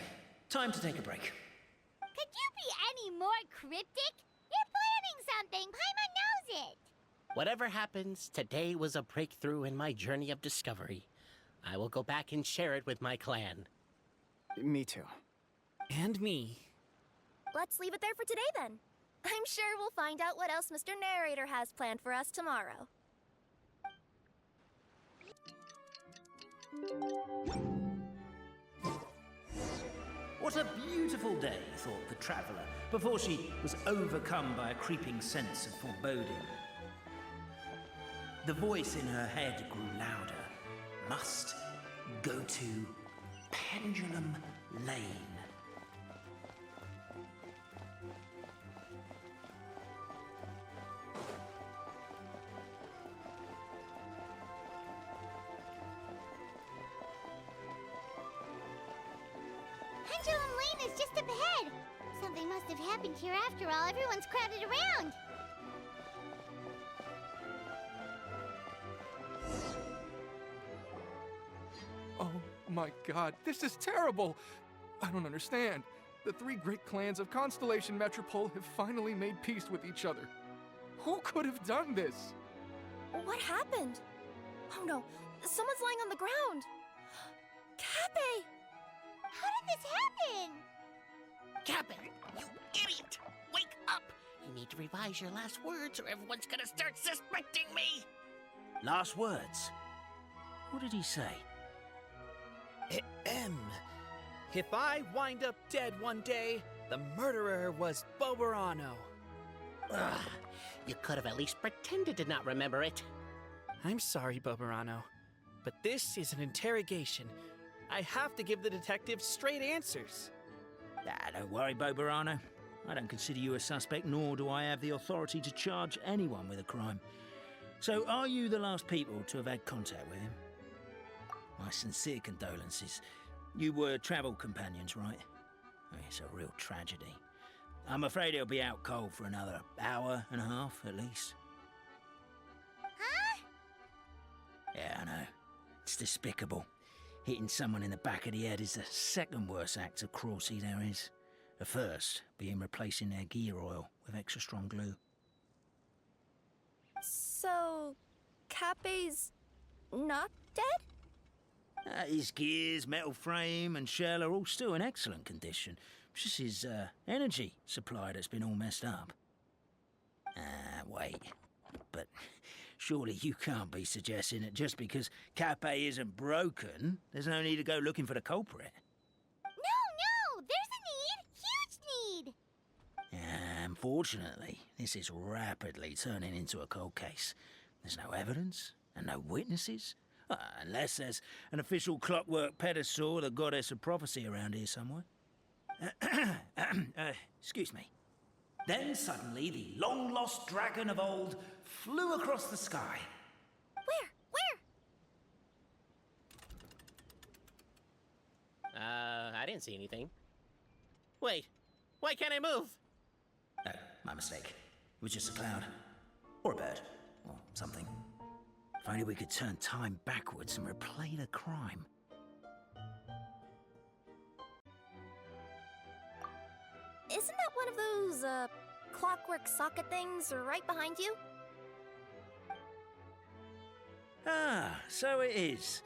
Time to take a break. Could you be any more cryptic? You're planning something. Paimon knows it. Whatever happens, today was a breakthrough in my journey of discovery. I will go back and share it with my clan. Me too. And me. Let's leave it there for today then. I'm sure we'll find out what else Mr. Narrator has planned for us tomorrow. What a beautiful day, thought the traveller, before she was overcome by a creeping sense of foreboding. The voice in her head grew louder. Must go to Pendulum Lane. Pendulum Lane is just up ahead. Something must have happened here after all. Everyone's crowded around. Oh my god, this is terrible! I don't understand. The 3 great clans of Constellation Metropole have finally made peace with each other. Who could have done this? What happened? Oh no, someone's lying on the ground. Cappe! How did this happen? Cappe, you idiot! Wake up! You need to revise your last words or everyone's gonna start suspecting me! Last words? What did he say? If I wind up dead one day, the murderer was Boberano. Ugh, you could have at least pretended to not remember it. I'm sorry, Boberano, but this is an interrogation. I have to give the detective straight answers. Don't worry, Boberano. I don't consider you a suspect, nor do I have the authority to charge anyone with a crime. So, are you the last people to have had contact with him? My sincere condolences. You were travel companions, right? It's a real tragedy. I'm afraid he'll be out cold for another hour and a half, at least. Huh? Yeah, I know. It's despicable. Hitting someone in the back of the head is the second worst act of cruelty there is. The first being replacing their gear oil with extra strong glue. So, Cape's not dead? His gears, metal frame and shell are all still in excellent condition. It's just his energy supply that's been all messed up. Wait. But surely you can't be suggesting that just because Cape isn't broken, there's no need to go looking for the culprit. No! There's a need! Huge need! Unfortunately, this is rapidly turning into a cold case. There's no evidence and no witnesses. Unless there's an official clockwork pedestal or the goddess of prophecy around here somewhere. Excuse me. Then suddenly the long-lost dragon of old flew across the sky. Where? I didn't see anything. Wait, why can't I move? No, my mistake. It was just a cloud. Or a bird. Or something. If only we could turn time backwards and replay the crime. Isn't that one of those, clockwork socket things right behind you? So it is.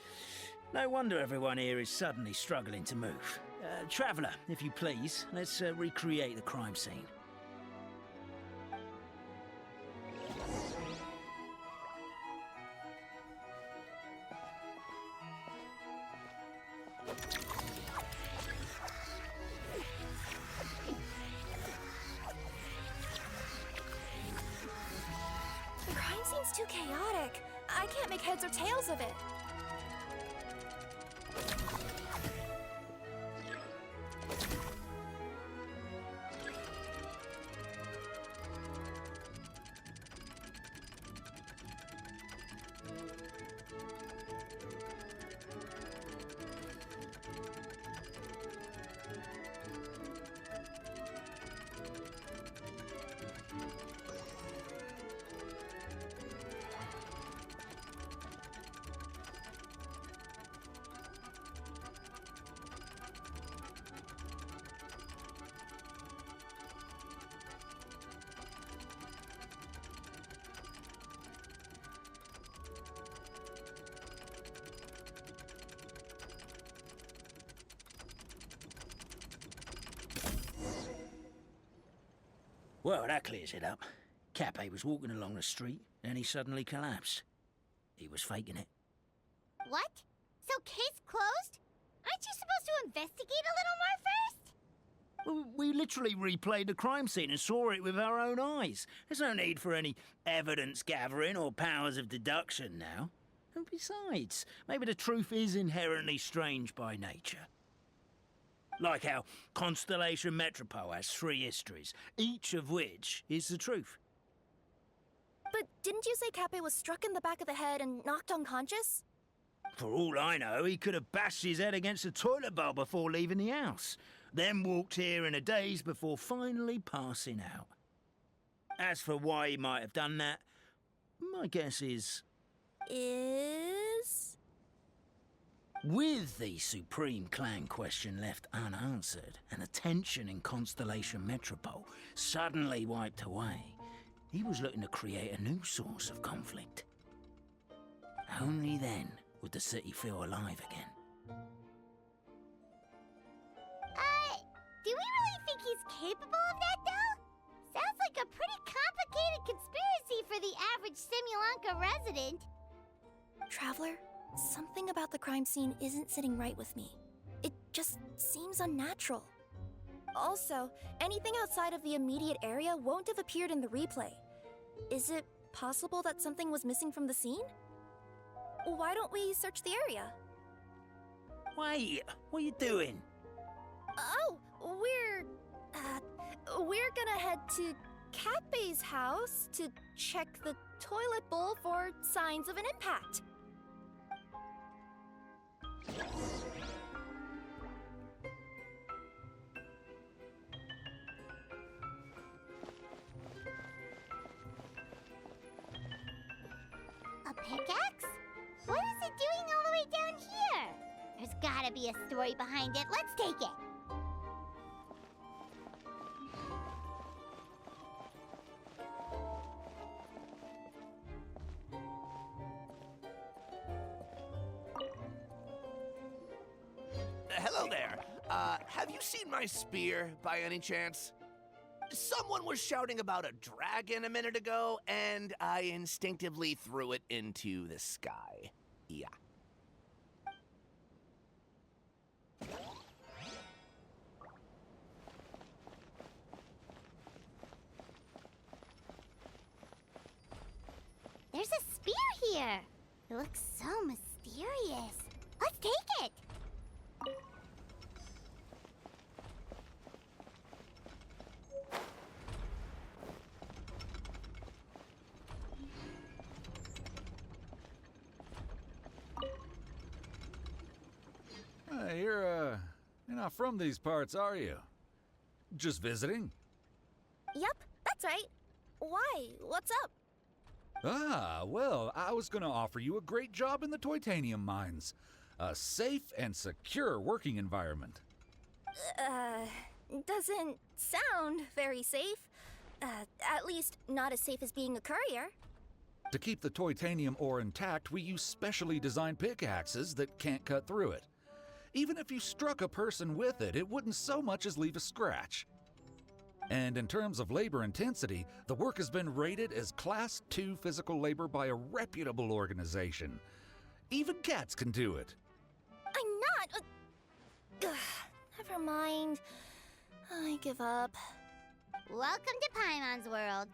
No wonder everyone here is suddenly struggling to move. Traveller, if you please, let's recreate the crime scene. The crime scene's too chaotic. I can't make heads or tails of it. Well, that clears it up. Cape was walking along the street, then he suddenly collapsed. He was faking it. What? So case closed? Aren't you supposed to investigate a little more first? We literally replayed the crime scene and saw it with our own eyes. There's no need for any evidence gathering or powers of deduction now. And besides, maybe the truth is inherently strange by nature. Like how Constellation Metropole has 3 histories, each of which is the truth. But didn't you say Cape was struck in the back of the head and knocked unconscious? For all I know, he could have bashed his head against a toilet bowl before leaving the house, then walked here in a daze before finally passing out. As for why he might have done that, my guess is... With the Supreme Clan question left unanswered and the tension in Constellation Metropole suddenly wiped away, he was looking to create a new source of conflict. Only then would the city feel alive again. Do we really think he's capable of that, though? Sounds like a pretty complicated conspiracy for the average Simulanka resident. Traveler, something about the crime scene isn't sitting right with me. It just seems unnatural. Also, anything outside of the immediate area won't have appeared in the replay. Is it possible that something was missing from the scene? Why don't we search the area? Wait, what are you doing? Oh, we're gonna head to Cape's house to check the toilet bowl for signs of an impact. pickaxe? What is it doing all the way down here? There's gotta be a story behind it. Let's take it. Hello there. Have you seen my spear by any chance? Someone was shouting about a dragon a minute ago, and I instinctively threw it into the sky. Yeah. There's a spear here. It looks so mysterious. Let's take it. You're not from these parts, are you? Just visiting? Yep, that's right. Why? What's up? Ah, well, I was gonna offer you a great job in the Titanium mines. A safe and secure working environment. Doesn't sound very safe. At least not as safe as being a courier. To keep the Titanium ore intact, we use specially designed pickaxes that can't cut through it. Even if you struck a person with it, it wouldn't so much as leave a scratch. And in terms of labor intensity, the work has been rated as Class 2 physical labor by a reputable organization. Even cats can do it. I'm not. Never mind. I give up. Welcome to Paimon's world.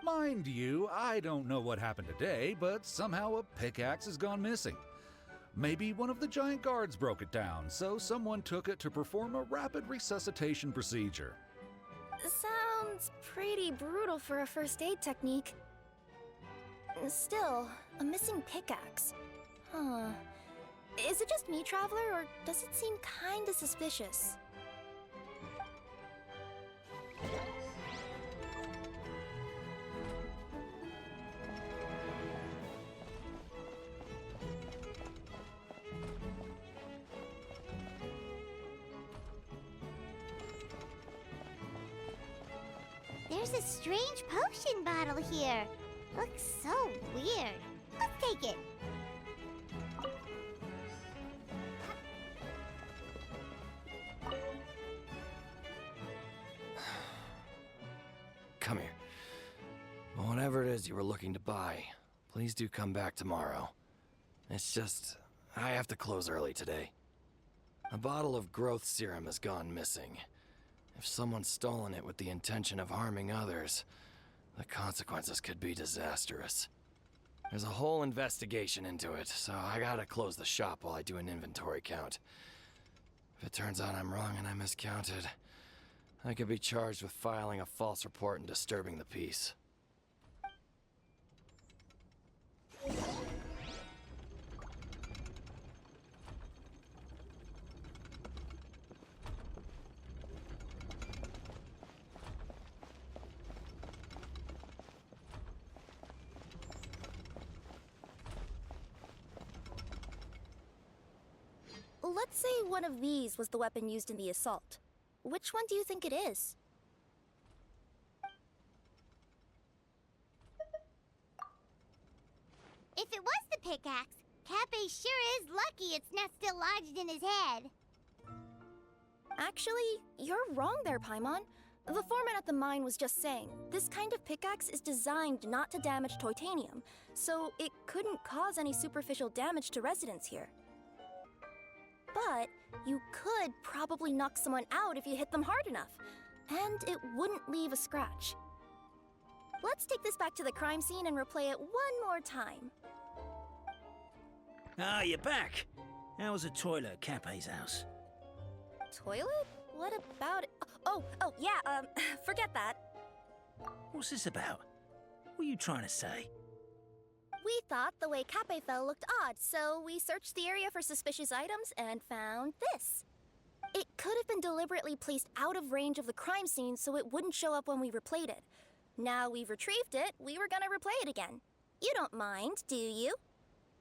Mind you, I don't know what happened today, but somehow a pickaxe has gone missing. Maybe one of the giant guards broke it down, so someone took it to perform a rapid resuscitation procedure. Sounds pretty brutal for a first aid technique. Still, a missing pickaxe. Huh. Is it just me, Traveler, or does it seem kinda suspicious? There's a strange potion bottle here. Looks so weird. Let's take it. Come here. Whatever it is you were looking to buy, please do come back tomorrow. It's just, I have to close early today. A bottle of growth serum has gone missing. If someone's stolen it with the intention of harming others, the consequences could be disastrous. There's a whole investigation into it, so I gotta close the shop while I do an inventory count. If it turns out I'm wrong and I miscounted, I could be charged with filing a false report and disturbing the peace. Let's say one of these was the weapon used in the assault. Which one do you think it is? If it was the pickaxe, Cappe sure is lucky it's not still lodged in his head. Actually, you're wrong there, Paimon. The foreman at the mine was just saying, this kind of pickaxe is designed not to damage titanium, so it couldn't cause any superficial damage to residents here. But you could probably knock someone out if you hit them hard enough, and it wouldn't leave a scratch. Let's take this back to the crime scene and replay it one more time. Ah, you're back. How was the toilet at Cappe's house? Toilet? What about it? Oh, yeah, forget that. What's this about? What are you trying to say? We thought the way Cappe fell looked odd, so we searched the area for suspicious items and found this. It could have been deliberately placed out of range of the crime scene so it wouldn't show up when we replayed it. Now we've retrieved it, we were gonna replay it again. You don't mind, do you?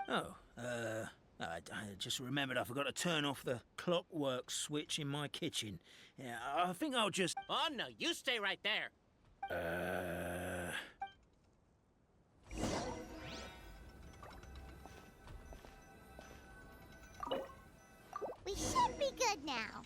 Oh, I just remembered I forgot to turn off the clockwork switch in my kitchen. Yeah, I think I'll just... Oh, no, you stay right there. We should be good now.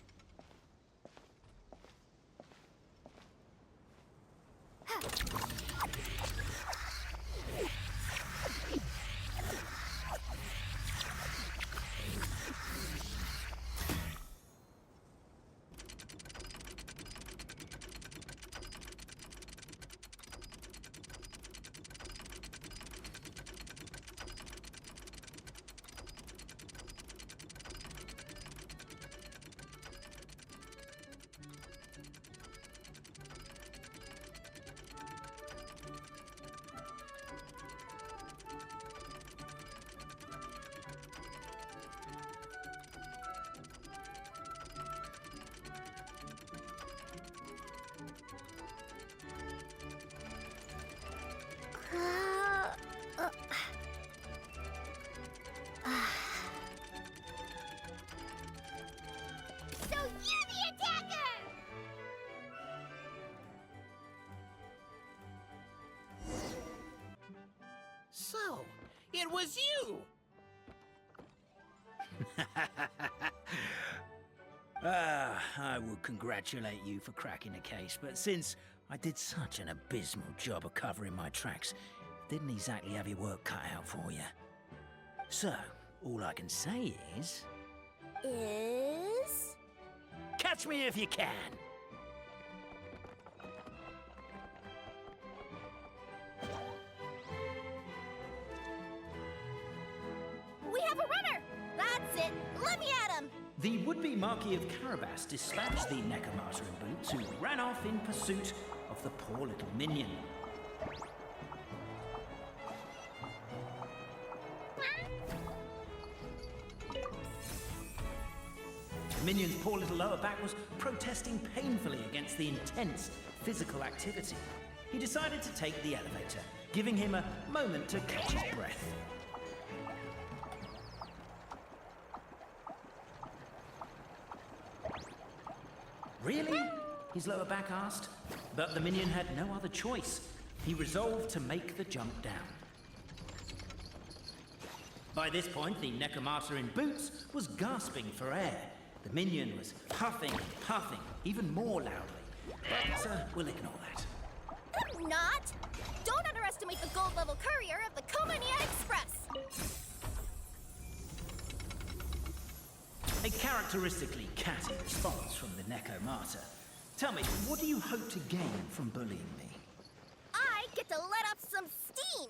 So you're the attacker! So, it was you! I would congratulate you for cracking the case, but since I did such an abysmal job of covering my tracks, didn't exactly have your work cut out for you. So, all I can say is... catch me if you can! We have a runner! That's it! Let me at him! The would-be Marquis of Carabas dispatched the Nekomata in boots, who ran off in pursuit of the poor little minion. The minion's poor little lower back was protesting painfully against the intense physical activity. He decided to take the elevator, giving him a moment to catch his breath. Really? His lower back asked. But the minion had no other choice. He resolved to make the jump down. By this point, the Nekomata in boots was gasping for air. The minion was huffing and puffing, even more loudly. But we'll ignore that. I'm not! Don't underestimate the gold-level courier of the Komania Express! A characteristically catty response from the Nekomata. Tell me, what do you hope to gain from bullying me? I get to let off some steam!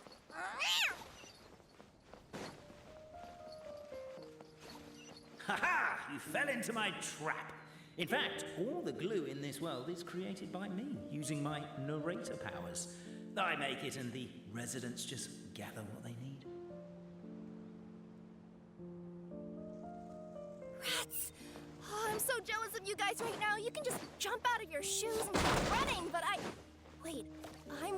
Ha-ha! You fell into my trap. In fact, all the glue in this world is created by me, using my narrator powers. I make it and the residents just gather what they need. Rats! Oh, I'm so jealous of you guys right now. You can just jump out of your shoes and keep running, but Wait, I'm...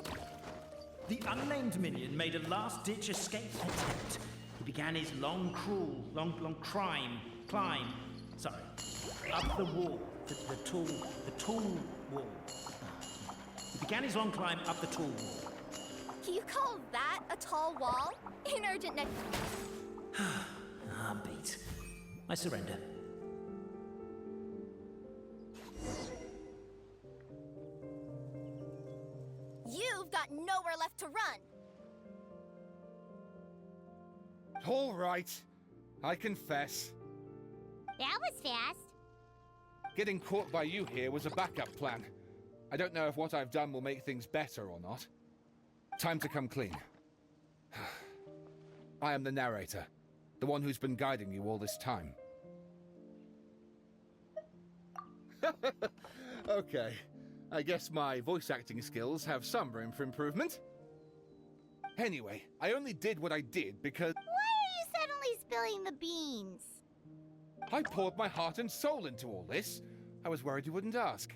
The unnamed minion made a last-ditch escape attempt. He began his long climb, up the wall, the tall wall. He began his long climb up the tall wall. You call that a tall wall? In urgent neck... I'm beat. I surrender. You've got nowhere left to run. All right. I confess. That was fast. Getting caught by you here was a backup plan. I don't know if what I've done will make things better or not. Time to come clean. I am the narrator, the one who's been guiding you all this time. Okay, I guess my voice acting skills have some room for improvement. Anyway, I only did what I did because... Why are you suddenly spilling the beans? I poured my heart and soul into all this. I was worried you wouldn't ask.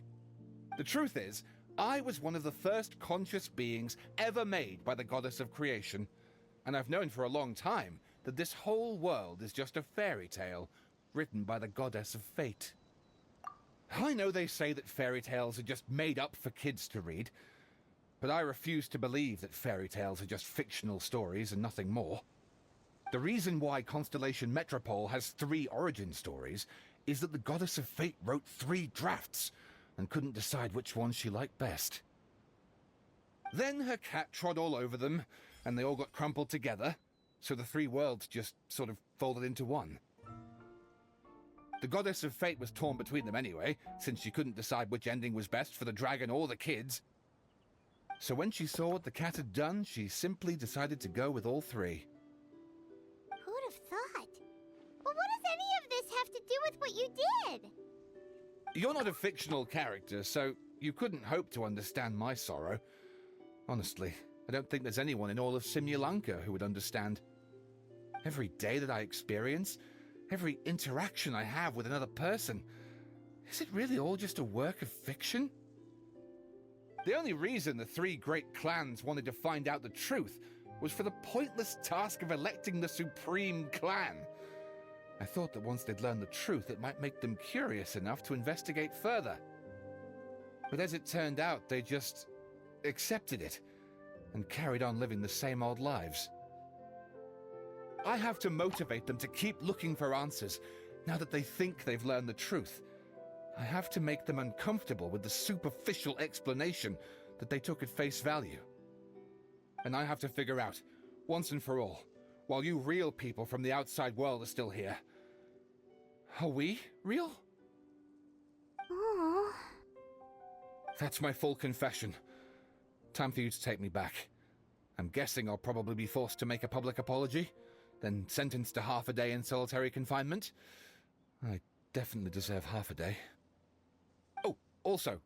The truth is, I was one of the first conscious beings ever made by the goddess of creation. And I've known for a long time that this whole world is just a fairy tale written by the goddess of fate. I know they say that fairy tales are just made up for kids to read, but I refuse to believe that fairy tales are just fictional stories and nothing more. The reason why Constellation Metropole has 3 origin stories is that the goddess of fate wrote 3 drafts and couldn't decide which one she liked best. Then her cat trod all over them, and they all got crumpled together, so the 3 worlds just sort of folded into one. The goddess of fate was torn between them anyway, since she couldn't decide which ending was best for the dragon or the kids. So when she saw what the cat had done, she simply decided to go with all 3. Who'd have thought? But what does any of this have to do with what you did? You're not a fictional character, so you couldn't hope to understand my sorrow. Honestly, I don't think there's anyone in all of Simulanka who would understand. Every day that I experience, every interaction I have with another person, is it really all just a work of fiction? The only reason the 3 great clans wanted to find out the truth was for the pointless task of electing the supreme clan. I thought that once they'd learned the truth, it might make them curious enough to investigate further. But as it turned out, they just accepted it and carried on living the same old lives. I have to motivate them to keep looking for answers now that they think they've learned the truth. I have to make them uncomfortable with the superficial explanation that they took at face value. And I have to figure out, once and for all, while you real people from the outside world are still here, are we real? Aww. That's my full confession. Time for you to take me back. I'm guessing I'll probably be forced to make a public apology, then sentenced to half a day in solitary confinement. I definitely deserve half a day. Oh, also,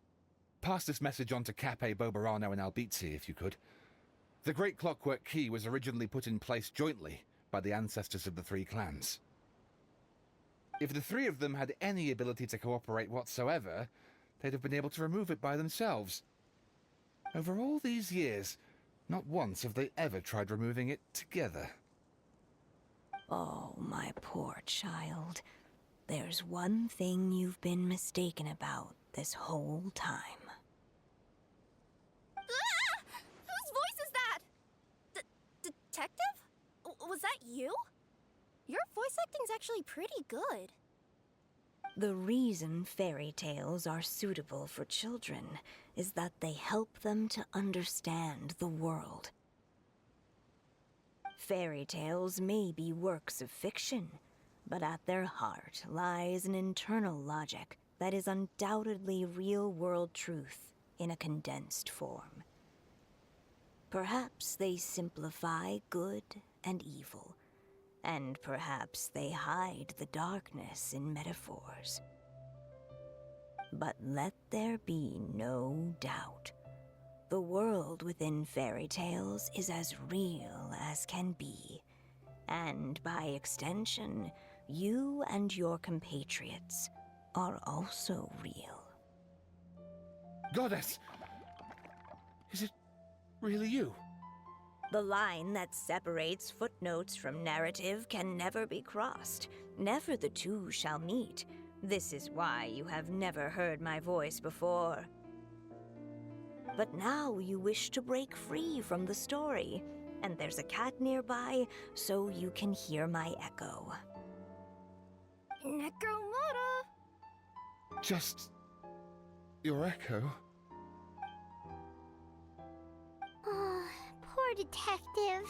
pass this message on to Cape, Bobarano, and Albizzi, if you could. The Great Clockwork Key was originally put in place jointly by the ancestors of the 3 clans. If the 3 of them had any ability to cooperate whatsoever, they'd have been able to remove it by themselves. Over all these years, not once have they ever tried removing it together. Oh, my poor child. There's one thing you've been mistaken about this whole time. Ah! Whose voice is that? Detective? Was that you? Your voice acting's actually pretty good. The reason fairy tales are suitable for children is that they help them to understand the world. Fairy tales may be works of fiction, but at their heart lies an internal logic that is undoubtedly real-world truth in a condensed form. Perhaps they simplify good and evil, and perhaps they hide the darkness in metaphors. But let there be no doubt. The world within fairy tales is as real as can be, and by extension, you and your compatriots are also real. Goddess! Is it really you? The line that separates footnotes from narrative can never be crossed. Never the two shall meet. This is why you have never heard my voice before. But now you wish to break free from the story, and there's a cat nearby, so you can hear my echo. Nekomata! Just your echo? Oh, poor detective.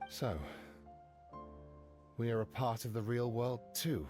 So, we are a part of the real world too.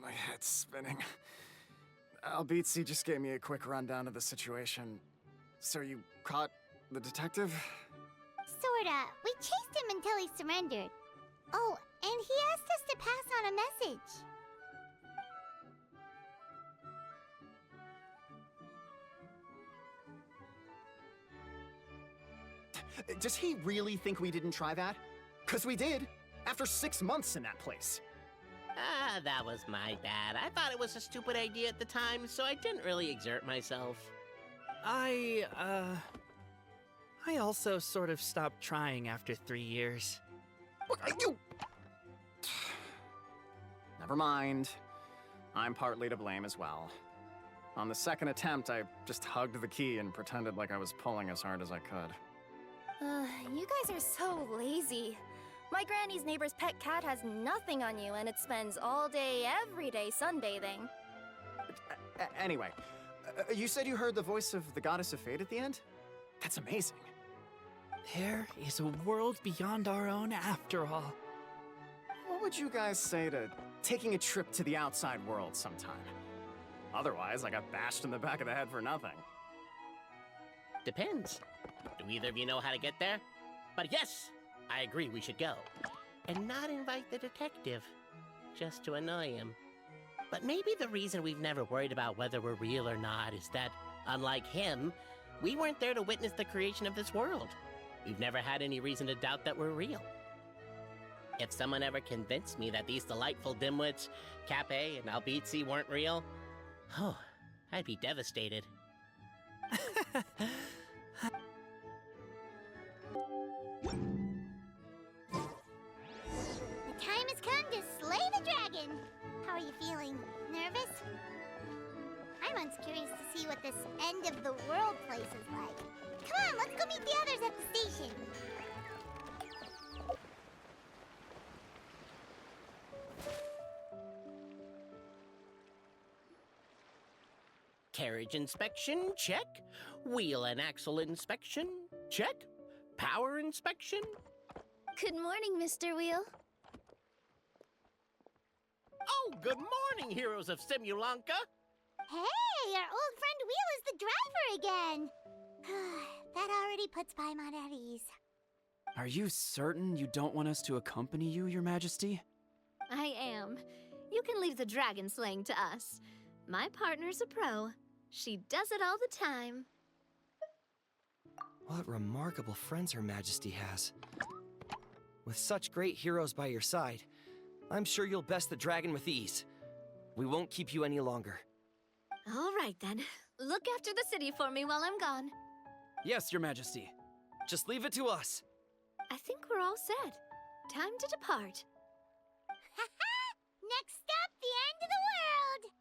My head's spinning. Albizzi just gave me a quick rundown of the situation. So you caught the detective? Sorta. We chased him until he surrendered. Oh, and he asked us to pass on a message. Does he really think we didn't try that? 'Cause we did, after 6 months in that place. Ah, that was my bad. I thought it was a stupid idea at the time, so I didn't really exert myself. I also sort of stopped trying after 3 years. Never mind. I'm partly to blame as well. On the second attempt, I just hugged the key and pretended like I was pulling as hard as I could. You guys are so lazy. My granny's neighbor's pet cat has nothing on you, and it spends all day, every day sunbathing. Anyway, you said you heard the voice of the Goddess of Fate at the end? That's amazing. There is a world beyond our own after all. What would you guys say to taking a trip to the outside world sometime? Otherwise, I got bashed in the back of the head for nothing. Depends. Do either of you know how to get there? But yes, I agree we should go. And not invite the detective, just to annoy him. But maybe the reason we've never worried about whether we're real or not is that, unlike him, we weren't there to witness the creation of this world. We've never had any reason to doubt that we're real. If someone ever convinced me that these delightful dimwits, Cape and Albizzi, weren't real, oh, I'd be devastated. The time has come to slay the dragon. How are you feeling? Nervous? I'm once curious to see what this end of the world place is like. Come on, let's go meet the others at the station. Carriage inspection, check. Wheel and axle inspection, check. Power inspection. Good morning, Mr. Wheel. Oh, good morning, heroes of Simulanka. Hey, our old friend Wheel is the driver again. That already puts Paimon at ease. Are you certain you don't want us to accompany you, Your Majesty? I am. You can leave the dragon slaying to us. My partner's a pro. She does it all the time. What remarkable friends Her Majesty has. With such great heroes by your side, I'm sure you'll best the dragon with ease. We won't keep you any longer. All right, then. Look after the city for me while I'm gone. Yes, Your Majesty. Just leave it to us. I think we're all set. Time to depart. Next stop, the end of the world!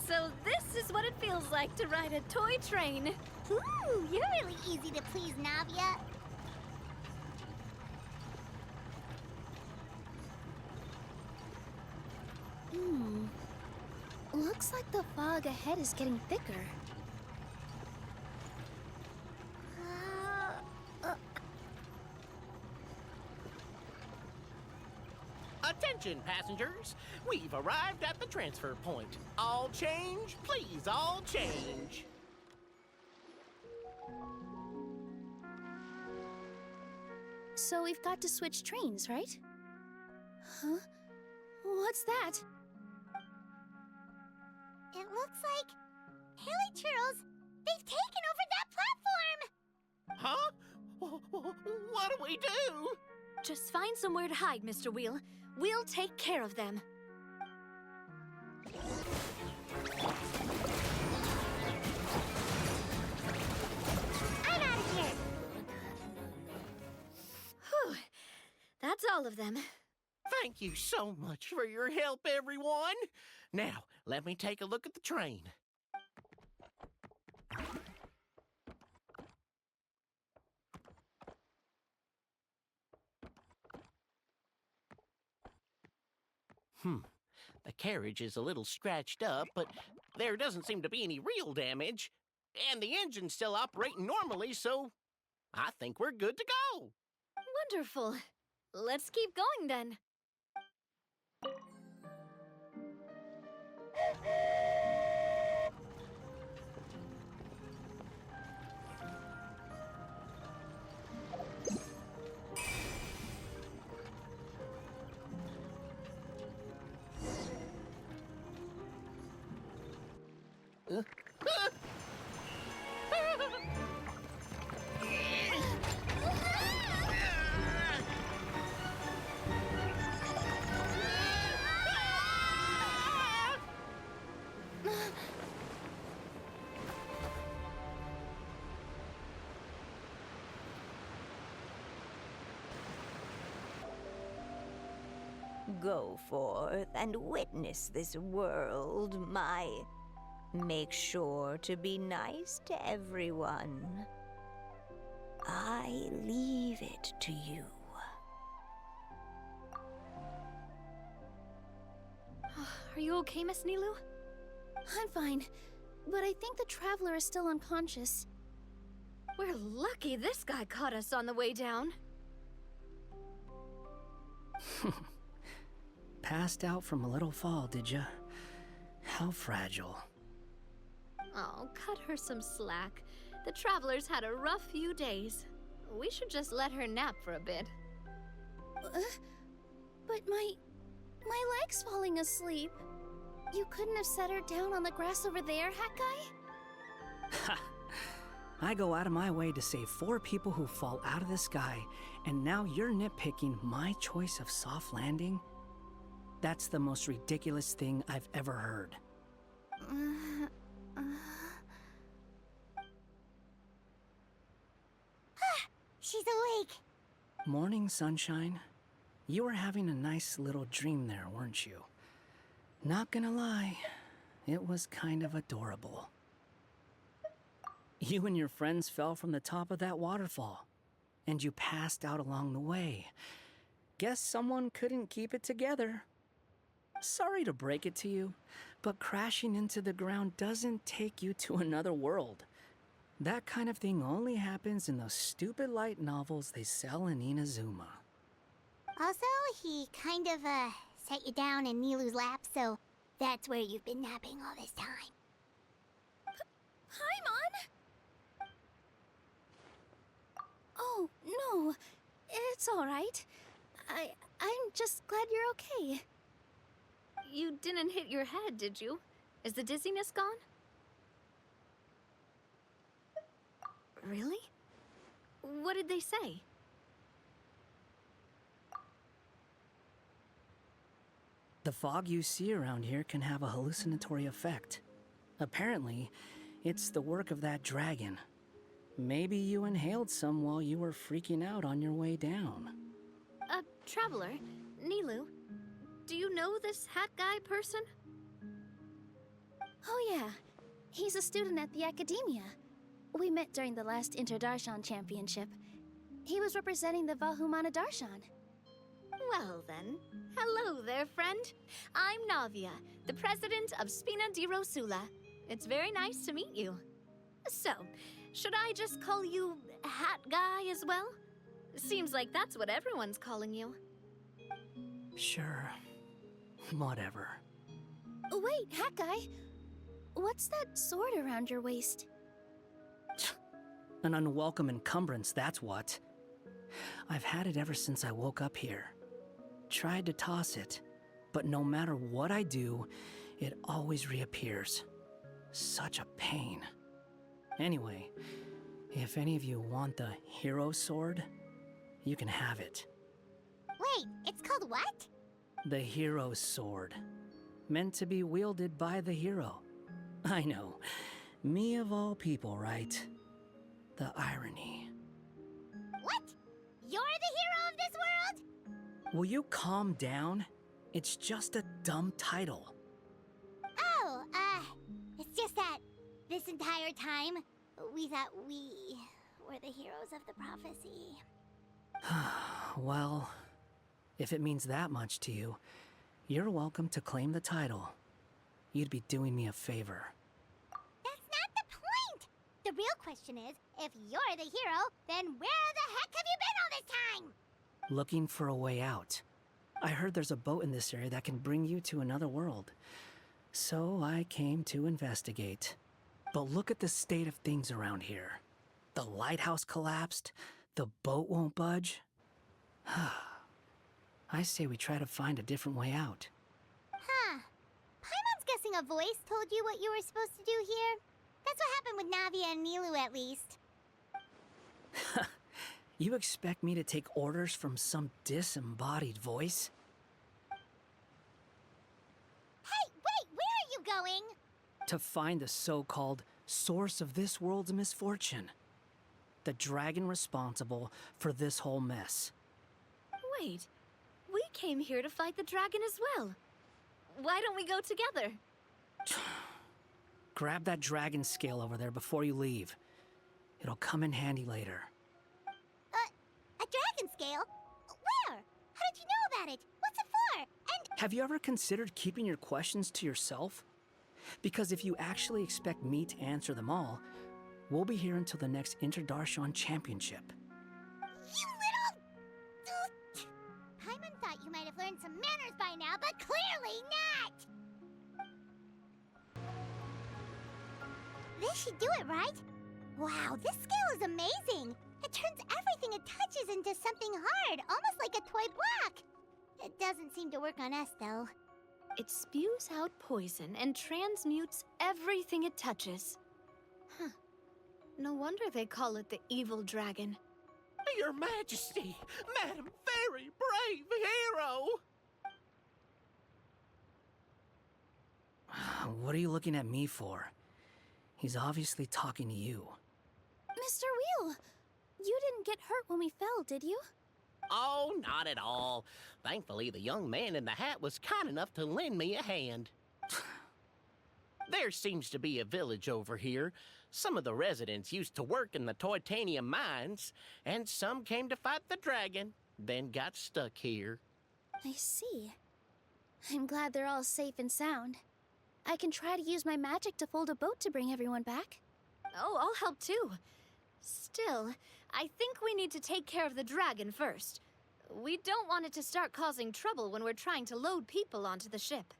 So this is what it feels like to ride a toy train. Ooh, you're really easy to please, Navia. Looks like the fog ahead is getting thicker. Attention, passengers. We've arrived at the transfer point. All change, please, all change. So we've got to switch trains, right? Huh? What's that? It looks like Haley Churls, they've taken over that platform! Huh? What do we do? Just find somewhere to hide, Mr. Wheel. We'll take care of them. I'm out of here! That's all of them. Thank you so much for your help, everyone. Now, let me take a look at the train. The carriage is a little scratched up, but there doesn't seem to be any real damage. And the engine's still operating normally, so I think we're good to go. Wonderful. Let's keep going then. Go forth and witness this world, my... Make sure to be nice to everyone. I leave it to you. Are you okay, Miss Nilou? I'm fine, but I think the traveler is still unconscious. We're lucky this guy caught us on the way down. Passed out from a little fall, did ya? How fragile. Oh, cut her some slack. The traveler's had a rough few days. We should just let her nap for a bit. But my leg's falling asleep. You couldn't have set her down on the grass over there, Hat Guy? Ha! I go out of my way to save 4 people who fall out of the sky, and now you're nitpicking my choice of soft landing? That's the most ridiculous thing I've ever heard. She's awake. Morning, sunshine. You were having a nice little dream there, weren't you? Not gonna lie, it was kind of adorable. You and your friends fell from the top of that waterfall, and you passed out along the way. Guess someone couldn't keep it together. Sorry to break it to you, but crashing into the ground doesn't take you to another world. That kind of thing only happens in those stupid light novels they sell in Inazuma. Also, he kind of, set you down in Nilou's lap, so that's where you've been napping all this time. Paimon? Oh, no. It's all right. I'm just glad you're okay. You didn't hit your head, did you? Is the dizziness gone? Really? What did they say? The fog you see around here can have a hallucinatory effect. Apparently, it's the work of that dragon. Maybe you inhaled some while you were freaking out on your way down. Traveler, Nilou, do you know this Hat Guy person? Oh yeah, he's a student at the Academia. We met during the last Inter-Darshan Championship. He was representing the Vahumana Darshan. Well then, hello there, friend. I'm Navia, the president of Spina di Rosula. It's very nice to meet you. So, should I just call you Hat Guy as well? Seems like that's what everyone's calling you. Sure. Whatever. Wait, Hat Guy. What's that sword around your waist? An unwelcome encumbrance, that's what. I've had it ever since I woke up here. Tried to toss it, but no matter what I do, it always reappears. Such a pain. Anyway, if any of you want the hero sword, you can have it. Wait, it's called what? The hero sword. Meant to be wielded by the hero. I know. Me of all people, right? The irony. What? You're the hero of this world? Will you calm down? It's just a dumb title. Oh, it's just that this entire time, we thought we were the heroes of the prophecy. Well, if it means that much to you, you're welcome to claim the title. You'd be doing me a favor. That's not the point! The real question is, if you're the hero, then where the heck have you been all this time? Looking for a way out. I heard there's a boat in this area that can bring you to another world. So I came to investigate. But look at the state of things around here. The lighthouse collapsed. The boat won't budge. I say we try to find a different way out. Huh. Paimon's guessing a voice told you what you were supposed to do here. That's what happened with Navia and Nilou, at least. You expect me to take orders from some disembodied voice? Hey, wait! Where are you going? To find the so-called source of this world's misfortune. The dragon responsible for this whole mess. Wait, we came here to fight the dragon as well. Why don't we go together? Grab that dragon scale over there before you leave. It'll come in handy later. A dragon scale? Where? How did you know about it? What's it for? And Have you ever considered keeping your questions to yourself? Because if you actually expect me to answer them all, we'll be here until the next Interdarshan Championship. you little... Paimon thought you might have learned some manners by now, but clearly not! This should do it, right? Wow, this scale is amazing! It turns everything it touches into something hard, almost like a toy block! It doesn't seem to work on us, though. It spews out poison and transmutes everything it touches. Huh. No wonder they call it the evil dragon. Your Majesty, Madam Very Brave Hero! What are you looking at me for? He's obviously talking to you. Mr. Wheel, you didn't get hurt when we fell, did you? Oh, not at all. Thankfully, the young man in the hat was kind enough to lend me a hand. There seems to be a village over here. Some of the residents used to work in the titanium mines, and some came to fight the dragon, then got stuck here. I see. I'm glad they're all safe and sound. I can try to use my magic to fold a boat to bring everyone back. Oh, I'll help too. Still, I think we need to take care of the dragon first. We don't want it to start causing trouble when we're trying to load people onto the ship.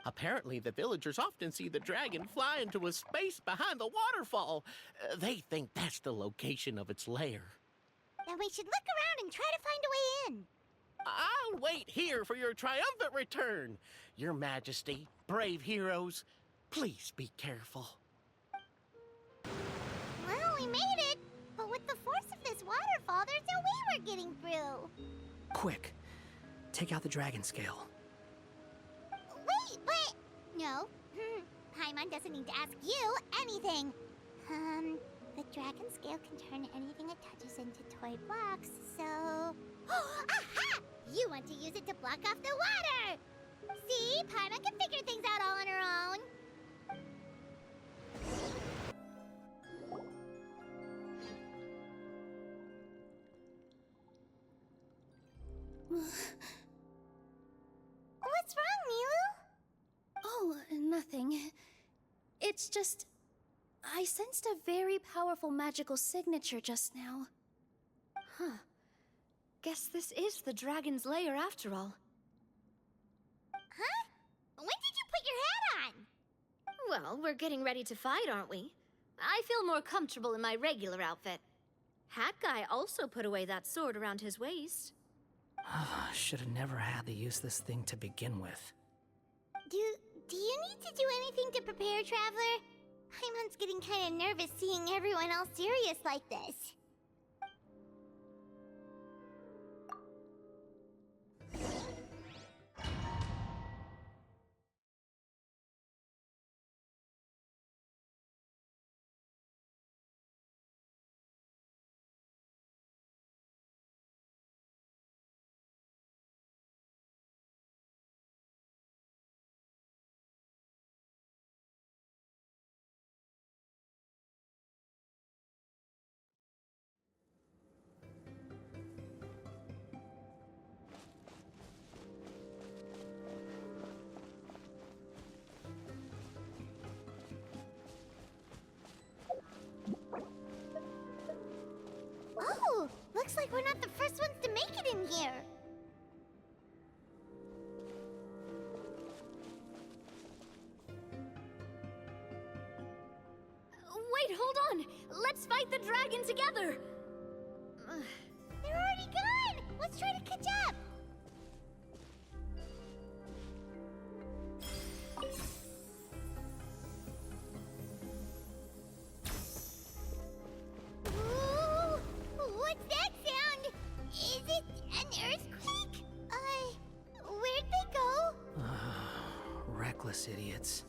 Apparently, the villagers often see the dragon fly into a space behind the waterfall. They think that's the location of its lair. Then we should look around and try to find a way in. I'll wait here for your triumphant return. Your Majesty, brave heroes, please be careful. Well, we made it. But with the force of this waterfall, there's no way we're getting through. Quick, take out the dragon scale. Wait, but... No. Paimon doesn't need to ask you anything. The dragon scale can turn anything it touches into toy blocks, so... Aha! You want to use it to block off the water! See? Paimon can figure things out all on her own. What's wrong, Nilou? Oh, nothing. It's just... I sensed a very powerful magical signature just now. Huh. Guess this is the dragon's lair after all. Huh? When did you put your hat on? Well, we're getting ready to fight, aren't we? I feel more comfortable in my regular outfit. Hat Guy also put away that sword around his waist. Should have never had to use this thing to begin with. Do you need to do anything to prepare, Traveler? Paimon's getting kind of nervous seeing everyone else serious like this. Wait, hold on! Let's fight the dragon together! They're already gone! Let's try to catch up! Ooh, what's that sound? Is it an earthquake? Where'd they go? Reckless idiots.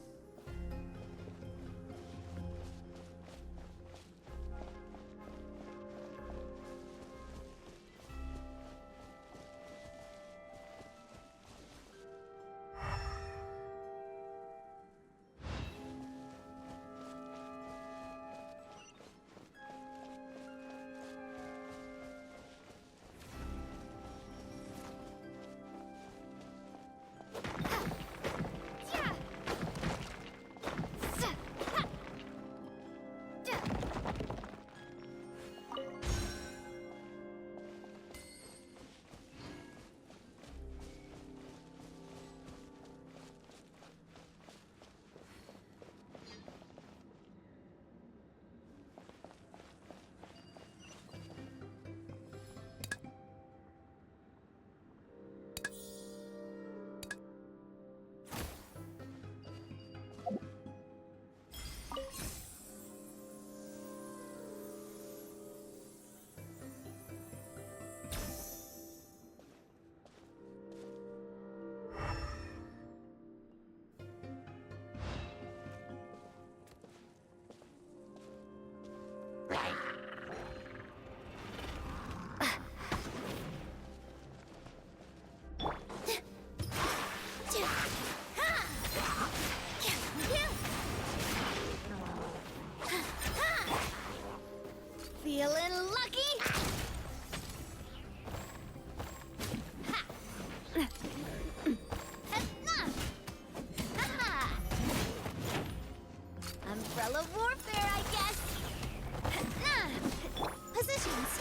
Feeling lucky? Umbrella warfare, I guess. Positions.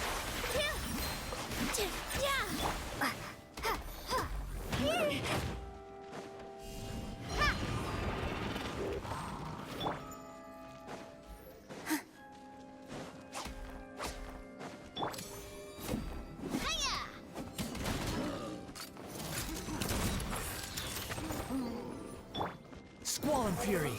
Squall and Fury.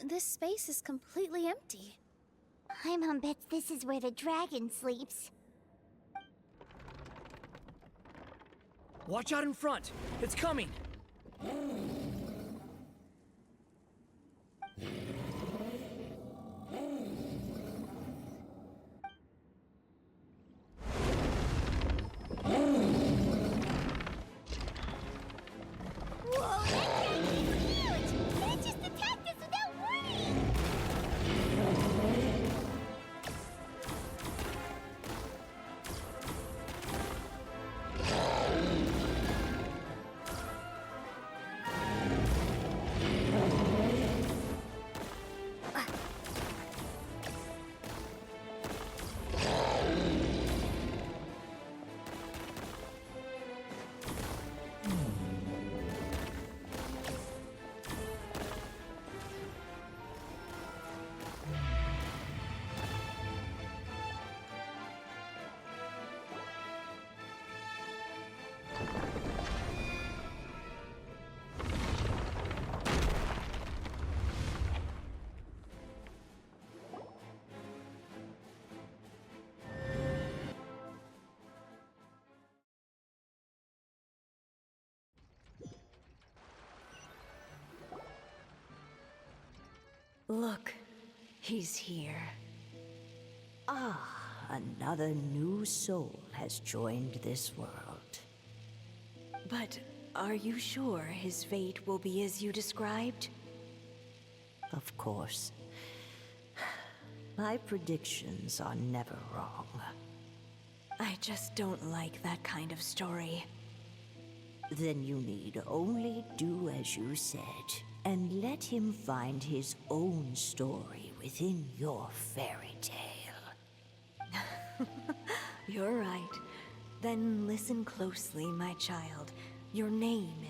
This space is completely empty. Paimon bets this is where the dragon sleeps. Watch out in front. It's coming. Whoa, that dragon's huge! Can't just attack us without warning! Look, he's here. Ah, another new soul has joined this world. But are you sure his fate will be as you described? Of course. My predictions are never wrong. I just don't like that kind of story. Then you need only do as you said, and let him find his own story within your fairy tale. You're right. Then listen closely, my child. Your name is...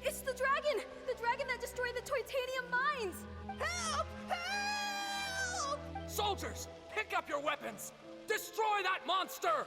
It's the dragon! The dragon that destroyed the Titanium mines! Help! Help! Soldiers, pick up your weapons! Destroy that monster!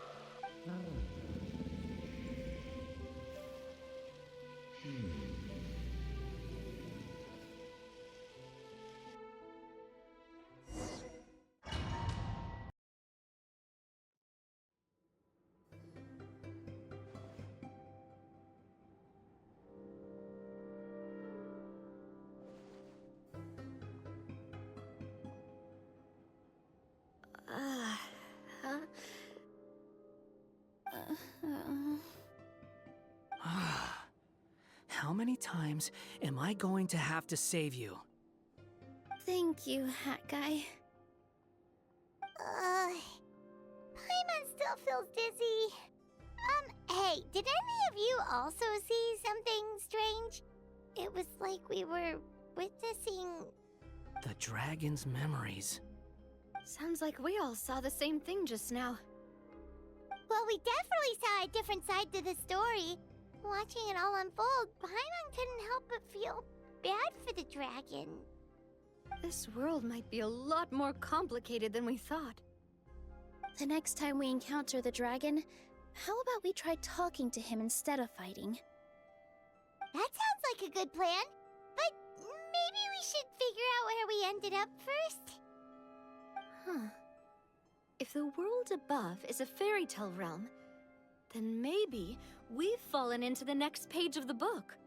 How many times am I going to have to save you? Thank you, Hat Guy. Paimon still feels dizzy. Hey, did any of you also see something strange? It was like we were witnessing... The dragon's memories. Sounds like we all saw the same thing just now. Well, we definitely saw a different side to the story. Watching it all unfold, Paimon couldn't help but feel bad for the dragon. This world might be a lot more complicated than we thought. The next time we encounter the dragon, how about we try talking to him instead of fighting? That sounds like a good plan. But maybe we should figure out where we ended up first. Huh. If the world above is a fairy tale realm, then maybe we've fallen into the next page of the book.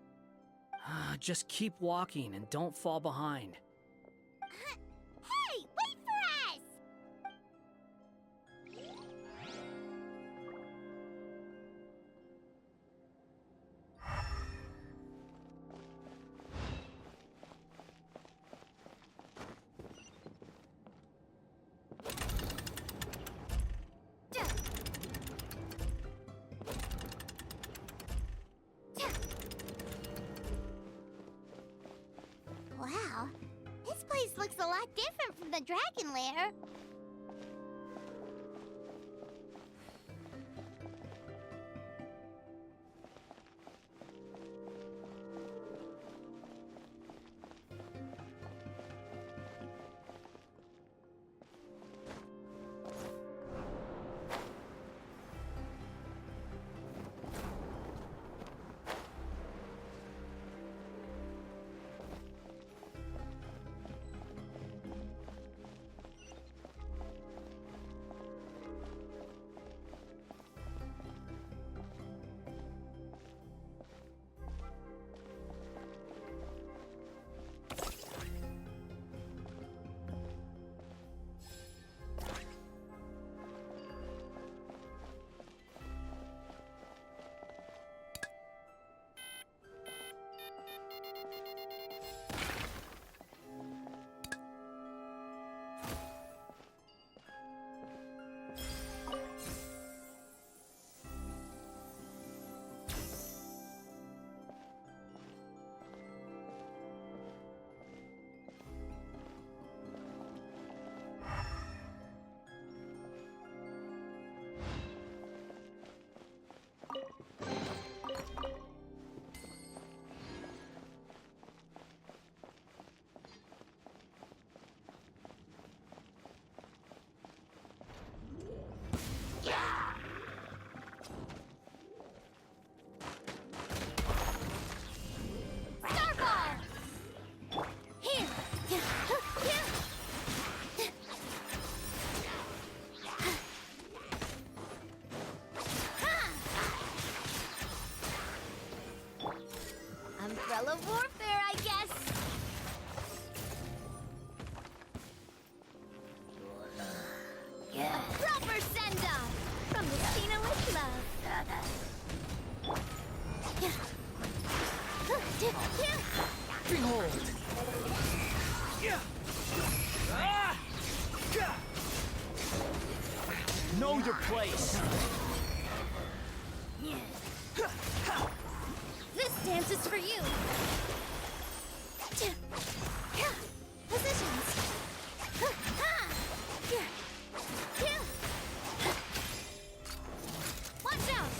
Just keep walking and don't fall behind. Hey, wait for us! Wow, this place looks a lot different from the dragon lair. Guerrilla warfare, I guess. A proper send-off from the Cena with love. Behold! Know your place. This dance is for you. Positions. Watch out.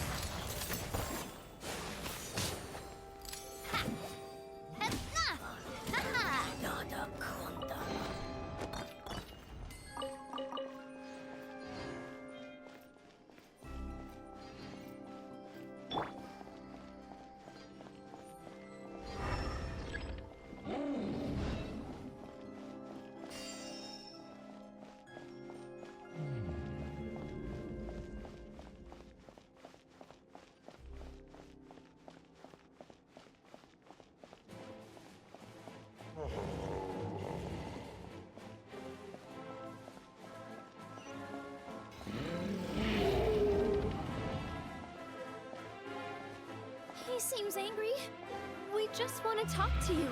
He seems angry. We just want to talk to you.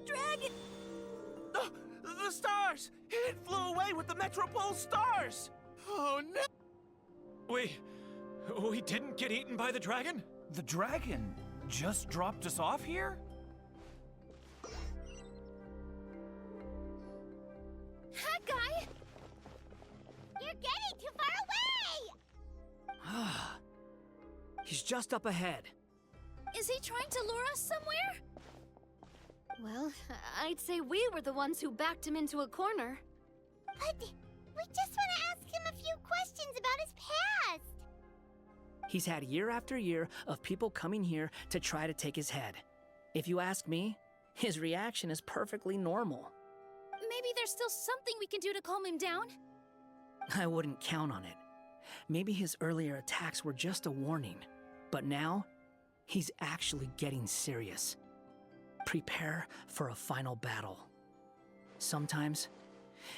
dragon! The stars! It flew away with the Metropole stars! Oh no! We didn't get eaten by the dragon? The dragon just dropped us off here? Hi, guy! You're getting too far away! He's just up ahead. Is he trying to lure us somewhere? Well, I'd say we were the ones who backed him into a corner. But we just want to ask him a few questions about his past. He's had year after year of people coming here to try to take his head. If you ask me, his reaction is perfectly normal. Maybe there's still something we can do to calm him down? I wouldn't count on it. Maybe his earlier attacks were just a warning, but now he's actually getting serious. Prepare for a final battle. Sometimes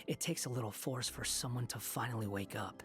it takes a little force for someone to finally wake up.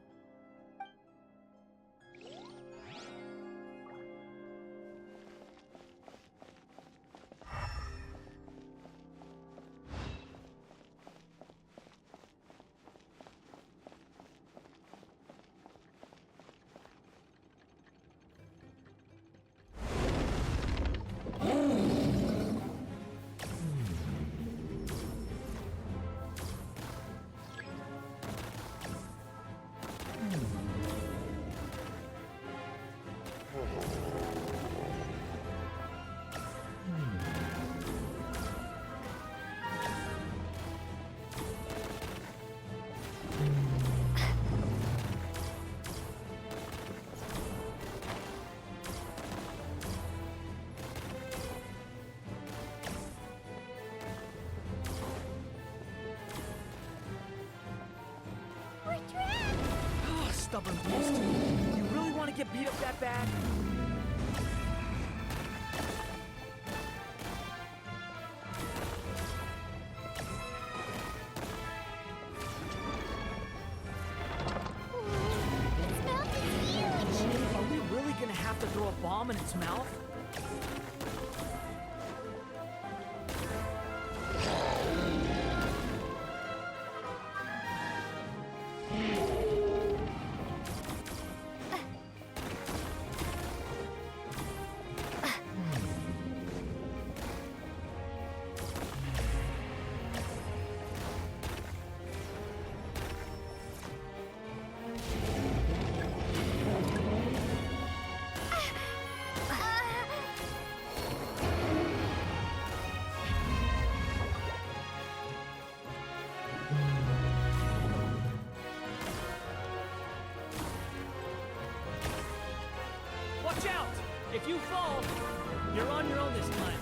Retreat! Stubborn beast. You really want to get beat up that bad? Its mouth is huge! Are we really gonna have to throw a bomb in its mouth? Watch out! If you fall, you're on your own this time.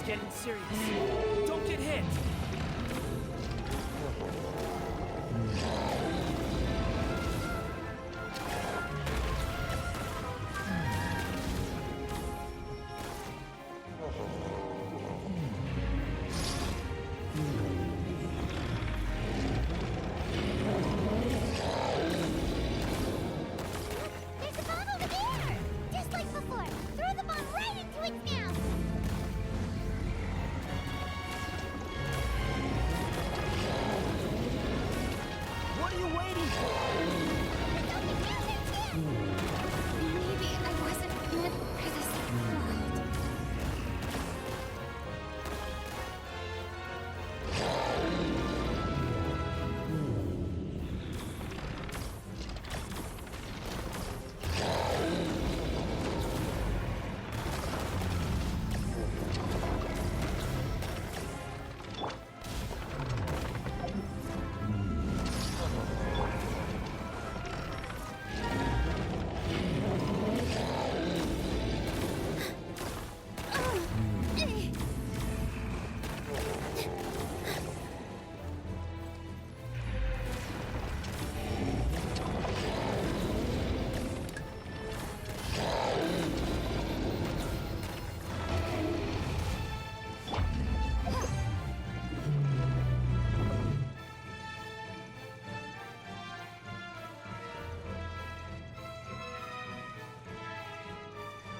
getting serious. Don't get hit! There's a bomb over there! Just like before! Throw the bomb right into its mouth! What are you waiting for? Maybe I wasn't meant for this world.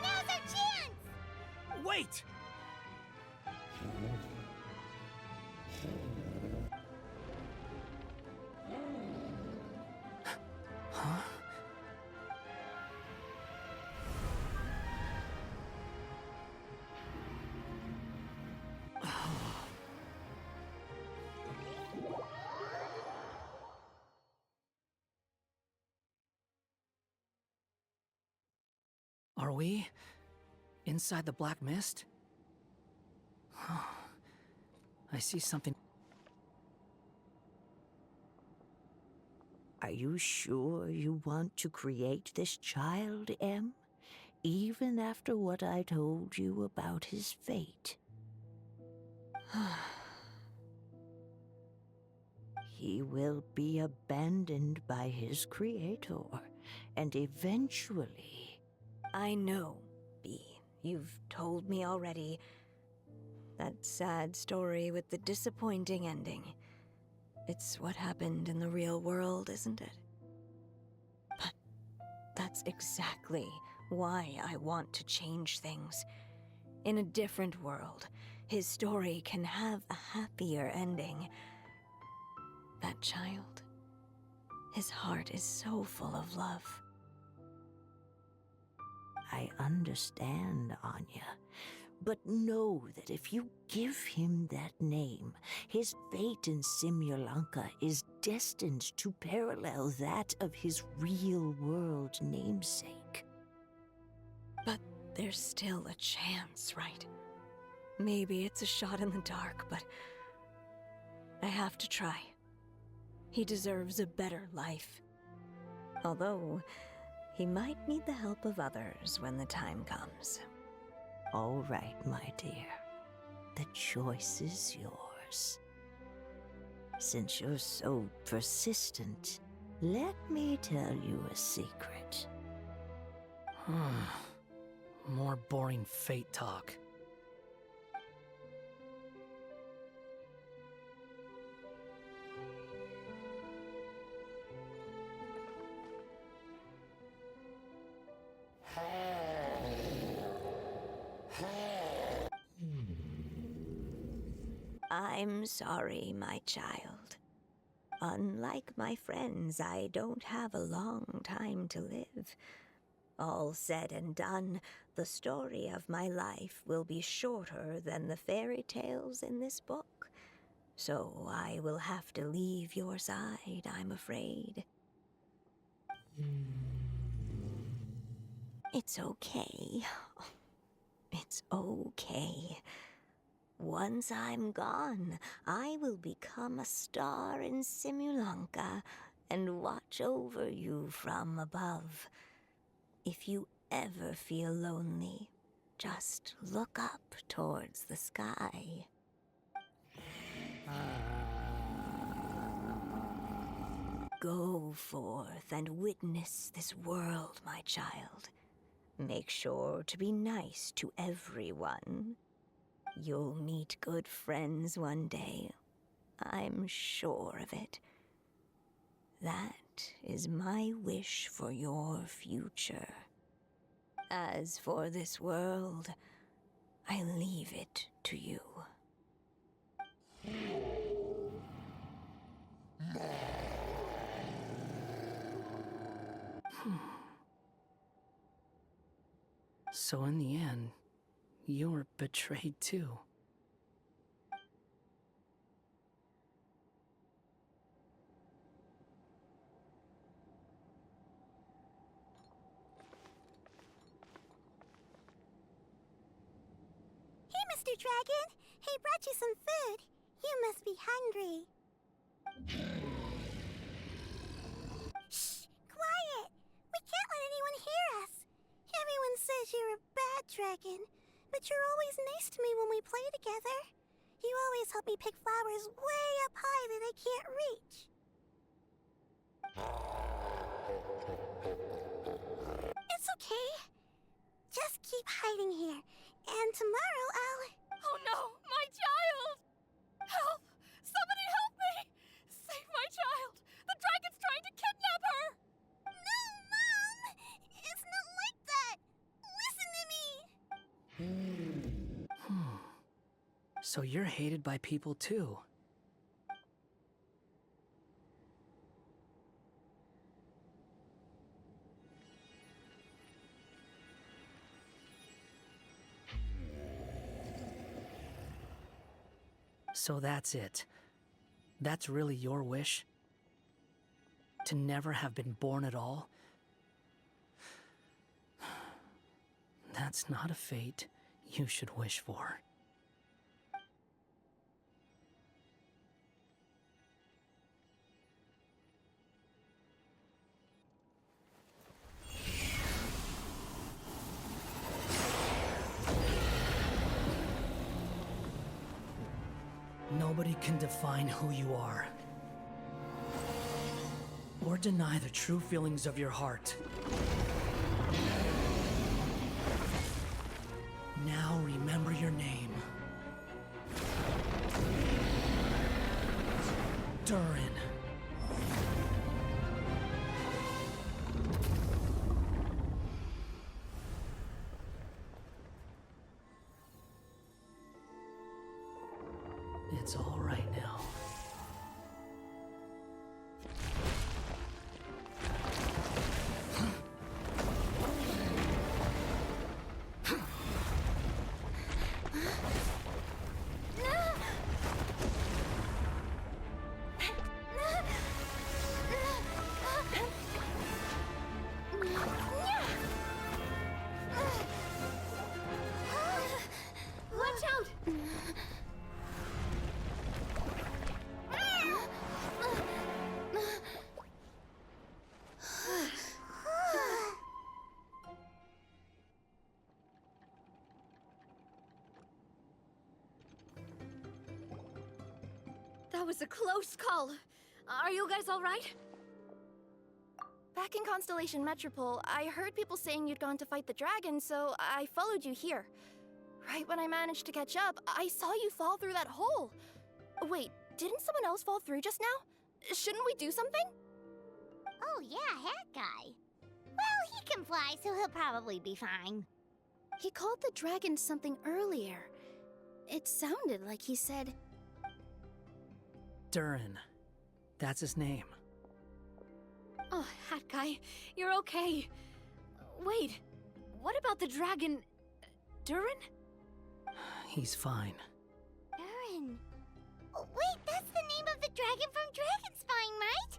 Now's our chance! Wait! Huh? Are we inside the black mist? I see something. Are you sure you want to create this child, Em? Even after what I told you about his fate? He will be abandoned by his creator, and eventually... I know, Bee. You've told me already. That sad story with the disappointing ending. It's what happened in the real world, isn't it? But that's exactly why I want to change things. In a different world, his story can have a happier ending. That child, his heart is so full of love. I understand, Anya. But know that if you give him that name, his fate in Simulanka is destined to parallel that of his real-world namesake. But there's still a chance, right? Maybe it's a shot in the dark, but I have to try. He deserves a better life. Although, he might need the help of others when the time comes. All right, my dear. The choice is yours. Since you're so persistent, let me tell you a secret. More boring fate talk. I'm sorry, my child. Unlike my friends, I don't have a long time to live. All said and done, the story of my life will be shorter than the fairy tales in this book. So I will have to leave your side, I'm afraid. It's okay. It's okay. Once I'm gone, I will become a star in Simulanka and watch over you from above. If you ever feel lonely, Just look up towards the sky. Go forth and witness this world, my child. Make sure to be nice to everyone. You'll meet good friends one day. I'm sure of it. That is my wish for your future. As for this world, I leave it to you. So in the end, you were betrayed too. Hey, Mr. Dragon! He brought you some food. You must be hungry. Shh! Quiet! We can't let anyone hear us. Everyone says you're a bad dragon, but you're always nice to me when we play together. You always help me pick flowers way up high that I can't reach. It's okay. Just keep hiding here, and tomorrow I'll... Oh no, my child! Help! Somebody help me! Save my child! The dragon's trying to kidnap her! No, Mom! It's not like that! Listen to me! So you're hated by people too. So that's it. That's really your wish? To never have been born at all? That's not a fate you should wish for. Nobody can define who you are, or deny the true feelings of your heart. Now remember your name. Durin. It's all right now. Watch out! That was a close call. Are you guys all right? Back in Constellation Metropole, I heard people saying you'd gone to fight the dragon, so I followed you here. Right when I managed to catch up, I saw you fall through that hole. Wait, didn't someone else fall through just now? Shouldn't we do something? Oh yeah, Hat Guy. Well, he can fly, so he'll probably be fine. He called the dragon something earlier. It sounded like he said... Durin. That's his name. Oh, Hat Guy, you're okay. Wait, what about the dragon... Durin? He's fine. Durin. Oh, wait, that's the name of the dragon from Dragonspine, right?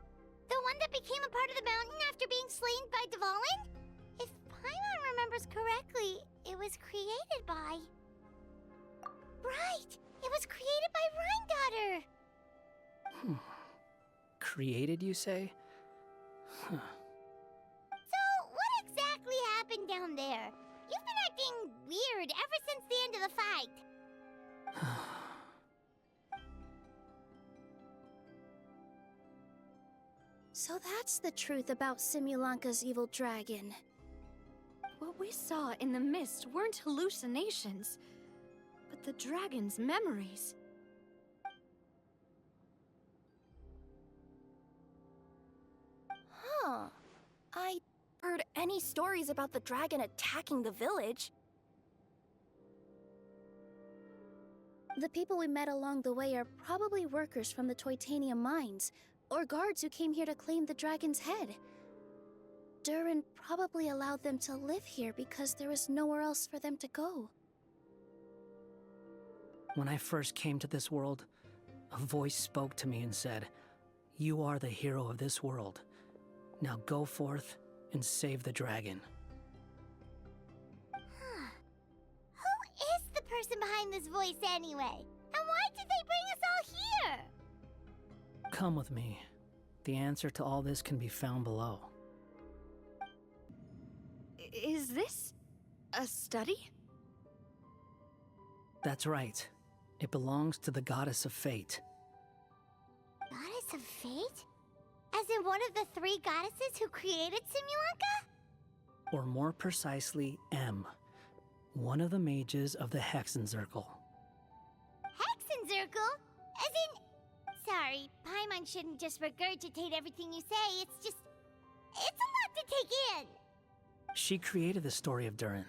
The one that became a part of the mountain after being slain by Dvalin? If Paimon remembers correctly, it was created by... Right! It was created by Rhine Daughter! Created, you say? Huh. So, what exactly happened down there? You've been acting weird So that's the truth about Simulanka's evil dragon. What we saw in the mist weren't hallucinations, but the dragon's memories. Huh. I heard any stories about the dragon attacking the village. The people we met along the way are probably workers from the Titanium mines, or guards who came here to claim the dragon's head. Durin probably allowed them to live here because there was nowhere else for them to go. When I first came to this world, a voice spoke to me and said, "You are the hero of this world. Now go forth and save the dragon." Who is the person behind this voice anyway? And why did they bring us all here? Come with me. The answer to all this can be found below. Is this a study? That's right. It belongs to the Goddess of Fate. Goddess of Fate? As in one of the 3 goddesses who created Simulanka? Or more precisely, M. One of the mages of the Hexenzirkel. Hexenzirkel? As in... Sorry, Paimon shouldn't just regurgitate everything you say, it's just... It's a lot to take in! She created the story of Durin.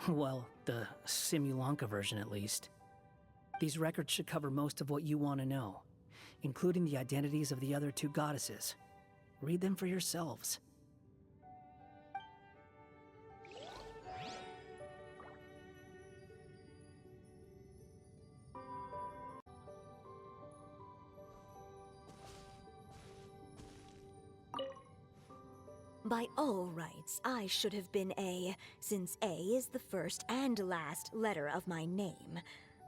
Well, the Simulanka version at least. These records should cover most of what you want to know, including the identities of the other 2 goddesses. Read them for yourselves. By all rights, I should have been A, since A is the first and last letter of my name.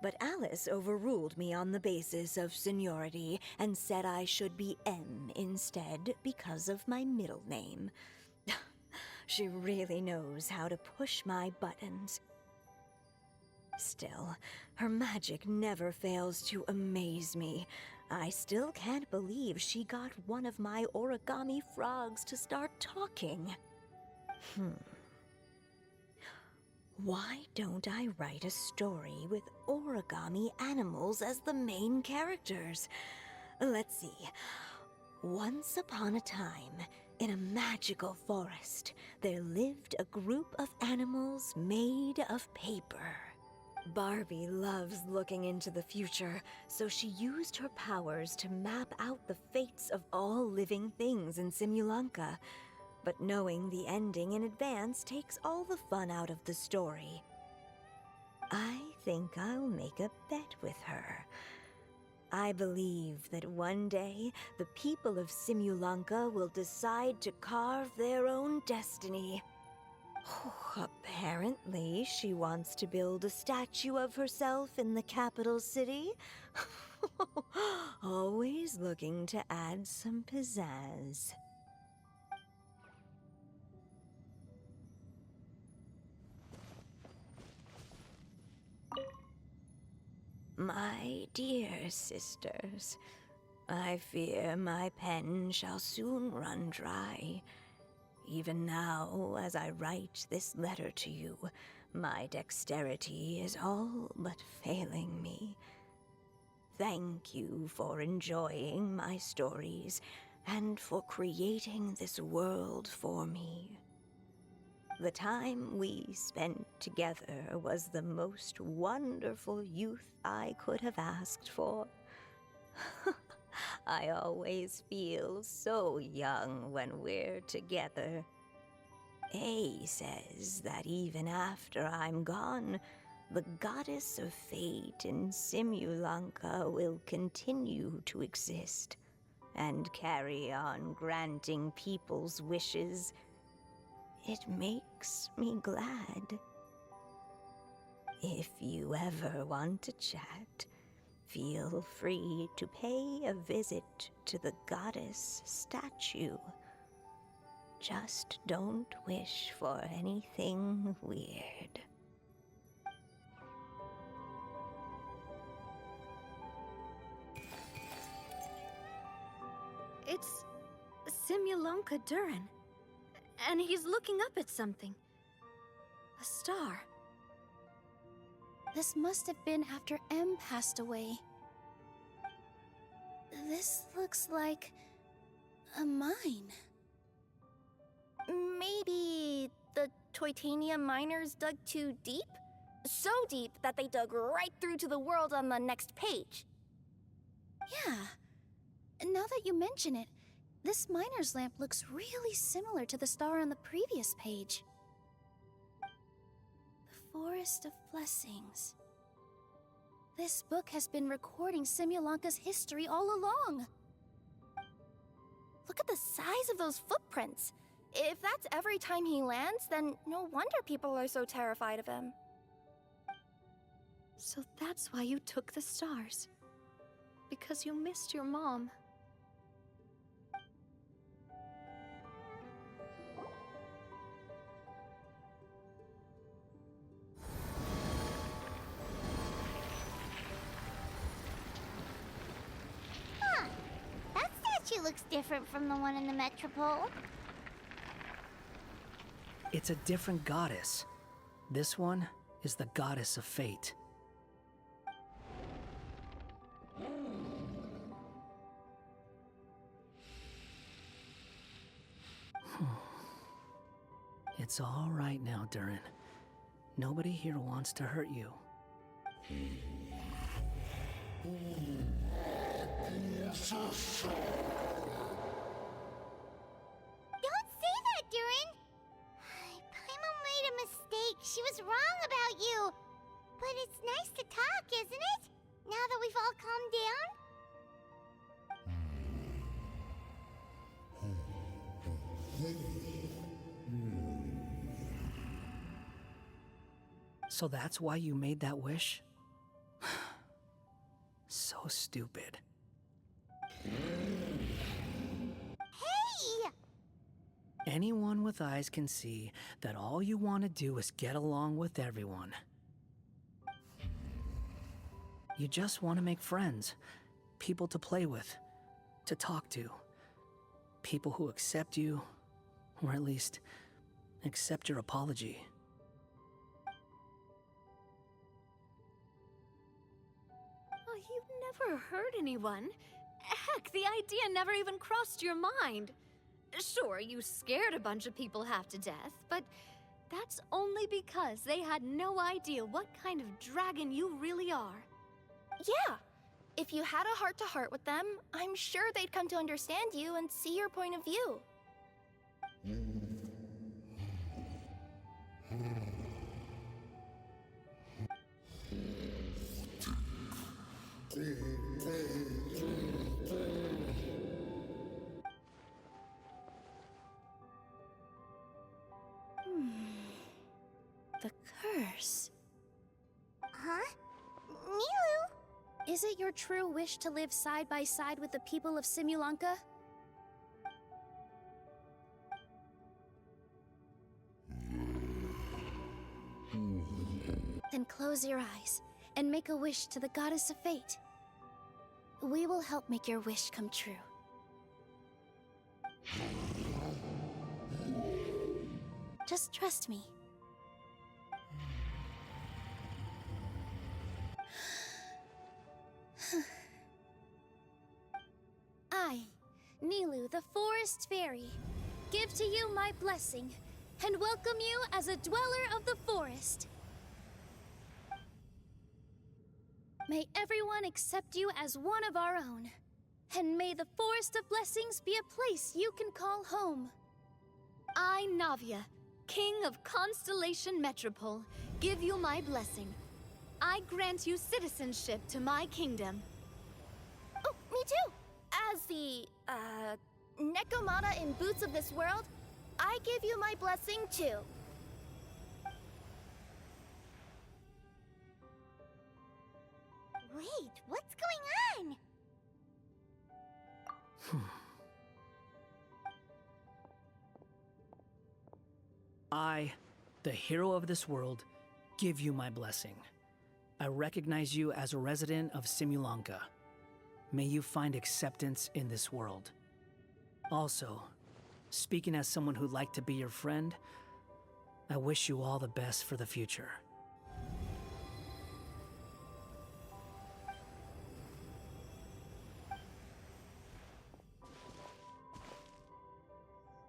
But Alice overruled me on the basis of seniority and said I should be M instead because of my middle name. She really knows how to push my buttons. Still, her magic never fails to amaze me. I still can't believe she got one of my origami frogs to start talking. Why don't I write a story with origami animals as the main characters? Let's see. Once upon a time, in a magical forest, there lived a group of animals made of paper. Barbie loves looking into the future, so she used her powers to map out the fates of all living things in Simulanka. But knowing the ending in advance takes all the fun out of the story. I think I'll make a bet with her. I believe that one day, the people of Simulanka will decide to carve their own destiny. Apparently, she wants to build a statue of herself in the capital city. Always looking to add some pizzazz. My dear sisters, I fear my pen shall soon run dry. Even now, as I write this letter to you, my dexterity is all but failing me. Thank you for enjoying my stories and for creating this world for me. The time we spent together was the most wonderful youth I could have asked for. I always feel so young when we're together. A says that even after I'm gone, the Goddess of Fate in Simulanka will continue to exist and carry on granting people's wishes. It makes me glad. If you ever want to chat, feel free to pay a visit to the goddess statue. Just don't wish for anything weird. It's Simulonka Durin. And he's looking up at something. A star. This must have been after M passed away. This looks like a mine. Maybe the Titanium miners dug too deep? So deep that they dug right through to the world on the next page. Yeah. Now that you mention it, this miner's lamp looks really similar to the star on the previous page. The Forest of Blessings. This book has been recording Simulonka's history all along. Look at the size of those footprints. If that's every time he lands, then no wonder people are so terrified of him. So that's why you took the stars. Because you missed your mom. Huh. That statue looks different from the one in the Metropole. It's a different goddess. This one is the goddess of fate. It's all right now, Durin. Nobody here wants to hurt you. Don't say that, Durin! Paimon made a mistake. She was wrong about you. But it's nice to talk, isn't it? Now that we've all calmed down? So that's why you made that wish? So stupid. Hey! Anyone with eyes can see that all you want to do is get along with everyone. You just want to make friends, people to play with, to talk to, people who accept you, or at least accept your apology. Oh, you never hurt anyone. Heck, the idea never even crossed your mind. Sure, you scared a bunch of people half to death, but that's only because they had no idea what kind of dragon you really are. Yeah. If you had a heart-to-heart with them, I'm sure they'd come to understand you and see your point of view. The curse. Huh? Nilou? Is it your true wish to live side by side with the people of Simulonka? Then close your eyes and make a wish to the goddess of fate. We will help make your wish come true. Just trust me. I, Nilou, the Forest Fairy, give to you my blessing and welcome you as a dweller of the forest. May everyone accept you as one of our own, and may the Forest of Blessings be a place you can call home. I, Navia, King of Constellation Metropole, give you my blessing. I grant you citizenship to my kingdom. Oh, me too! As the, Nekomata in Boots of this world, I give you my blessing too. Wait, what's going on? I, the hero of this world, give you my blessing. I recognize you as a resident of Simulonka. May you find acceptance in this world. Also, Speaking as someone who'd like to be your friend, I wish you all the best for the future.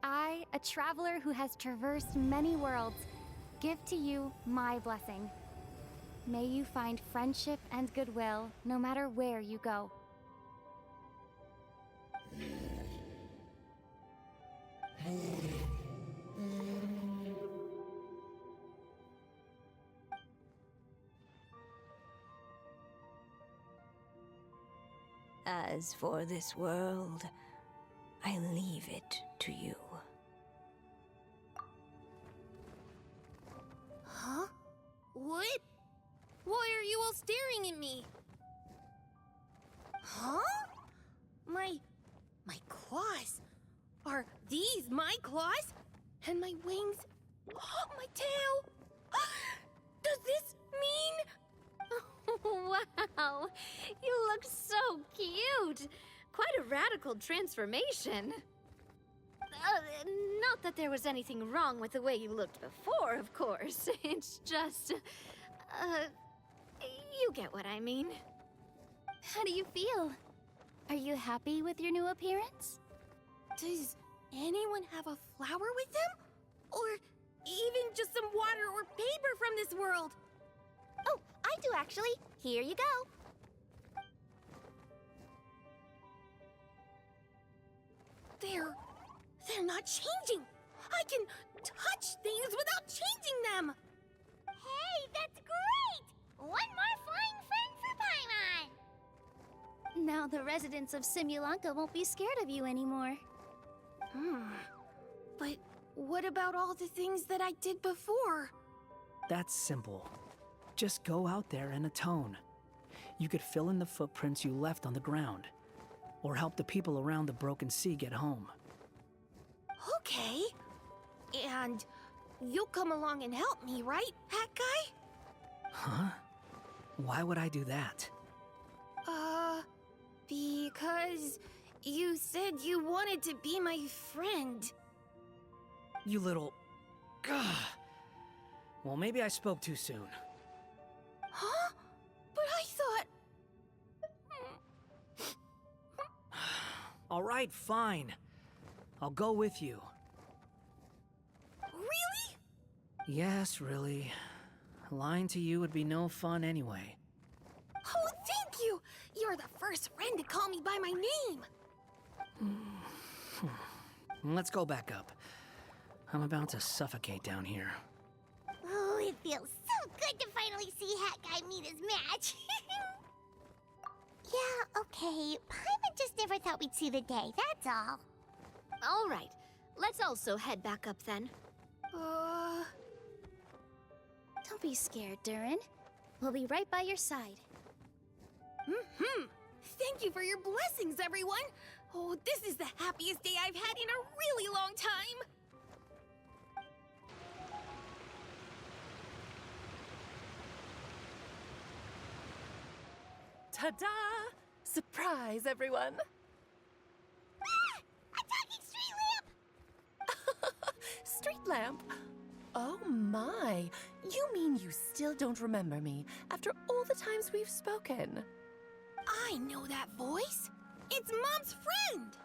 I, a traveler who has traversed many worlds, give to you my blessing. May you find friendship and goodwill no matter where you go. As for this world, I leave it to you. Huh? What? Why are you all staring at me? Huh? My claws. Are these my claws? And my wings? My tail? Does this mean... Wow, you look so cute. Quite a radical transformation. Not that there was anything wrong with the way you looked before, of course. It's just, you get what I mean. How do you feel? Are you happy with your new appearance? Does anyone have a flower with them? Or even just some water or paper from this world? Oh, I do actually. Here you go. They're not changing. I can touch things without changing them. Hey, that's great! One more flying friend for Paimon! Now the residents of Simulanka won't be scared of you anymore. But what about all the things that I did before? That's simple. Just go out there and atone. You could fill in the footprints you left on the ground, or help the people around the broken sea get home. Okay. And you'll come along and help me, right, Hat Guy? Huh? Why would I do that? Because you said you wanted to be my friend. You little... Gah. Well, maybe I spoke too soon. Huh? But I thought... All right, fine. I'll go with you. Really? Yes, really. Lying to you would be no fun anyway. Oh, thank you! You're the first friend to call me by my name! Let's go back up. I'm about to suffocate down here. Oh, it feels so good to finally see Hat Guy meet his match. Yeah, okay. Paimon just never thought we'd see the day, that's all. All right, let's also head back up then. Don't be scared, Durin. We'll be right by your side. Thank you for your blessings, everyone! Oh, this is the happiest day I've had in a really long time! Ta-da! Surprise, everyone! Ah! A talking street lamp! Street lamp? Oh my! You mean you still don't remember me after all the times we've spoken? I know that voice! It's Mom's friend!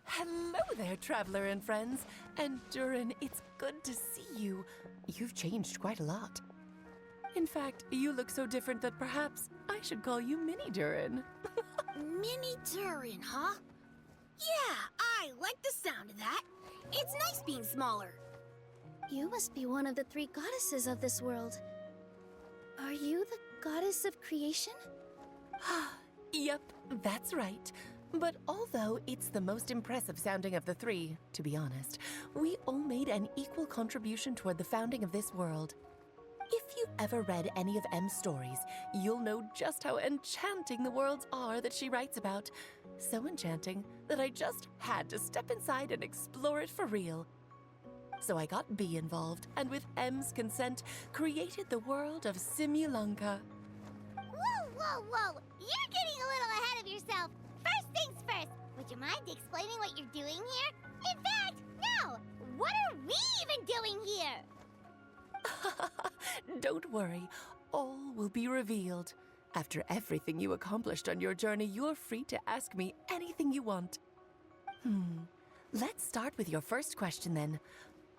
Hello there, traveler and friends. And Durin, it's good to see you. You've changed quite a lot. In fact, you look so different that perhaps I should call you Mini Durin. Mini Durin, huh? Yeah, I like the sound of that. It's nice being smaller. You must be one of the 3 goddesses of this world. Are you the goddess of creation? Yep, that's right. But although it's the most impressive sounding of the 3, to be honest, we all made an equal contribution toward the founding of this world. If you've ever read any of M's stories, you'll know just how enchanting the worlds are that she writes about. So enchanting that I just had to step inside and explore it for real. So I got B involved, and with M's consent, created the world of Simulanka. Whoa, whoa, whoa! You're getting a little ahead of yourself. First things first. Would you mind explaining what you're doing here? In fact, no! What are we even doing here? Don't worry, all will be revealed. After everything you accomplished on your journey, you're free to ask me anything you want. Let's start with your first question then.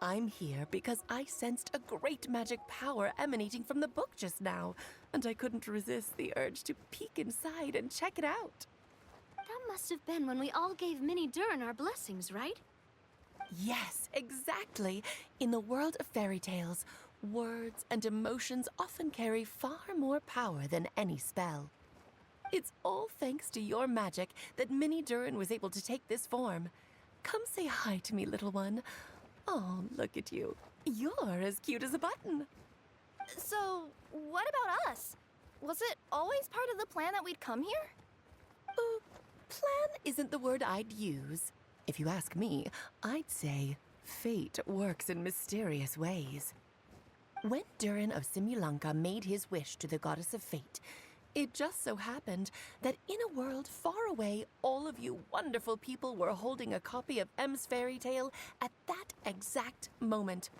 I'm here because I sensed a great magic power emanating from the book just now, and I couldn't resist the urge to peek inside and check it out. That must have been when we all gave Minnie Durin our blessings, right? Yes, exactly. In the world of fairy tales, words and emotions often carry far more power than any spell. It's all thanks to your magic that Minnie Durin was able to take this form. Come say hi to me, little one. Oh, look at you. You're as cute as a button. So, what about us? Was it always part of the plan that we'd come here? Plan isn't the word I'd use. If you ask me, I'd say fate works in mysterious ways. When Durin of Simulanka made his wish to the goddess of fate, it just so happened that in a world far away, all of you wonderful people were holding a copy of M's fairy tale at that exact moment.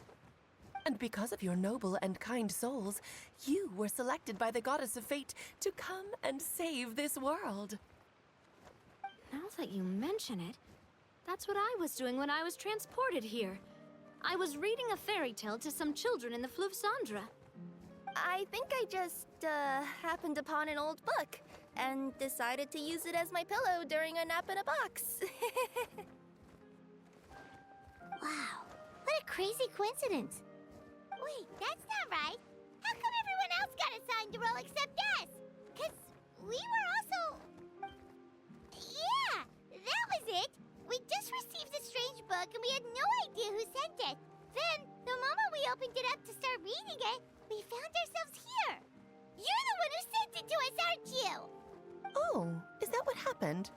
And because of your noble and kind souls, you were selected by the goddess of fate to come and save this world. Now that you mention it, that's what I was doing when I was transported here. I was reading a fairy tale to some children in the Fleuve Cendra. I think I just, happened upon an old book and decided to use it as my pillow during a nap in a box. Wow, what a crazy coincidence. Wait, that's not right. How come everyone else got assigned to roll except us? 'Cause we were also... Yeah, that was it. We just received a strange book and we had no idea who sent it. Then, the moment we opened it up to start reading it, we found ourselves here. You're the one who sent it to us, aren't you? Oh, is that what happened?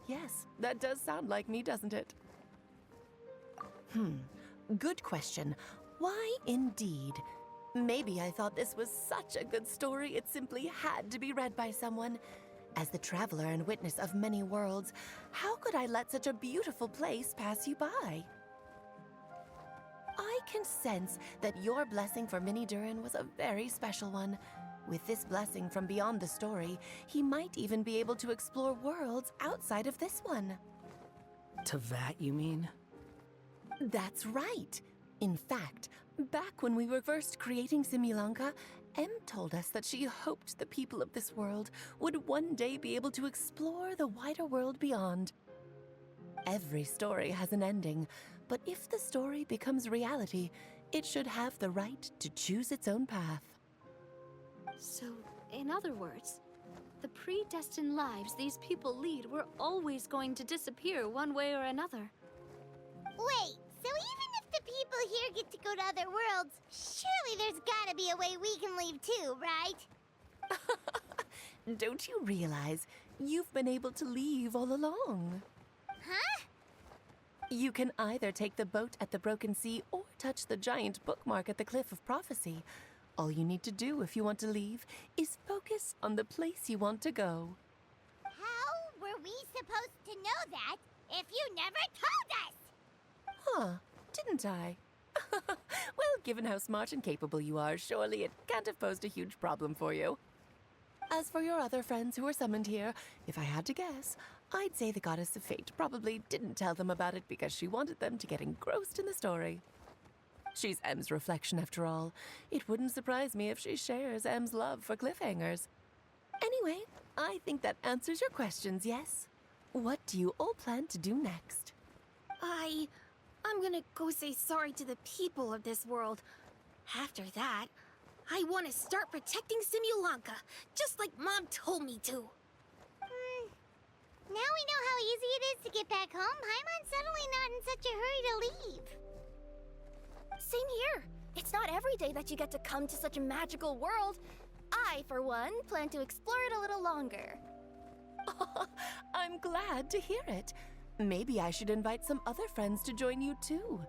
Yes, that does sound like me, doesn't it? Good question. Why indeed? Maybe I thought this was such a good story it simply had to be read by someone. As the traveler and witness of many worlds, how could I let such a beautiful place pass you by? I can sense that your blessing for Minnie Durin was a very special one. With this blessing from beyond the story, he might even be able to explore worlds outside of this one. Teyvat, you mean? That's right. In fact, back when we were first creating Simulanka, Em told us that she hoped the people of this world would one day be able to explore the wider world beyond. Every story has an ending, but if the story becomes reality, it should have the right to choose its own path. So, in other words, the predestined lives these people lead were always going to disappear one way or another. Wait, so even if the people here get to go to other worlds, surely there's gotta be a way we can leave too, right? Don't you realize you've been able to leave all along? Huh? You can either take the boat at the Broken Sea or touch the giant bookmark at the Cliff of Prophecy. All you need to do if you want to leave is focus on the place you want to go. How were we supposed to know that if you never told us? Huh, didn't I? Well, given how smart and capable you are, surely it can't have posed a huge problem for you. As for your other friends who were summoned here, if I had to guess, I'd say the Goddess of Fate probably didn't tell them about it because she wanted them to get engrossed in the story. She's M's reflection, after all. It wouldn't surprise me if she shares M's love for cliffhangers. Anyway, I think that answers your questions, yes? What do you all plan to do next? I'm gonna go say sorry to the people of this world. After that, I want to start protecting Simulanka, just like Mom told me to. Now we know how easy it is to get back home. Paimon's suddenly not in such a hurry to leave. Same here. It's not every day that you get to come to such a magical world. I, for one, plan to explore it a little longer. I'm glad to hear it. Maybe I should invite some other friends to join you too.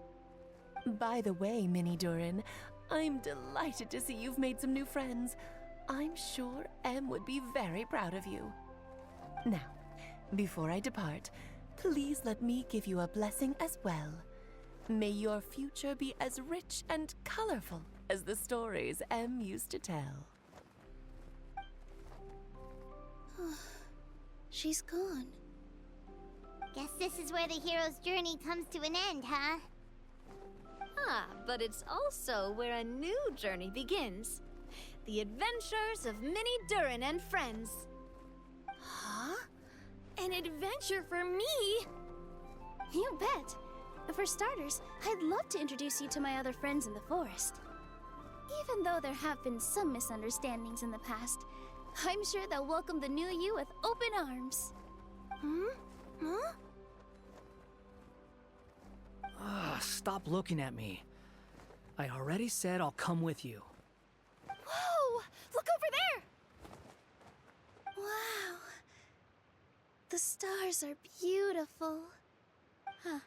By the way, Minnie Durin, I'm delighted to see you've made some new friends. I'm sure Em would be very proud of you. Now, Before I depart, please let me give you a blessing as well. May your future be as rich and colorful as the stories Em used to tell. She's gone. Guess this is where the hero's journey comes to an end, huh? Ah, but it's also where a new journey begins. The adventures of Minnie Durin and friends. Huh? An adventure for me? You bet. For starters, I'd love to introduce you to my other friends in the forest. Even though there have been some misunderstandings in the past, I'm sure they'll welcome the new you with open arms. Huh? Stop looking at me. I already said I'll come with you. Whoa! Look over there! Wow. The stars are beautiful. Huh.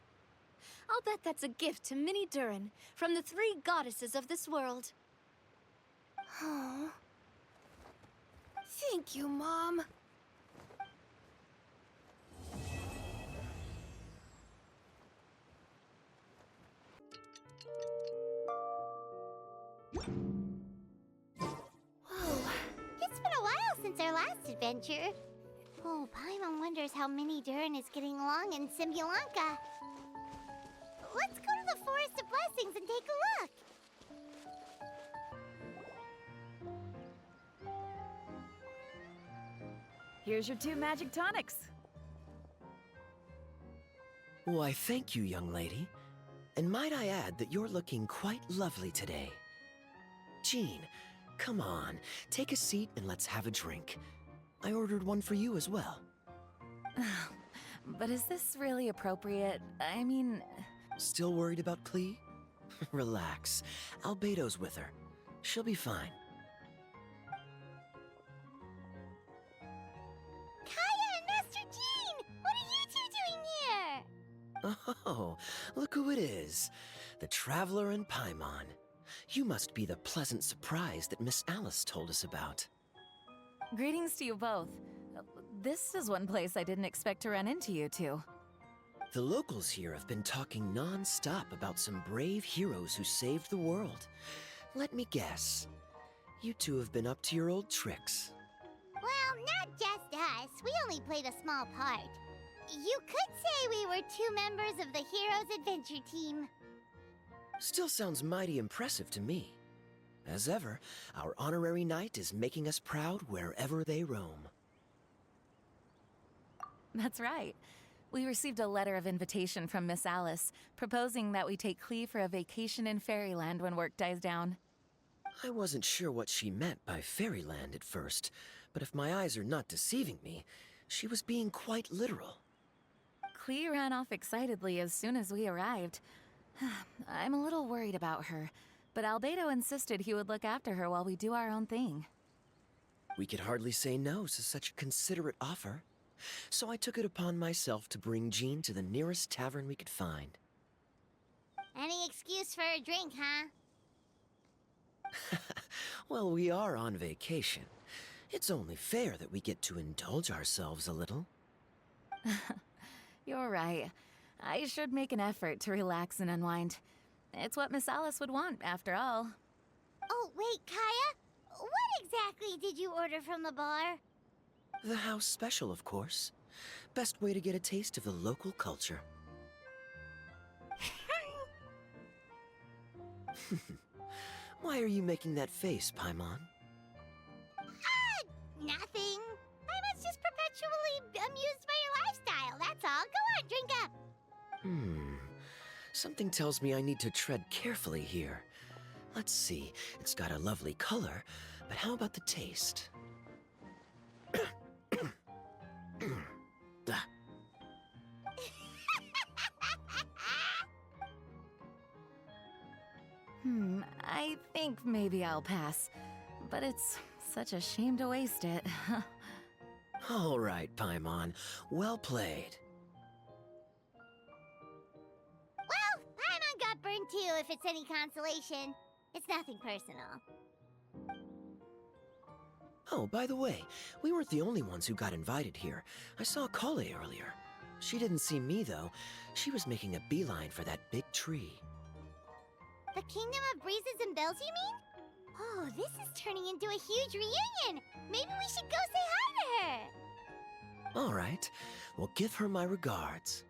I'll bet that's a gift to Minnie Durin from the 3 goddesses of this world. Oh. Thank you, Mom. Whoa. It's been a while since our last adventure. Oh, Paimon wonders how Minnie Durin is getting along in Simbulanka. Let's go to the Forest of Blessings and take a look. Here's your 2 magic tonics. Why, thank you, young lady. And might I add that you're looking quite lovely today. Jean, come on, take a seat and let's have a drink. I ordered one for you as well. But is this really appropriate? I mean... Still worried about Klee? Relax. Albedo's with her. She'll be fine. Kaya and Master Jean! What are you 2 doing here? Oh, look who it is. The Traveler and Paimon. You must be the pleasant surprise that Miss Alice told us about. Greetings to you both. This is one place I didn't expect to run into you two. The locals here have been talking non-stop about some brave heroes who saved the world. Let me guess. You two have been up to your old tricks. Well, not just us. We only played a small part. You could say we were 2 members of the Heroes Adventure Team. Still sounds mighty impressive to me. As ever, our honorary knight is making us proud wherever they roam. That's right. We received a letter of invitation from Miss Alice, proposing that we take Klee for a vacation in Fairyland when work dies down. I wasn't sure what she meant by Fairyland at first, but if my eyes are not deceiving me, she was being quite literal. Klee ran off excitedly as soon as we arrived. I'm a little worried about her, but Albedo insisted he would look after her while we do our own thing. We could hardly say no to such a considerate offer, so I took it upon myself to bring Jean to the nearest tavern we could find. Any excuse for a drink, huh? Well, we are on vacation. It's only fair that we get to indulge ourselves a little. You're right. I should make an effort to relax and unwind. It's what Miss Alice would want, after all. Oh, wait, Kaya? What exactly did you order from the bar? The house special, of course. Best way to get a taste of the local culture. Why are you making that face, Paimon? Nothing. I'm just perpetually amused by your lifestyle, that's all. Go on, drink up. Something tells me I need to tread carefully here. Let's see, it's got a lovely color, but how about the taste? I think maybe I'll pass. But it's such a shame to waste it. All right, Paimon. Well played. Well, Paimon got burned too, if it's any consolation. It's nothing personal. Oh, by the way, we weren't the only ones who got invited here. I saw Kale earlier. She didn't see me, though. She was making a beeline for that big tree. The Kingdom of Breezes and Bells, you mean? Oh, this is turning into a huge reunion. Maybe we should go say hi to her. All right. Well, give her my regards.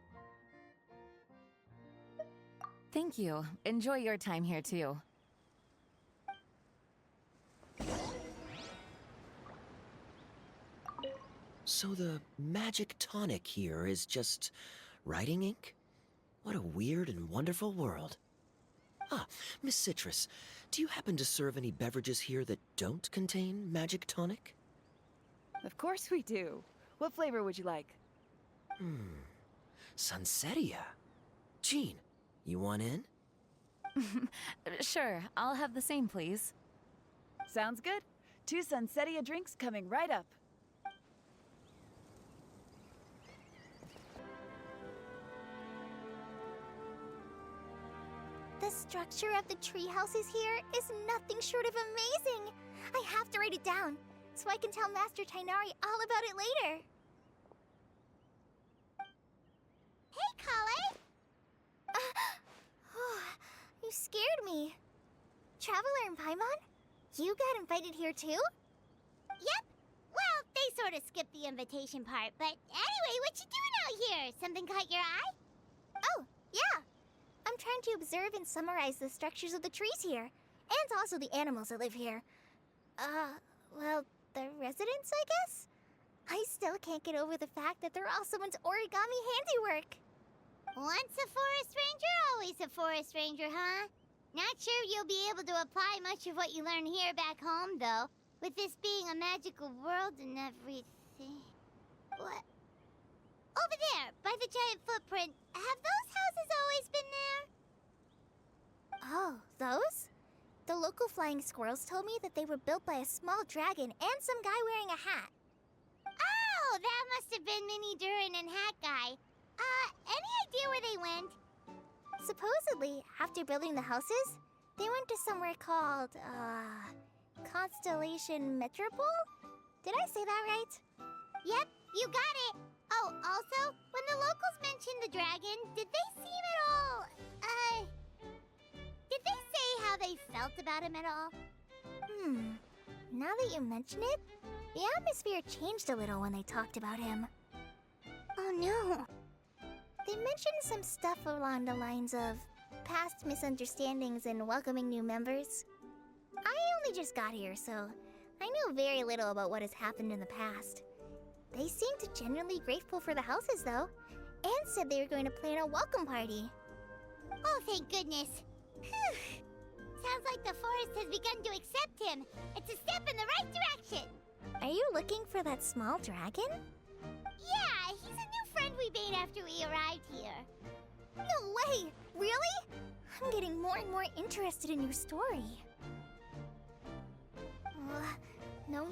Thank you. Enjoy your time here, too. So the magic tonic here is just writing ink? What a weird and wonderful world. Ah, Miss Citrus, do you happen to serve any beverages here that don't contain magic tonic? Of course we do. What flavor would you like? Sunsettia. Jean, you want in? Sure, I'll have the same, please. Sounds good. 2 Sunsettia drinks coming right up. The structure of the tree houses here is nothing short of amazing. I have to write it down so I can tell Master Tighnari all about it later. Hey, Kale! You scared me. Traveler and Paimon, you got invited here too? Yep. Well, they sort of skipped the invitation part, but anyway, what you doing out here? Something caught your eye? Oh, yeah. I'm trying to observe and summarize the structures of the trees here, and also the animals that live here. Well, the residents, I guess? I still can't get over the fact that they're all someone's origami handiwork. Once a forest ranger, always a forest ranger, huh? Not sure you'll be able to apply much of what you learn here back home, though, with this being a magical world and everything. What? Over there, by the giant footprint, have those houses always been there? Oh, those? The local flying squirrels told me that they were built by a small dragon and some guy wearing a hat. Oh, that must have been Minnie Durin and Hat Guy. Any idea where they went? Supposedly, after building the houses, they went to somewhere called, Constellation Metropole? Did I say that right? Yep, you got it. Oh, also, when the locals mentioned the dragon, did they seem at all, did they say how they felt about him at all? Now that you mention it, the atmosphere changed a little when they talked about him. Oh no. They mentioned some stuff along the lines of past misunderstandings and welcoming new members. I only just got here, so I know very little about what has happened in the past. They seemed genuinely grateful for the houses, though, and said they were going to plan a welcome party. Oh, thank goodness. Phew. Sounds like the forest has begun to accept him. It's a step in the right direction. Are you looking for that small dragon? Yeah, he's a new friend we made after we arrived here. No way! Really? I'm getting more and more interested in your story. No.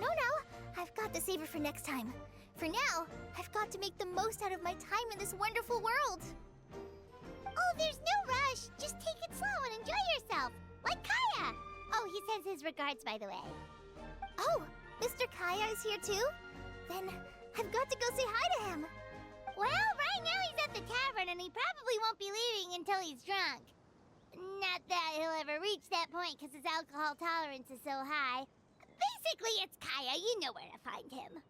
I've got to save it for next time. For now, I've got to make the most out of my time in this wonderful world. Oh, there's no rush. Just take it slow and enjoy yourself. Like Kaya. Oh, he sends his regards, by the way. Oh, Mr. Kaya is here too? Then I've got to go say hi to him. Well, right now he's at the tavern and he probably won't be leaving until he's drunk. Not that he'll ever reach that point because his alcohol tolerance is so high. Basically, it's Kaya. You know where to find him.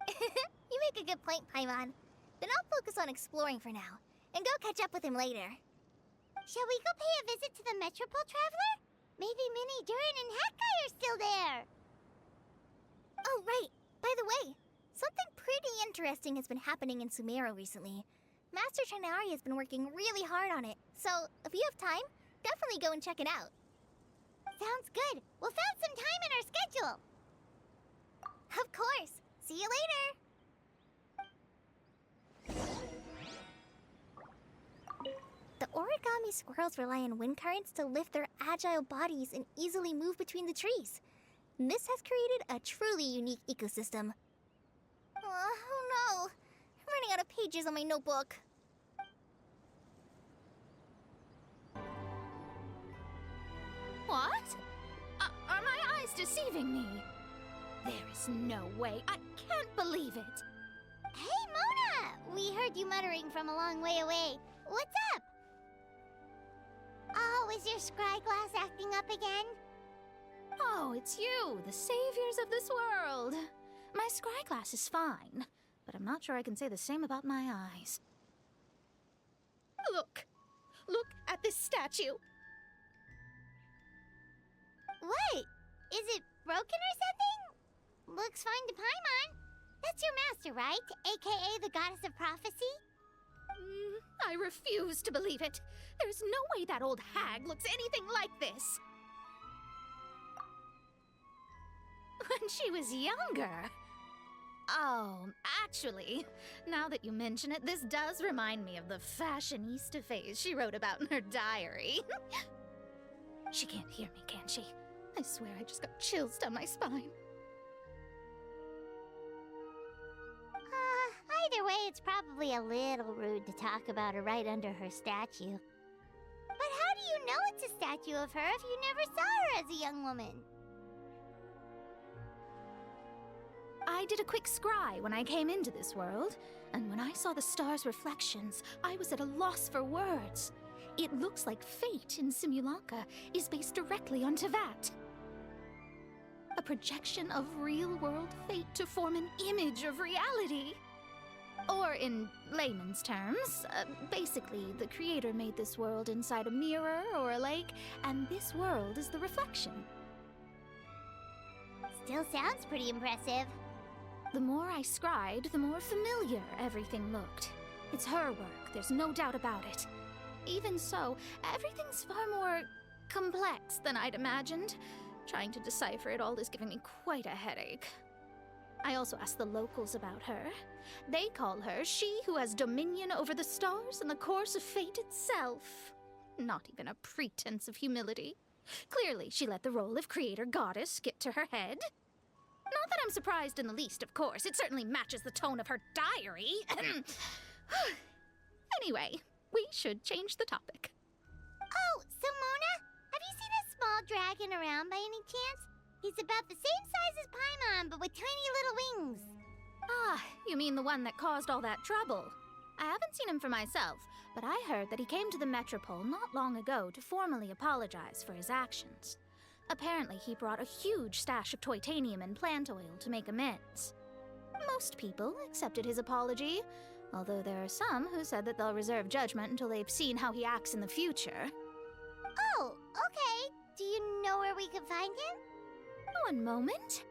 You make a good point, Paimon. Then I'll focus on exploring for now, and go catch up with him later. Shall we go pay a visit to the Metropole, Traveler? Maybe Minnie, Durin, and Hat Guy are still there. Oh, right. By the way, something pretty interesting has been happening in Sumeru recently. Master Tighnari has been working really hard on it, so if you have time, definitely go and check it out. Sounds good. We'll find some time in our schedule. Of course. See you later. The origami squirrels rely on wind currents to lift their agile bodies and easily move between the trees. This has created a truly unique ecosystem. Oh no! I'm running out of pages on my notebook. What? Are my eyes deceiving me? There is no way. I can't believe it. Hey, Mona! We heard you muttering from a long way away. What's up? Oh, is your scry glass acting up again? Oh, it's you, the saviors of this world. My scry glass is fine, but I'm not sure I can say the same about my eyes. Look! Look at this statue! What? Is it broken or something? Looks fine to Paimon. That's your master, right? AKA the goddess of prophecy? I refuse to believe it. There's no way that old hag looks anything like this. When she was younger. Oh, actually, now that you mention it, this does remind me of the fashionista phase she wrote about in her diary. She can't hear me, can she? I swear I just got chills down my spine. Either way, it's probably a little rude to talk about her right under her statue. But how do you know it's a statue of her if you never saw her as a young woman? I did a quick scry when I came into this world, and when I saw the stars' reflections, I was at a loss for words. It looks like fate in Simulanka is based directly on Tevat. A projection of real-world fate to form an image of reality. Or in layman's terms, basically the creator made this world inside a mirror or a lake, and this world is the reflection. Still sounds pretty impressive. The more I scried, the more familiar everything looked. It's her work, there's no doubt about it. Even so, everything's far more complex than I'd imagined. Trying to decipher it all is giving me quite a headache. I also asked the locals about her. They call her she who has dominion over the stars and the course of fate itself. Not even a pretense of humility. Clearly, she let the role of creator goddess get to her head. Not that I'm surprised in the least, of course. It certainly matches the tone of her diary. Anyway, we should change the topic. Oh, so Mona, have you seen a small dragon around by any chance? He's about the same size as Paimon, but with tiny little wings. Ah, you mean the one that caused all that trouble? I haven't seen him for myself, but I heard that he came to the Metropole not long ago to formally apologize for his actions. Apparently, he brought a huge stash of Toitanium and plant oil to make amends. Most people accepted his apology, although there are some who said that they'll reserve judgment until they've seen how he acts in the future. Oh, okay. Do you know where we can find him? One moment.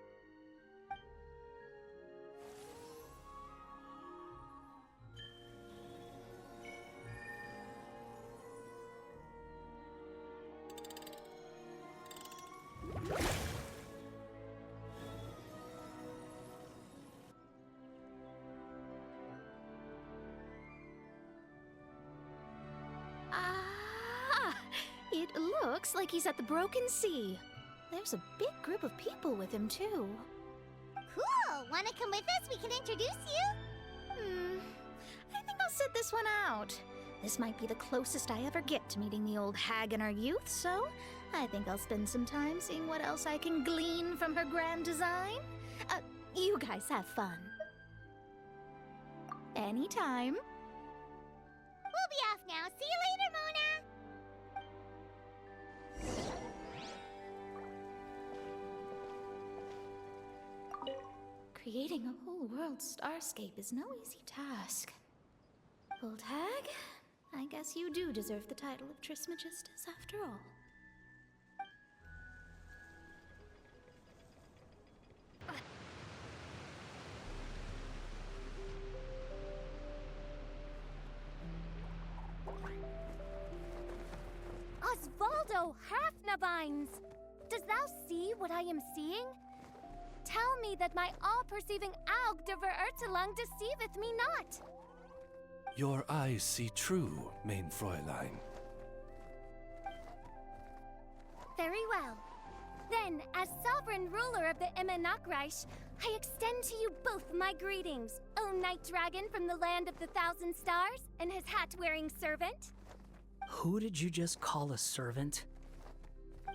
It looks like he's at the Broken Sea. There's a big group of people with him, too. Cool! Wanna come with us? We can introduce you? I think I'll sit this one out. This might be the closest I ever get to meeting the old hag in our youth, so I think I'll spend some time seeing what else I can glean from her grand design. You guys have fun. Anytime. We'll be off now. See you later, Mona! Creating a whole world starscape is no easy task. Old hag, I guess you do deserve the title of Trismegistus after all. Osvaldo Halfnavines! Does thou see what I am seeing? Tell me that my all-perceiving Aug de Verurtelung deceiveth me not. Your eyes see true, mein Fräulein. Very well. Then, as sovereign ruler of the Immanakreich, I extend to you both my greetings, O Night Dragon from the land of the Thousand Stars and his hat-wearing servant. Who did you just call a servant?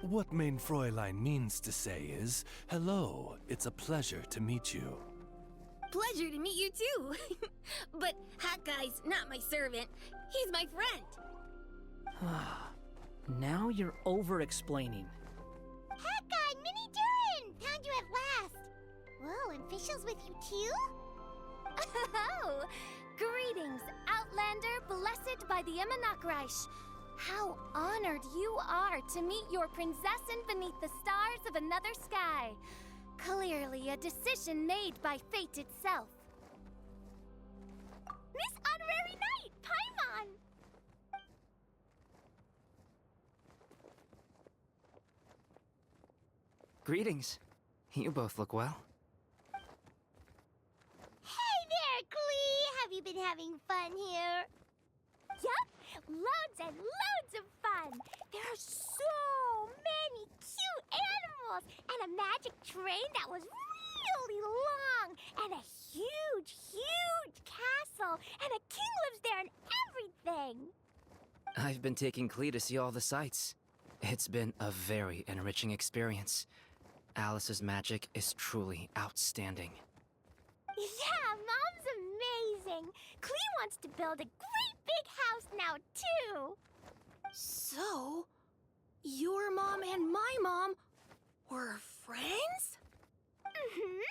What main Fräulein means to say is, hello, it's a pleasure to meet you. Pleasure to meet you too. But Hat Guy's not my servant. He's my friend. Now you're over-explaining. Hat Guy, Mini Durin! Found you at last. Whoa, and Fischl's with you too? Oh, greetings, Outlander blessed by the Immanakreich. How honored you are to meet your prinzessin beneath the stars of another sky. Clearly a decision made by fate itself. Miss Honorary Knight, Paimon! Greetings. You both look well. Hey there, Klee! Have you been having fun here? Yup, loads and loads of fun. There are so many cute animals and a magic train that was really long and a huge, huge castle and a king lives there and everything. I've been taking Klee to see all the sights. It's been a very enriching experience. Alice's magic is truly outstanding. Yeah, Mom's amazing. Klee wants to build a great big house now, too. So, your mom and my mom were friends? Mm-hmm.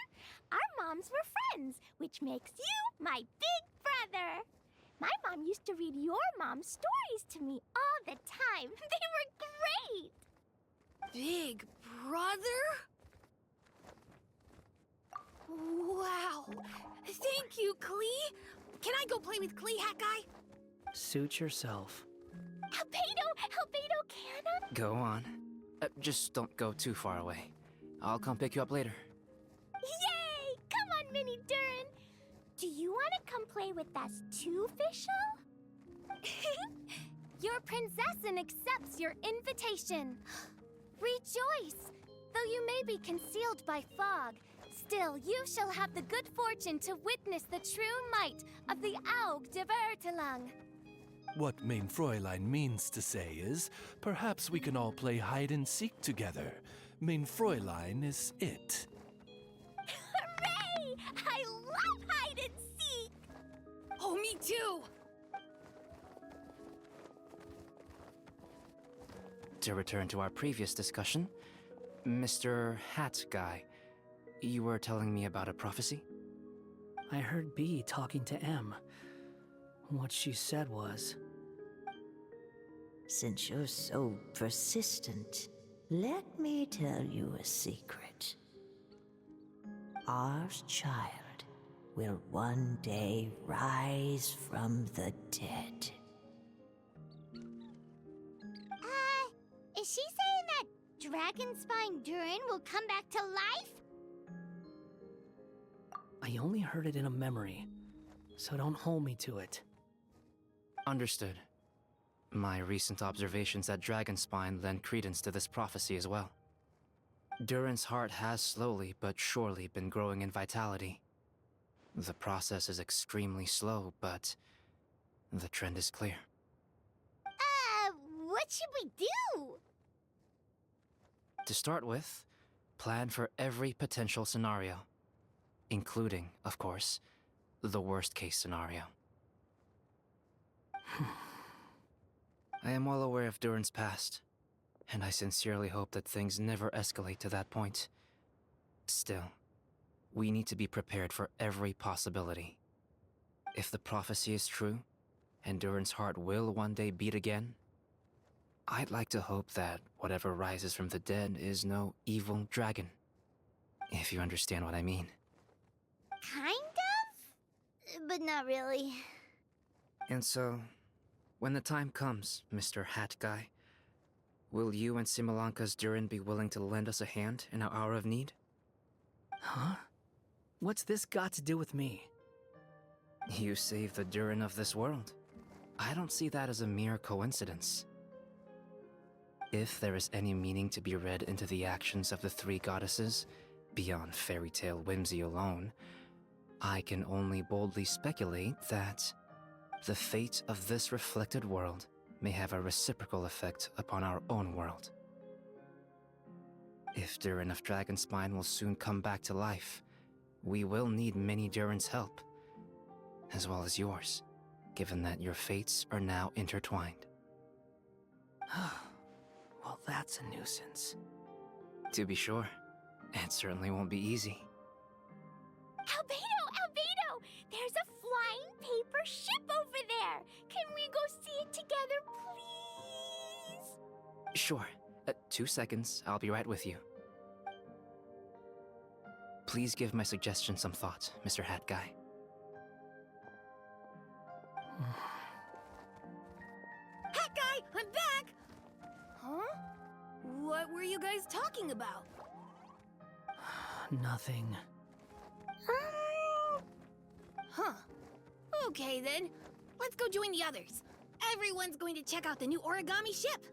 Our moms were friends, which makes you my big brother. My mom used to read your mom's stories to me all the time. They were great. Big brother? Wow. Thank you, Klee. Can I go play with Klee, Hat Guy? Suit yourself. Albedo Canna? Go on. Just don't go too far away. I'll come pick you up later. Yay! Come on, Mini Durin. Do you want to come play with us too, Fischl? Your prinzessin accepts your invitation. Rejoice! Though you may be concealed by fog, still you shall have the good fortune to witness the true might of the Aug de Vertelang. What main Fräulein means to say is, perhaps we can all play hide and seek together. Main Fräulein is it. Hooray! I love hide and seek! Oh, me too! To return to our previous discussion, Mr. Hat Guy, you were telling me about a prophecy? I heard B talking to M. What she said was... Since you're so persistent, let me tell you a secret. Our child will one day rise from the dead. Is she saying that Dragonspine Durin will come back to life? I only heard it in a memory, so don't hold me to it. Understood. My recent observations at Dragonspine lend credence to this prophecy as well. Durin's heart has slowly but surely been growing in vitality. The process is extremely slow, but the trend is clear. What should we do? To start with, plan for every potential scenario, including, of course, the worst-case scenario. I am well aware of Durin's past, and I sincerely hope that things never escalate to that point. Still, we need to be prepared for every possibility. If the prophecy is true, and Durin's heart will one day beat again, I'd like to hope that whatever rises from the dead is no evil dragon. If you understand what I mean. Kind of? But not really. And so, when the time comes, Mr. Hat Guy, will you and Simolanka's Durin be willing to lend us a hand in our hour of need? Huh? What's this got to do with me? You saved the Durin of this world. I don't see that as a mere coincidence. If there is any meaning to be read into the actions of the three goddesses, beyond fairy tale whimsy alone, I can only boldly speculate that the fate of this reflected world may have a reciprocal effect upon our own world. If Durin of Dragonspine will soon come back to life, we will need Mini Durin's help, as well as yours, given that your fates are now intertwined. Well, that's a nuisance. To be sure, it certainly won't be easy. Albedo! There's a flying paper ship over there! Can we go see it together, please? Sure. 2 seconds, I'll be right with you. Please give my suggestion some thought, Mr. Hat Guy. Hat Guy, I'm back! Huh? What were you guys talking about? Nothing. Huh. Okay then, let's go join the others. Everyone's going to check out the new origami ship.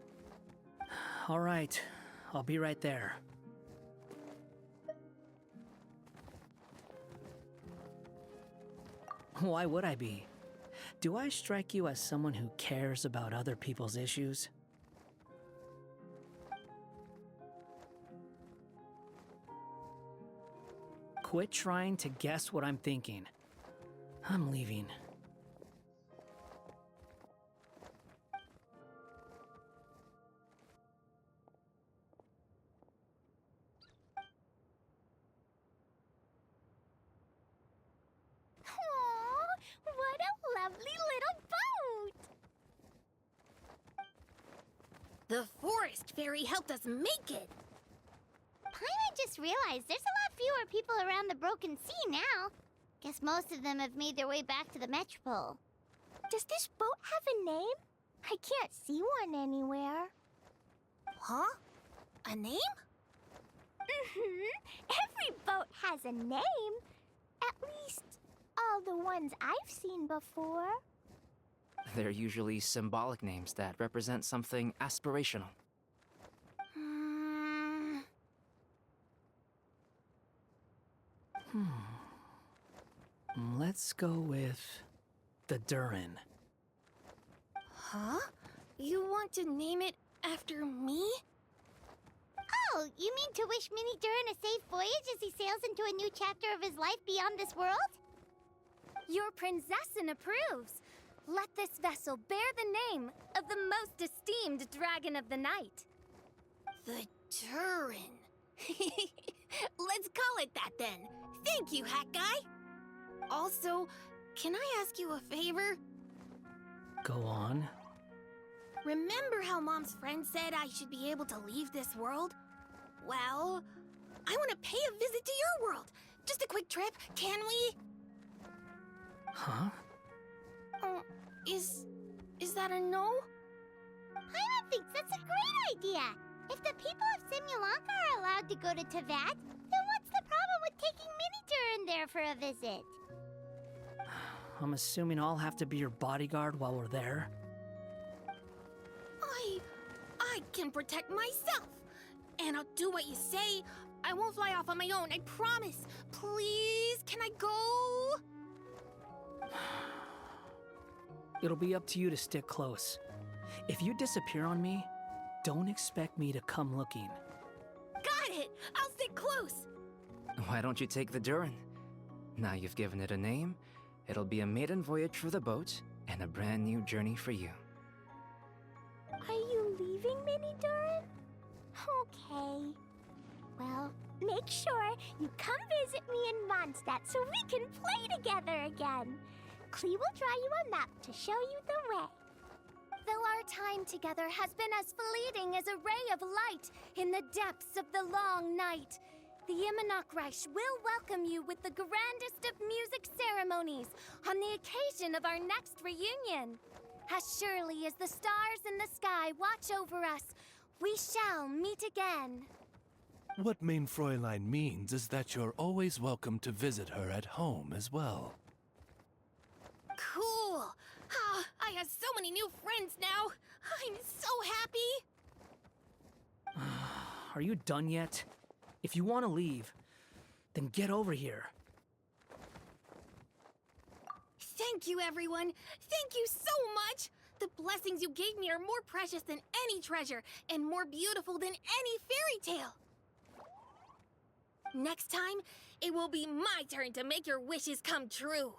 All right, I'll be right there. Why would I be? Do I strike you as someone who cares about other people's issues? Quit trying to guess what I'm thinking. I'm leaving. What a lovely little boat! The forest fairy helped us make it. Paimon just realized there's a lot fewer people around the Broken Sea now. Guess most of them have made their way back to the Metropole. Does this boat have a name? I can't see one anywhere. Huh? A name? Every boat has a name. At least, all the ones I've seen before. They're usually symbolic names that represent something aspirational. Let's go with the Durin. Huh? You want to name it after me? Oh, you mean to wish Mini Durin a safe voyage as he sails into a new chapter of his life beyond this world? Your princessin approves. Let this vessel bear the name of the most esteemed dragon of the night. The Durin. Let's call it that then. Thank you, Hat Guy. Also, can I ask you a favor? Go on. Remember how Mom's friend said I should be able to leave this world? Well, I want to pay a visit to your world. Just a quick trip, can we? Huh? Is that a no? Paimon thinks that's a great idea. If the people of Simulanka are allowed to go to Teyvat, then what's the problem with taking Mini Durin there for a visit? I'm assuming I'll have to be your bodyguard while we're there. I can protect myself. And I'll do what you say. I won't fly off on my own, I promise. Please, can I go? It'll be up to you to stick close. If you disappear on me, don't expect me to come looking. Got it! I'll stick close! Why don't you take the Durin? Now you've given it a name, it'll be a maiden voyage for the boat and a brand new journey for you. Are you leaving, Mini Durin? Okay. Well, make sure you come visit me in Mondstadt so we can play together again. Klee will draw you a map to show you the way. Though our time together has been as fleeting as a ray of light in the depths of the long night, the Imanakreich will welcome you with the grandest of music ceremonies on the occasion of our next reunion. As surely as the stars in the sky watch over us, we shall meet again. What Mein Fräulein means is that you're always welcome to visit her at home as well. Cool! Ah, I have so many new friends now! I'm so happy! Are you done yet? If you want to leave, then get over here. Thank you, everyone! Thank you so much! The blessings you gave me are more precious than any treasure, and more beautiful than any fairy tale. Next time, it will be my turn to make your wishes come true.